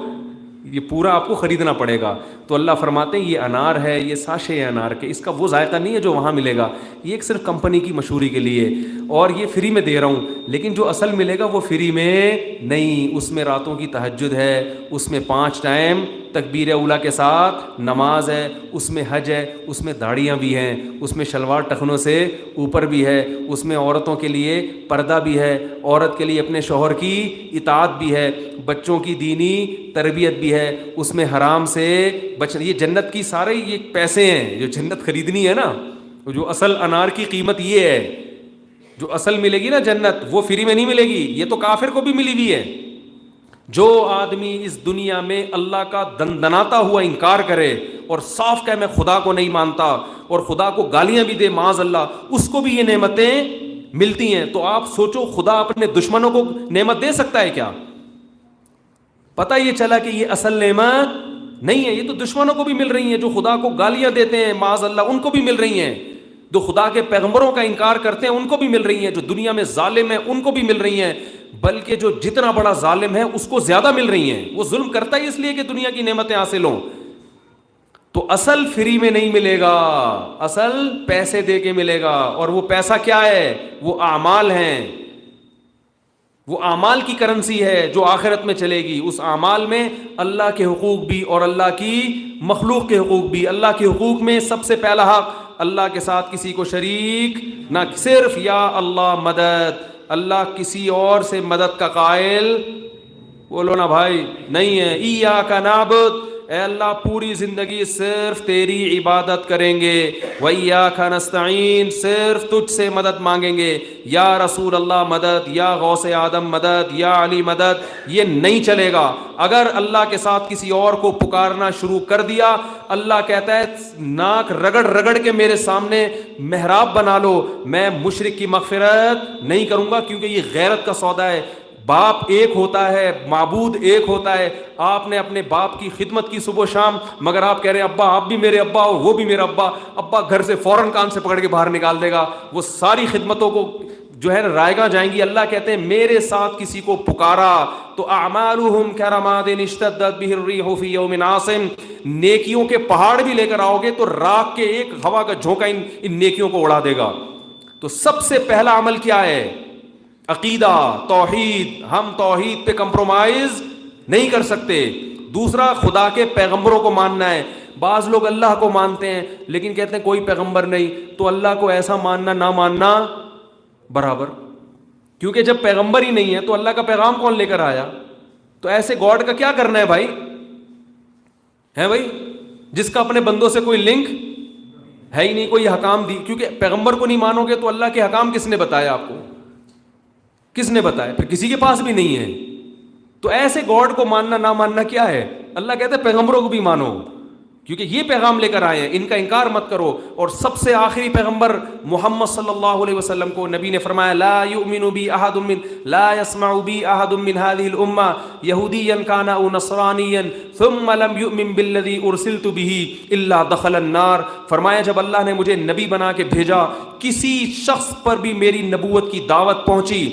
یہ پورا آپ کو خریدنا پڑے گا. تو اللہ فرماتے ہیں یہ انار ہے, یہ ساشے ہیں انار کے, اس کا وہ ذائقہ نہیں ہے جو وہاں ملے گا. یہ ایک صرف کمپنی کی مشہوری کے لیے, اور یہ فری میں دے رہا ہوں, لیکن جو اصل ملے گا وہ فری میں نہیں. اس میں راتوں کی تہجد ہے, اس میں 5 ٹائم تکبیر اولیٰ کے ساتھ نماز ہے, اس میں حج ہے, اس میں داڑیاں بھی ہیں, اس میں شلوار ٹخنوں سے اوپر بھی ہے, اس میں عورتوں کے لیے پردہ بھی ہے, عورت کے لیے اپنے شوہر کی اطاعت بھی ہے, بچوں کی دینی تربیت بھی ہے, اس میں حرام سے بچنا. یہ جنت کی سارے یہ پیسے ہیں جو جنت خریدنی ہے نا. جو اصل انار کی قیمت یہ ہے, جو اصل ملے گی نا جنت, وہ فری میں نہیں ملے گی. یہ تو کافر کو بھی ملی ہوئی ہے. جو آدمی اس دنیا میں اللہ کا دندناتا ہوا انکار کرے اور صاف کہے میں خدا کو نہیں مانتا اور خدا کو گالیاں بھی دے معاذ اللہ, اس کو بھی یہ نعمتیں ملتی ہیں. تو آپ سوچو خدا اپنے دشمنوں کو نعمت دے سکتا ہے کیا؟ پتہ یہ چلا کہ یہ اصل نعمت نہیں ہے, یہ تو دشمنوں کو بھی مل رہی ہیں. جو خدا کو گالیاں دیتے ہیں معاذ اللہ, ان کو بھی مل رہی ہیں. جو خدا کے پیغمبروں کا انکار کرتے ہیں ان کو بھی مل رہی ہیں. جو دنیا میں ظالم ہیں ان کو بھی مل رہی ہیں, بلکہ جو جتنا بڑا ظالم ہے اس کو زیادہ مل رہی ہیں. وہ ظلم کرتا ہے اس لیے کہ دنیا کی نعمتیں حاصل ہوں. تو اصل فری میں نہیں ملے گا, اصل پیسے دے کے ملے گا. اور وہ پیسہ کیا ہے؟ وہ اعمال ہیں, وہ اعمال کی کرنسی ہے جو آخرت میں چلے گی. اس اعمال میں اللہ کے حقوق بھی اور اللہ کی مخلوق کے حقوق بھی. اللہ کے حقوق میں سب سے پہلا حق, اللہ کے ساتھ کسی کو شریک نہ, صرف یا اللہ مدد, اللہ کسی اور سے مدد کا قائل بولو نا بھائی نہیں ہے. ایاک نعبد, اے اللہ پوری زندگی صرف تیری عبادت کریں گے. وَإِيَّاكَ نَسْتَعِينُ, صرف تجھ سے مدد مانگیں گے. یا رسول اللہ مدد, یا غوث آدم مدد, یا علی مدد, یہ نہیں چلے گا. اگر اللہ کے ساتھ کسی اور کو پکارنا شروع کر دیا, اللہ کہتا ہے ناک رگڑ رگڑ کے میرے سامنے محراب بنا لو, میں مشرک کی مغفرت نہیں کروں گا, کیونکہ یہ غیرت کا سودا ہے. باپ ایک ہوتا ہے, معبود ایک ہوتا ہے. آپ نے اپنے باپ کی خدمت کی صبح و شام, مگر آپ کہہ رہے ہیں ابا آپ بھی میرے ابا ہو, وہ بھی میرا ابا. ابا گھر سے فوراً کان سے پکڑ کے باہر نکال دے گا. وہ ساری خدمتوں کو جو ہے رائگاں جائیں گی. اللہ کہتے ہیں میرے ساتھ کسی کو پکارا تو اعمالہم کرماد اشتدت بہ الریح فی یوم عاصف, نیکیوں کے پہاڑ بھی لے کر آؤ گے تو راکھ کے ایک ہوا کا جھونکا ان نیکیوں کو اڑا دے گا. تو سب سے پہلا عمل کیا ہے؟ عقیدہ, توحید. ہم توحید پہ کمپرومائز نہیں کر سکتے. دوسرا خدا کے پیغمبروں کو ماننا ہے. بعض لوگ اللہ کو مانتے ہیں لیکن کہتے ہیں کوئی پیغمبر نہیں, تو اللہ کو ایسا ماننا نہ ماننا برابر, کیونکہ جب پیغمبر ہی نہیں ہے تو اللہ کا پیغام کون لے کر آیا؟ تو ایسے گاڈ کا کیا کرنا ہے بھائی؟ ہے بھائی جس کا اپنے بندوں سے کوئی لنک ہے ہی نہیں, کوئی حکام دی, کیونکہ پیغمبر کو نہیں مانو گے تو اللہ کے حکام کس نے بتایا آپ کو؟ کس نے بتایا؟ پھر کسی کے پاس بھی نہیں ہے. تو ایسے گاڈ کو ماننا نہ ماننا کیا ہے؟ اللہ کہتے ہیں پیغمبروں کو بھی مانو کیونکہ یہ پیغام لے کر آئے ہیں, ان کا انکار مت کرو. اور سب سے آخری پیغمبر محمد صلی اللہ علیہ وسلم کو نبی نے فرمایا لا یؤمن بی احد من لا يسمع بی احد من هذه الامه یہودیا کان او نصرانیا ثم لم یؤمن بالذی ارسلت به الا دخل النار. فرمایا جب اللہ نے مجھے نبی بنا کے بھیجا, کسی شخص پر بھی میری نبوت کی دعوت پہنچی,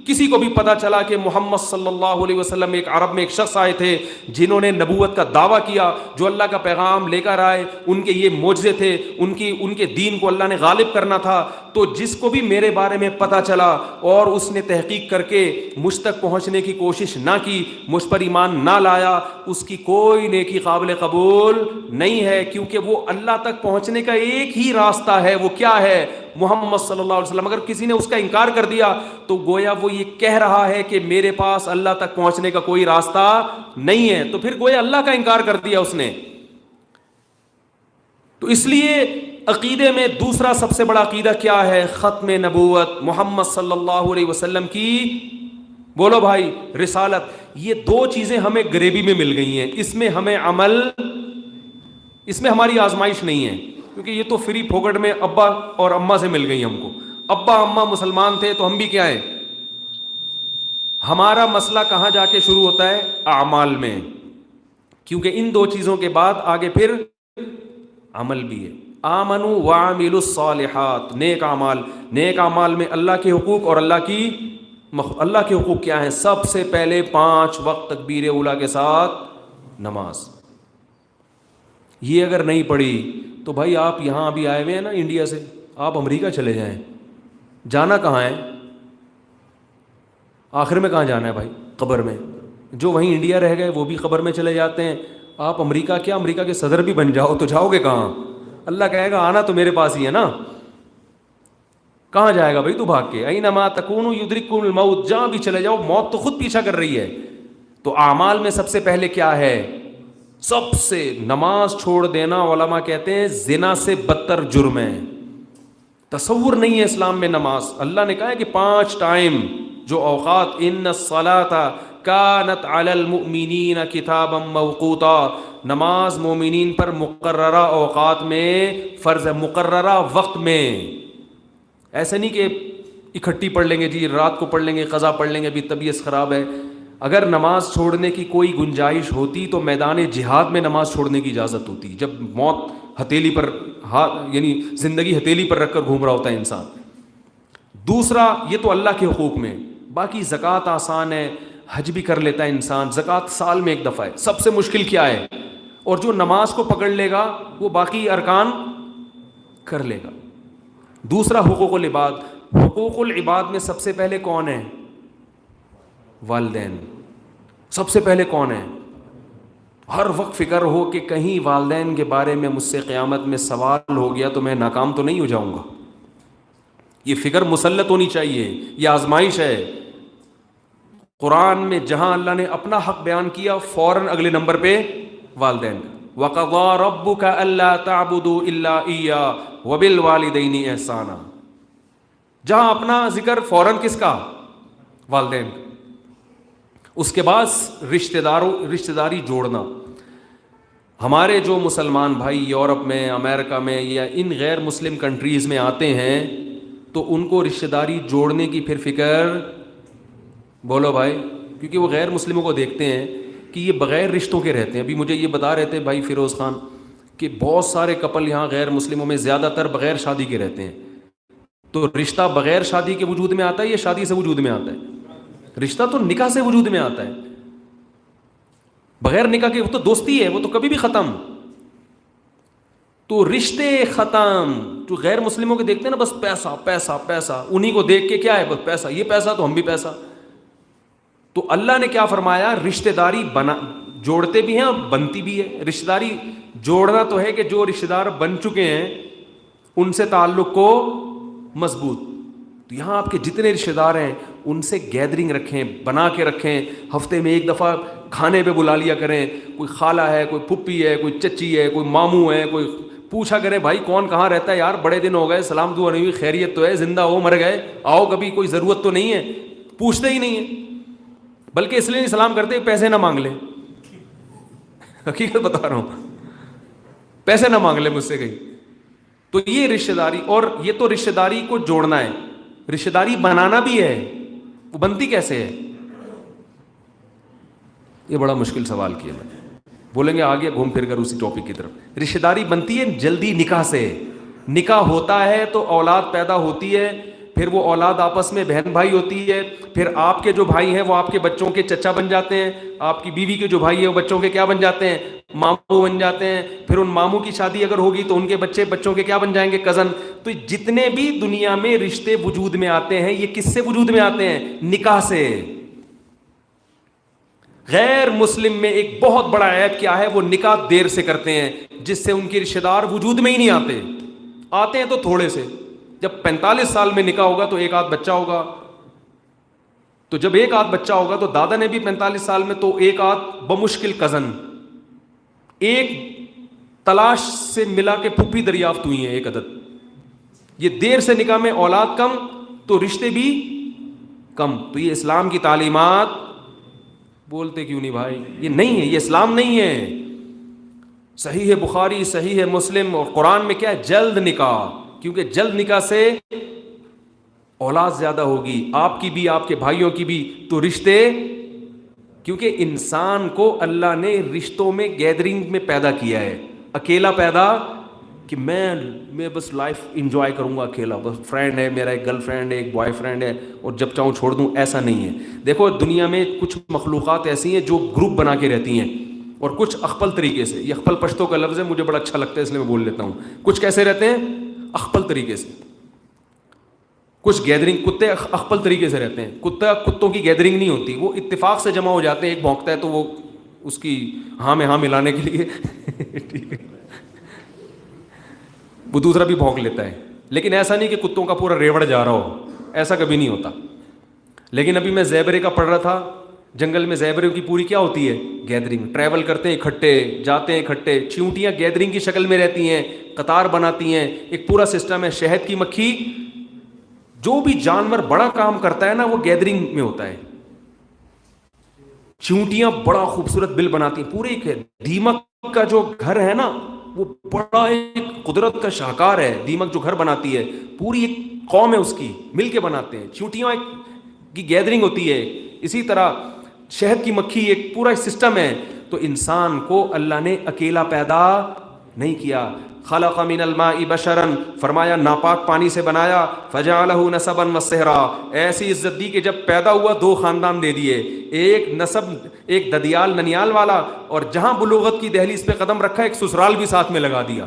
کسی کو بھی پتا چلا کہ محمد صلی اللہ علیہ وسلم ایک عرب میں ایک شخص آئے تھے جنہوں نے نبوت کا دعویٰ کیا, جو اللہ کا پیغام لے کر آئے, ان کے یہ معجزے تھے, ان کے دین کو اللہ نے غالب کرنا تھا, تو جس کو بھی میرے بارے میں پتا چلا اور اس نے تحقیق کر کے مجھ تک پہنچنے کی کوشش نہ کی, مجھ پر ایمان نہ لایا, اس کی کوئی نیکی قابل قبول نہیں ہے, کیونکہ وہ اللہ تک پہنچنے کا ایک ہی راستہ ہے. وہ کیا ہے؟ محمد صلی اللہ علیہ وسلم. اگر کسی نے اس کا انکار کر دیا تو گویا وہ یہ کہہ رہا ہے کہ میرے پاس اللہ تک پہنچنے کا کوئی راستہ نہیں ہے, تو پھر گویا اللہ کا انکار کر دیا اس نے. تو اس لیے عقیدے میں دوسرا سب سے بڑا عقیدہ کیا ہے؟ ختم نبوت, محمد صلی اللہ علیہ وسلم کی, بولو بھائی, رسالت. یہ دو چیزیں ہمیں گریبی میں مل گئی ہیں, اس میں ہمیں عمل, اس میں ہماری آزمائش نہیں ہے, کیونکہ یہ تو فری پھوکٹ میں ابا اور اماں سے مل گئی ہم کو. ابا اماں مسلمان تھے تو ہم بھی کیا ہے؟ ہمارا مسئلہ کہاں جا کے شروع ہوتا ہے؟ اعمال میں, کیونکہ ان دو چیزوں کے بعد آگے پھر عمل بھی ہے. آمنوا وعملوا الصالحات, نیک اعمال. نیک اعمال میں اللہ کے حقوق اور اللہ کے حقوق کیا ہیں؟ سب سے پہلے 5 وقت تکبیر اولیٰ کے ساتھ نماز. یہ اگر نہیں پڑھی تو بھائی آپ یہاں ابھی آئے ہوئے ہیں نا انڈیا سے, آپ امریکہ چلے جائیں, جانا کہاں ہے؟ آخر میں کہاں جانا ہے بھائی؟ قبر میں. جو وہیں انڈیا رہ گئے وہ بھی قبر میں چلے جاتے ہیں. آپ امریکہ کیا, امریکہ کے صدر بھی بن جاؤ تو جاؤ گے کہاں؟ اللہ کہے گا آنا تو میرے پاس ہی ہے نا, کہاں جائے گا بھائی تو بھاگ کے؟ اینما تکونوا یدرککم الموت, جہاں بھی چلے جاؤ موت تو خود پیچھا کر رہی ہے. تو اعمال میں سب سے پہلے کیا ہے؟ سب سے نماز چھوڑ دینا, علماء کہتے ہیں زنا سے بدتر جرم ہے. تصور نہیں ہے اسلام میں نماز. اللہ نے کہا ہے کہ 5 ٹائم جو اوقات, ان الصلاۃ کانت علی المؤمنین کتابا موقوتا, نماز مومنین پر مقررہ اوقات میں فرض ہے, مقررہ وقت میں. ایسے نہیں کہ اکٹھی پڑھ لیں گے جی, رات کو پڑھ لیں گے, قضا پڑھ لیں گے, ابھی طبیعت خراب ہے. اگر نماز چھوڑنے کی کوئی گنجائش ہوتی تو میدان جہاد میں نماز چھوڑنے کی اجازت ہوتی, جب موت ہتھیلی پر یعنی زندگی ہتھیلی پر رکھ کر گھوم رہا ہوتا ہے انسان. دوسرا, یہ تو اللہ کے حقوق میں. باقی زکوٰۃ آسان ہے, حج بھی کر لیتا ہے انسان, زکوٰۃ سال میں 1 دفعہ ہے. سب سے مشکل کیا ہے؟ اور جو نماز کو پکڑ لے گا وہ باقی ارکان کر لے گا. دوسرا حقوق العباد. حقوق العباد میں سب سے پہلے کون ہے؟ والدین. سب سے پہلے کون ہے؟ ہر وقت فکر ہو کہ کہیں والدین کے بارے میں مجھ سے قیامت میں سوال ہو گیا تو میں ناکام تو نہیں ہو جاؤں گا. یہ فکر مسلط ہونی چاہیے, یہ آزمائش ہے. قرآن میں جہاں اللہ نے اپنا حق بیان کیا فوراً اگلے نمبر پہ والدین. وَقَضَىٰ رَبُّكَ أَلَّا تَعْبُدُوا إِلَّا إِيَّاهُ وَبِالْوَالِدَيْنِ إِحْسَانًا. جہاں اپنا ذکر فوراً کس کا؟ والدین. اس کے بعد رشتہ داری جوڑنا. ہمارے جو مسلمان بھائی یورپ میں, امریکہ میں یا ان غیر مسلم کنٹریز میں آتے ہیں تو ان کو رشتہ داری جوڑنے کی پھر فکر, بولو بھائی, کیونکہ وہ غیر مسلموں کو دیکھتے ہیں کہ یہ بغیر رشتوں کے رہتے ہیں. ابھی مجھے یہ بتا رہے تھے بھائی فیروز خان کہ بہت سارے کپل یہاں غیر مسلموں میں زیادہ تر بغیر شادی کے رہتے ہیں. تو رشتہ بغیر شادی کے وجود میں آتا ہے یا شادی سے وجود میں آتا ہے؟ رشتہ تو نکاح سے وجود میں آتا ہے. بغیر نکاح کے وہ تو دوستی ہے, وہ تو کبھی بھی ختم. تو رشتے ختم. جو غیر مسلموں کے دیکھتے ہیں نا, بس پیسہ پیسہ پیسہ, انہی کو دیکھ کے کیا ہے, بس پیسہ, یہ پیسہ تو ہم بھی پیسہ. تو اللہ نے کیا فرمایا, رشتہ داری جوڑتے بھی ہیں اور بنتی بھی ہے. رشتہ داری جوڑنا تو ہے کہ جو رشتہ دار بن چکے ہیں ان سے تعلق کو مضبوط. تو یہاں آپ کے جتنے رشتہ دار ہیں ان سے گیدرنگ رکھیں, بنا کے رکھیں. ہفتے میں ایک دفعہ کھانے پہ بلا لیا کریں. کوئی خالہ ہے, کوئی پھپھی ہے, کوئی چچی ہے, کوئی ماموں ہے, کوئی پوچھا کریں بھائی کون کہاں رہتا ہے یار, بڑے دن ہو گئے, سلام دعا نہیں ہوئی, خیریت تو ہے, زندہ ہو مر گئے, آؤ کبھی, کوئی ضرورت تو نہیں ہے. پوچھتے ہی نہیں ہیں, بلکہ اس لیے نہیں سلام کرتے پیسے نہ مانگ لیں. حقیقت بتا رہا ہوں, پیسے نہ مانگ لیں مجھ سے کہیں. تو یہ رشتہ داری, اور یہ تو رشتہ داری کو جوڑنا ہے. رشتہ داری بنانا بھی ہے, وہ بنتی کیسے ہے؟ یہ بڑا مشکل سوال کیا میں. بولیں گے آگے گھوم پھر کر اسی ٹاپک کی طرف. رشتہ داری بنتی ہے جلدی نکاح سے. نکاح ہوتا ہے تو اولاد پیدا ہوتی ہے, پھر وہ اولاد آپس میں بہن بھائی ہوتی ہے, پھر آپ کے جو بھائی ہیں وہ آپ کے بچوں کے چچا بن جاتے ہیں, آپ کی بیوی کے جو بھائی ہیں وہ بچوں کے کیا بن جاتے ہیں, ماموں بن جاتے ہیں. پھر ان ماموں کی شادی اگر ہوگی تو ان کے بچے بچوں کے کیا بن جائیں گے, کزن. تو جتنے بھی دنیا میں رشتے وجود میں آتے ہیں یہ کس سے وجود میں آتے ہیں, نکاح سے. غیر مسلم میں ایک بہت بڑا عیب کیا ہے, وہ نکاح دیر سے کرتے ہیں, جس سے ان کے رشتہ دار وجود میں ہی نہیں آتے. آتے ہیں تو تھوڑے سے. جب 45 سال میں نکاح ہوگا تو ایک آدھ بچہ ہوگا, تو جب ایک آدھ بچہ ہوگا تو دادا نے بھی 45 سال میں, تو ایک آدھ بمشکل کزن, ایک تلاش سے ملا کے پھپھی دریافت ہوئی ہیں, ایک عدد. یہ دیر سے نکاح میں اولاد کم تو رشتے بھی کم. تو یہ اسلام کی تعلیمات, بولتے کیوں نہیں بھائی, یہ نہیں ہے, یہ اسلام نہیں ہے. صحیح ہے بخاری, صحیح ہے مسلم اور قرآن میں کیا ہے, جلد نکاح. کیونکہ جلد نکاح سے اولاد زیادہ ہوگی, آپ کی بھی آپ کے بھائیوں کی بھی. تو رشتے, کیونکہ انسان کو اللہ نے رشتوں میں گیدرنگ میں پیدا کیا ہے. اکیلا پیدا کہ میں بس لائف انجوائے کروں گا اکیلا, بس فرینڈ ہے میرا, ایک گرل فرینڈ ہے, ایک بوائے فرینڈ ہے, اور جب چاہوں چھوڑ دوں, ایسا نہیں ہے. دیکھو دنیا میں کچھ مخلوقات ایسی ہیں جو گروپ بنا کے رہتی ہیں, اور کچھ اخپل طریقے سے. یہ اخپل پشتو کا لفظ ہے, مجھے بڑا اچھا لگتا ہے اس لیے میں بول لیتا ہوں. کچھ کیسے رہتے ہیں, اخپل طریقے سے. کچھ گیدرنگ, کتے اخپل طریقے سے رہتے ہیں. کتوں کی گیدرنگ نہیں ہوتی, وہ اتفاق سے جمع ہو جاتے ہیں. ایک بھونکتا ہے تو وہ اس کی ہاں میں ہاں ملانے کے لیے ٹھیک ہے, وہ دوسرا بھی بھونک لیتا ہے. لیکن ایسا نہیں کہ کتوں کا پورا ریوڑ جا رہا ہو, ایسا کبھی نہیں ہوتا. لیکن ابھی میں زیبرے کا پڑھ رہا تھا, جنگل میں زیبرے کی پوری کیا ہوتی ہے, گیدرنگ. ٹریول کرتے ہیں اکٹھے, جاتے ہیں اکٹھے. چیونٹیاں گیدرنگ کی شکل میں رہتی ہیں, قطار بناتی ہیں, ایک پورا سسٹم ہے. شہد کی مکھی, جو بھی جانور بڑا کام کرتا ہے نا وہ گیدرنگ میں ہوتا ہے. چیونٹیاں بڑا خوبصورت بل بناتی ہیں. پورے ایک دیمک کا جو گھر ہے نا وہ بڑا ایک قدرت کا شاہکار ہے. دیمک جو گھر بناتی ہے, پوری ایک قوم ہے اس کی, مل کے بناتے ہیں. چیونٹیاں کی گیدرنگ ہوتی ہے. اسی طرح شہد کی مکھی ایک پورا سسٹم ہے. تو انسان کو اللہ نے اکیلا پیدا نہیں کیا. خلق من الماء بشرا, فرمایا ناپاک پانی سے بنایا. فجعلہ نسبا وصہرا, ایسی عزت دی کہ جب پیدا ہوا دو خاندان دے دیے, ایک نسب, ایک ددیال ننیال والا, اور جہاں بلوغت کی دہلیز پہ قدم رکھا ایک سسرال بھی ساتھ میں لگا دیا.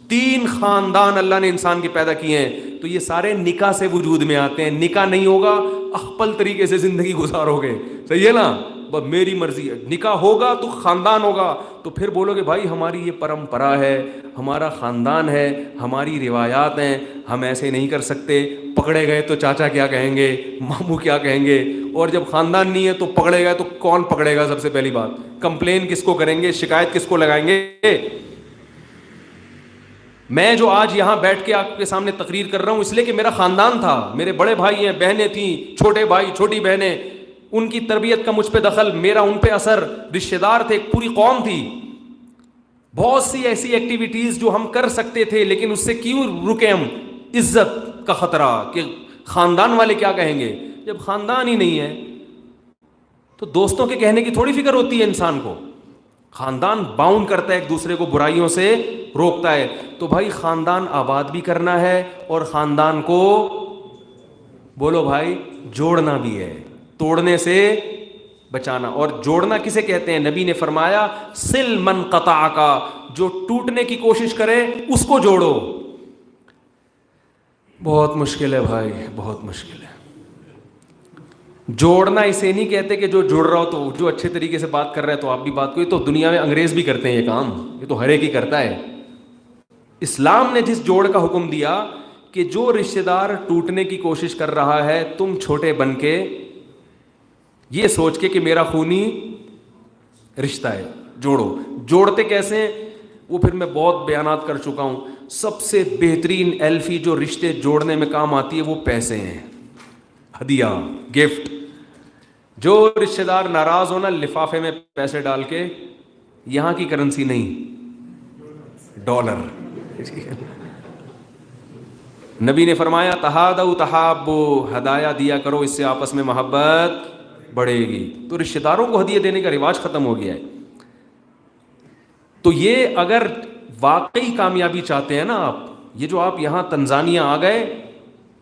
3 خاندان اللہ نے انسان کے پیدا کیے ہیں. تو یہ سارے نکاح سے وجود میں آتے ہیں. نکاح نہیں ہوگا اخپل طریقے سے زندگی گزارو گے, صحیح ہے نا, بس میری مرضی ہے. نکاح ہوگا تو خاندان ہوگا, تو پھر بولو گے بھائی ہماری یہ پرمپرا ہے, ہمارا خاندان ہے, ہماری روایات ہیں, ہم ایسے نہیں کر سکتے. پکڑے گئے تو چاچا کیا کہیں گے, ماموں کیا کہیں گے, اور جب خاندان نہیں ہے تو پکڑے گئے تو کون پکڑے گا. سب سے پہلی بات, کمپلین کس کو کریں گے, شکایت کس کو لگائیں گے. میں جو آج یہاں بیٹھ کے آپ کے سامنے تقریر کر رہا ہوں اس لیے کہ میرا خاندان تھا, میرے بڑے بھائی ہیں, بہنیں تھیں, چھوٹے بھائی چھوٹی بہنیں, ان کی تربیت کا مجھ پہ دخل, میرا ان پہ اثر, رشتہ دار تھے, ایک پوری قوم تھی. بہت سی ایسی ایکٹیویٹیز جو ہم کر سکتے تھے, لیکن اس سے کیوں رکے ہم, عزت کا خطرہ کہ خاندان والے کیا کہیں گے. جب خاندان ہی نہیں ہے تو دوستوں کے کہنے کی تھوڑی فکر ہوتی ہے انسان کو. خاندان باؤنڈ کرتا ہے, ایک دوسرے کو برائیوں سے روکتا ہے. تو بھائی خاندان آباد بھی کرنا ہے اور خاندان کو بولو بھائی جوڑنا بھی ہے، توڑنے سے بچانا. اور جوڑنا کسے کہتے ہیں؟ نبی نے فرمایا سل من قطع کا، جو ٹوٹنے کی کوشش کرے اس کو جوڑو. بہت مشکل ہے بھائی، بہت مشکل ہے. جوڑنا اسے نہیں کہتے کہ جو جڑ رہا ہو تو جو اچھے طریقے سے بات کر رہا ہے تو آپ بھی بات کرو. تو دنیا میں انگریز بھی کرتے ہیں یہ کام، یہ تو ہر ایک ہی کرتا ہے. اسلام نے جس جوڑ کا حکم دیا کہ جو رشتہ دار ٹوٹنے کی کوشش کر رہا ہے، تم چھوٹے بن کے یہ سوچ کے کہ میرا خونی رشتہ ہے، جوڑو. جوڑتے کیسے ہیں وہ پھر میں بہت بیانات کر چکا ہوں. سب سے بہترین ایلفی جو رشتے جوڑنے میں کام آتی ہے وہ پیسے ہیں، ہدیہ، گفٹ. جو رشتہ دار ناراض ہونا لفافے میں پیسے ڈال کے، یہاں کی کرنسی نہیں، ڈالر. نبی نے فرمایا تہادوا تحابوا، ہدایہ دیا کرو، اس سے آپس میں محبت بڑھے گی. تو رشتہ داروں کو ہدیہ دینے کا رواج ختم ہو گیا ہے. تو یہ اگر واقعی کامیابی چاہتے ہیں نا آپ، یہ جو آپ یہاں تنزانیہ آ گئے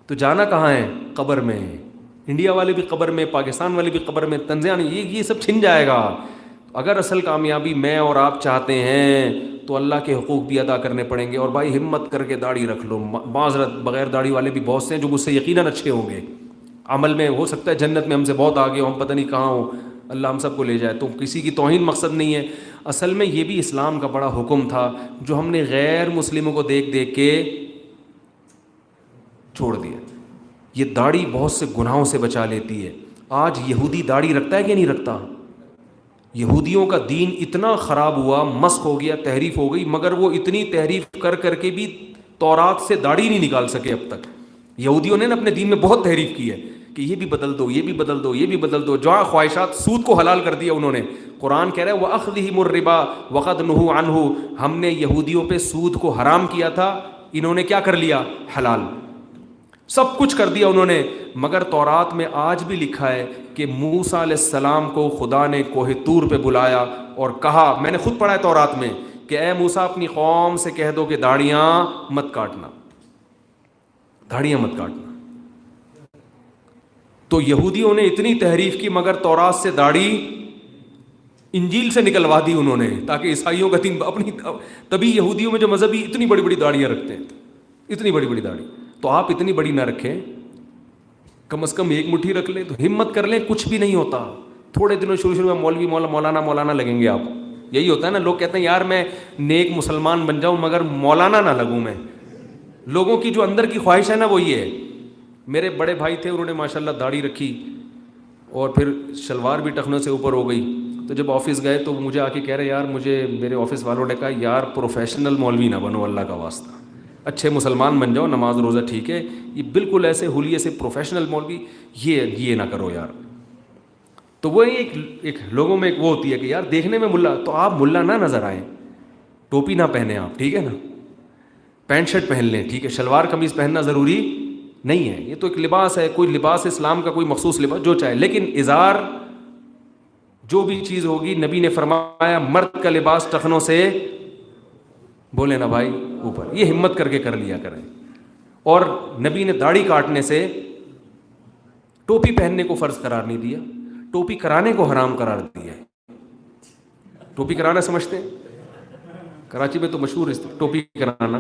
تو جانا کہاں ہے؟ قبر میں. انڈیا والے بھی قبر میں، پاکستان والے بھی قبر میں، تنزانیہ یہ سب چھن جائے گا. اگر اصل کامیابی میں اور آپ چاہتے ہیں تو اللہ کے حقوق بھی ادا کرنے پڑیں گے. اور بھائی ہمت کر کے داڑھی رکھ لو. معذرت بغیر داڑھی والے بھی بہت سے ہیں جو مجھ سے یقیناً اچھے ہوں گے، عمل میں ہو سکتا ہے جنت میں ہم سے بہت آگے ہوں، ہم پتہ نہیں کہاں ہوں، اللہ ہم سب کو لے جائے. تو کسی کی توہین مقصد نہیں ہے. اصل میں یہ بھی اسلام کا بڑا حکم تھا جو ہم نے غیر مسلموں کو دیکھ دیکھ کے چھوڑ دیا. یہ داڑھی بہت سے گناہوں سے بچا لیتی ہے. آج یہودی داڑھی رکھتا ہے کہ نہیں رکھتا؟ یہودیوں کا دین اتنا خراب ہوا، مسخ ہو گیا، تحریف ہو گئی، مگر وہ اتنی تحریف کر کر کے بھی تورات سے داڑھی نہیں نکال سکے اب تک. یہودیوں نے اپنے دین میں بہت تحریف کی ہے کہ یہ بھی بدل دو، یہ بھی بدل دو، یہ بھی بدل دو. جہاں خواہشات، سود کو حلال کر دیا انہوں نے. قرآن کہہ رہا ہے وَأَخْذِهِمُ الرِّبَا وَقَدْ نُهُوا عَنْهُ، ہم نے یہودیوں پہ سود کو حرام کیا تھا، انہوں نے کیا کر لیا؟ حلال. سب کچھ کر دیا انہوں نے. مگر تورات میں آج بھی لکھا ہے کہ موسیٰ علیہ السلام کو خدا نے کوہ طور پہ بلایا اور کہا، میں نے خود پڑھا ہے تورات میں، کہ اے موسیٰ اپنی قوم سے کہہ دو کہ داڑیاں مت کاٹنا، داڑیاں مت کاٹنا. تو یہودیوں نے اتنی تحریف کی مگر تورات سے داڑھی انجیل سے نکلوا دی انہوں نے تاکہ عیسائیوں کا دین اپنی. تبھی یہودیوں میں جو مذہبی اتنی بڑی بڑی داڑیاں رکھتے ہیں، اتنی بڑی بڑی داڑھی. تو آپ اتنی بڑی نہ رکھیں، کم از کم ایک مٹھی رکھ لیں. تو ہمت کر لیں، کچھ بھی نہیں ہوتا. تھوڑے دنوں شروع میں مولوی مولانا لگیں گے آپ. یہی ہوتا ہے نا، لوگ کہتے ہیں یار میں نیک مسلمان بن جاؤں مگر مولانا نہ لگوں. میں لوگوں کی جو اندر کی خواہش ہے نا وہ یہ ہے. میرے بڑے بھائی تھے، انہوں نے ماشاءاللہ داڑھی رکھی اور پھر شلوار بھی ٹخنوں سے اوپر ہو گئی. تو جب آفس گئے تو مجھے آ کے کہہ رہے یار، مجھے میرے آفس والوں نے کہا یار پروفیشنل مولوی نہ بنو، اللہ کا واسطہ اچھے مسلمان بن جاؤ، نماز روزہ ٹھیک ہے، یہ بالکل ایسے حلیے سے پروفیشنل مولوی یہ نہ کرو یار. تو وہ ایک لوگوں میں ایک وہ ہوتی ہے کہ یار دیکھنے میں ملا، تو آپ ملا نہ نظر آئیں، ٹوپی نہ پہنیں آپ، ٹھیک ہے نا، پینٹ شرٹ پہن لیں، ٹھیک ہے، شلوار قمیض پہننا ضروری نہیں ہے. یہ تو ایک لباس ہے، کوئی لباس اسلام کا کوئی مخصوص لباس جو چاہے. لیکن ازار جو بھی چیز ہوگی، نبی نے فرمایا مرد کا لباس ٹخنوں سے، بولے نا بھائی، اوپر. یہ ہمت کر کے کر لیا کریں. اور نبی نے داڑھی کاٹنے سے، ٹوپی پہننے کو فرض قرار نہیں دیا، ٹوپی کرانے کو حرام قرار دیا ہے. ٹوپی کرانا سمجھتے ہیں؟ کراچی میں تو مشہور ہے ٹوپی کرانا.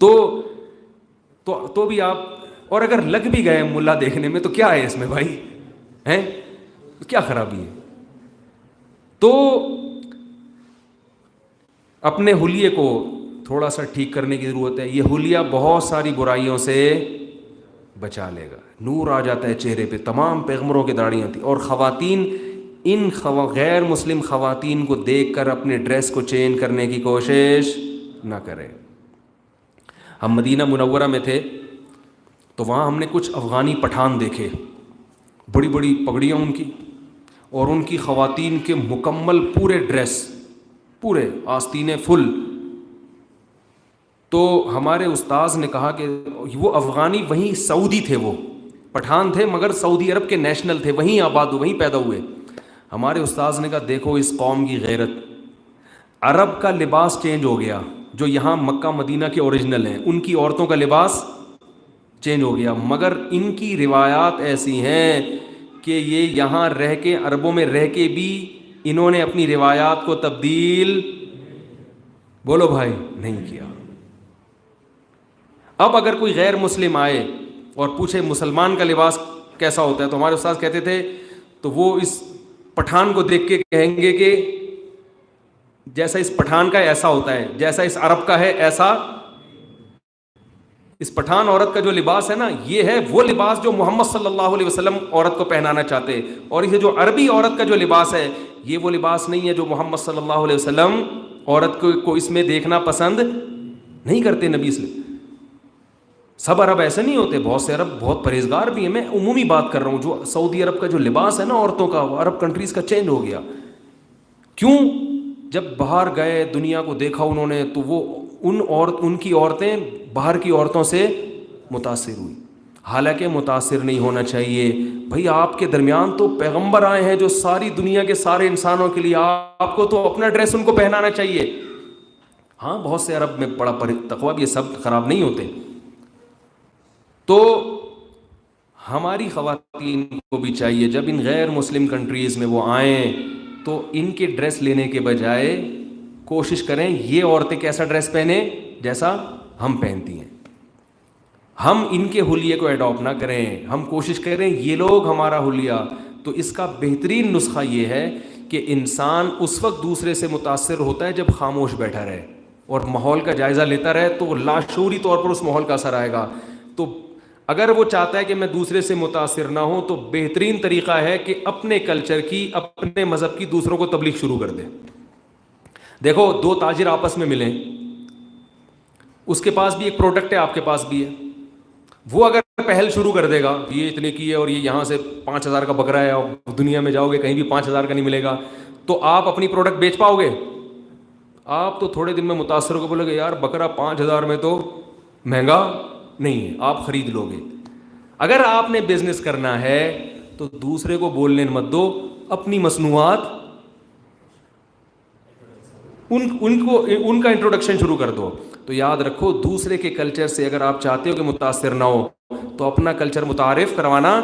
تو بھی آپ، اور اگر لگ بھی گئے ملا دیکھنے میں تو کیا ہے اس میں بھائی، ہیں کیا خرابی ہے؟ تو اپنے حلیے کو تھوڑا سا ٹھیک کرنے کی ضرورت ہے. یہ حلیہ بہت ساری برائیوں سے بچا لے گا. نور آ جاتا ہے چہرے پہ. تمام پیغمبروں کی داڑیاں تھیں. اور خواتین ان غیر مسلم خواتین کو دیکھ کر اپنے ڈریس کو چینج کرنے کی کوشش نہ کریں. ہم مدینہ منورہ میں تھے تو وہاں ہم نے کچھ افغانی پٹھان دیکھے، بڑی بڑی پگڑیاں ان کی، اور ان کی خواتین کے مکمل پورے ڈریس، پورے آستینیں فل. تو ہمارے استاذ نے کہا کہ وہ افغانی وہیں سعودی تھے، وہ پٹھان تھے مگر سعودی عرب کے نیشنل تھے، وہیں آباد ہوئے، وہیں پیدا ہوئے. ہمارے استاذ نے کہا دیکھو اس قوم کی غیرت. عرب کا لباس چینج ہو گیا، جو یہاں مکہ مدینہ کے اوریجنل ہیں، ان کی عورتوں کا لباس چینج ہو گیا، مگر ان کی روایات ایسی ہیں کہ یہ یہاں رہ کے، عربوں میں رہ کے بھی انہوں نے اپنی روایات کو تبدیل، بولو بھائی، نہیں کیا۔ اب اگر کوئی غیر مسلم آئے اور پوچھے مسلمان کا لباس کیسا ہوتا ہے، تو ہمارے استاد کہتے تھے، تو وہ اس پٹھان کو دیکھ کے کہیں گے کہ جیسا اس پٹھان کا ہے ایسا ہوتا ہے، جیسا اس عرب کا ہے ایسا۔ اس پٹھان عورت کا جو لباس ہے نا، یہ ہے وہ لباس جو محمد صلی اللہ علیہ وسلم عورت کو پہنانا چاہتے، اور یہ جو عربی عورت کا جو لباس ہے، یہ وہ لباس نہیں ہے جو محمد صلی اللہ علیہ وسلم عورت کو اس میں دیکھنا پسند نہیں کرتے نبی صلی اللہ علیہ وسلم۔ سب عرب ایسے نہیں ہوتے، بہت سے عرب بہت پرہیزگار بھی ہیں، میں عمومی بات کر رہا ہوں۔ جو سعودی عرب کا جو لباس ہے نا عورتوں کا، وہ عرب کنٹریز کا چینج ہو گیا۔ کیوں؟ جب باہر گئے، دنیا کو دیکھا انہوں نے، تو وہ ان کی عورتیں باہر کی عورتوں سے متاثر ہوئی، حالانکہ متاثر نہیں ہونا چاہیے۔ بھئی آپ کے درمیان تو پیغمبر آئے ہیں جو ساری دنیا کے سارے انسانوں کے لیے، آپ کو تو اپنا ڈریس ان کو پہنانا چاہیے۔ ہاں بہت سے عرب میں بڑا تقویٰ بھی، یہ سب خراب نہیں ہوتے۔ تو ہماری خواتین کو بھی چاہیے جب ان غیر مسلم کنٹریز میں وہ آئیں تو ان کے ڈریس لینے کے بجائے کوشش کریں یہ عورتیں کیسا ڈریس پہنیں جیسا ہم پہنتی ہیں۔ ہم ان کے حلیے کو ایڈاپٹ نہ کریں، ہم کوشش کریں یہ لوگ ہمارا حلیہ۔ تو اس کا بہترین نسخہ یہ ہے کہ انسان اس وقت دوسرے سے متاثر ہوتا ہے جب خاموش بیٹھا رہے اور ماحول کا جائزہ لیتا رہے، تو لاشعوری طور پر اس ماحول کا اثر آئے گا۔ تو اگر وہ چاہتا ہے کہ میں دوسرے سے متاثر نہ ہوں، تو بہترین طریقہ ہے کہ اپنے کلچر کی، اپنے مذہب کی دوسروں کو تبلیغ شروع کر دے۔ دیکھو دو تاجر آپس میں ملیں، اس کے پاس بھی ایک پروڈکٹ ہے، آپ کے پاس بھی ہے، وہ اگر پہل شروع کر دے گا یہ اتنے کی ہے اور یہ یہاں سے 5,000 کا بکرا ہے، اور دنیا میں جاؤ گے کہیں بھی 5,000 کا نہیں ملے گا، تو آپ اپنی پروڈکٹ بیچ پاؤ گے؟ آپ تو تھوڑے دن میں متاثر ہو کے بولے گے یار بکرا 5,000 میں تو مہنگا نہیں ہے، آپ خرید لو گے۔ اگر آپ نے بزنس کرنا ہے تو دوسرے کو بولنے مت دو، اپنی مصنوعات ان کا انٹروڈکشن شروع کر دو۔ تو یاد رکھو دوسرے کے کلچر سے اگر آپ چاہتے ہو کہ متاثر نہ ہو تو اپنا کلچر متعارف کروانا،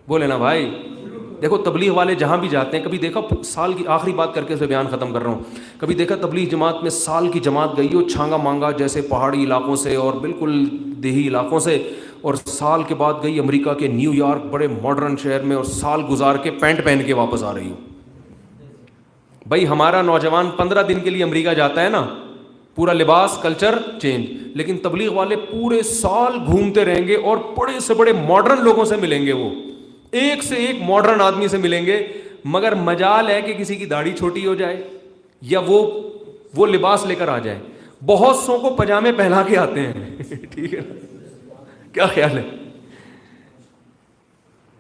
بولے نا بھائی۔ دیکھو تبلیغ والے جہاں بھی جاتے ہیں، کبھی دیکھا سال کی آخری بات کر کے اس پہ بیان ختم کر رہا ہوں، کبھی دیکھا تبلیغ جماعت میں سال کی جماعت گئی ہو چھانگا مانگا جیسے پہاڑی علاقوں سے اور بالکل دیہی علاقوں سے، اور سال کے بعد گئی امریکہ کے نیو یارک بڑے ماڈرن شہر میں، اور سال گزار کے پینٹ پہن کے واپس آ رہی ہو۔ بھائی ہمارا نوجوان 15 دن کے لیے امریکہ جاتا ہے نا، پورا لباس کلچر چینج، لیکن تبلیغ والے پورے سال گھومتے رہیں گے اور بڑے سے بڑے ماڈرن لوگوں سے ملیں گے، وہ ایک سے ایک ماڈرن آدمی سے ملیں گے، مگر مجال ہے کہ کسی کی داڑھی چھوٹی ہو جائے یا وہ لباس لے کر آ جائے۔ بہت سو کو پجامے پہنا کے آتے ہیں ٹھیک ہے، کیا خیال ہے؟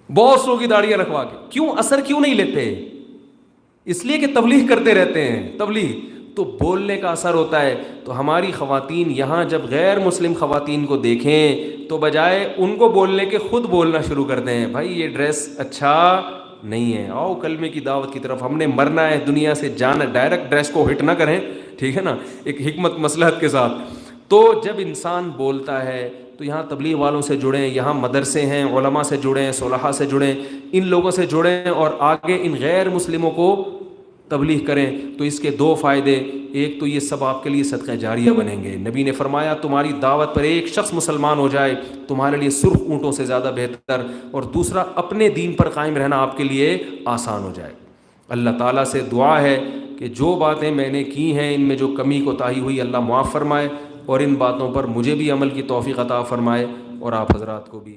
بہت سو کی داڑیاں رکھوا کے، کیوں اثر کیوں نہیں لیتے؟ اس لیے کہ تبلیغ کرتے رہتے ہیں، تبلیغ تو بولنے کا اثر ہوتا ہے۔ تو ہماری خواتین یہاں جب غیر مسلم خواتین کو دیکھیں تو بجائے ان کو بولنے کے خود بولنا شروع کر دیں، بھائی یہ ڈریس اچھا نہیں ہے، آؤ کلمے کی دعوت کی طرف، ہم نے مرنا ہے دنیا سے جانا، ڈائریکٹ ڈریس کو ہٹ نہ کریں، ٹھیک ہے نا، ایک حکمت مصلحت کے ساتھ۔ تو جب انسان بولتا ہے تو یہاں تبلیغ والوں سے جڑیں، یہاں مدرسے ہیں، علماء سے جڑیں، صلحاء سے جڑیں، ان لوگوں سے جڑیں اور آگے ان غیر مسلموں کو تبلیغ کریں۔ تو اس کے دو فائدے، ایک تو یہ سب آپ کے لیے صدقہ جاریہ بنیں گے، نبی نے فرمایا تمہاری دعوت پر ایک شخص مسلمان ہو جائے تمہارے لیے سرخ اونٹوں سے زیادہ بہتر، اور دوسرا اپنے دین پر قائم رہنا آپ کے لیے آسان ہو جائے۔ اللہ تعالیٰ سے دعا ہے کہ جو باتیں میں نے کی ہیں ان میں جو کمی کوتاہی ہوئی اللہ معاف فرمائے، اور ان باتوں پر مجھے بھی عمل کی توفیق عطا فرمائے اور آپ حضرات کو بھی۔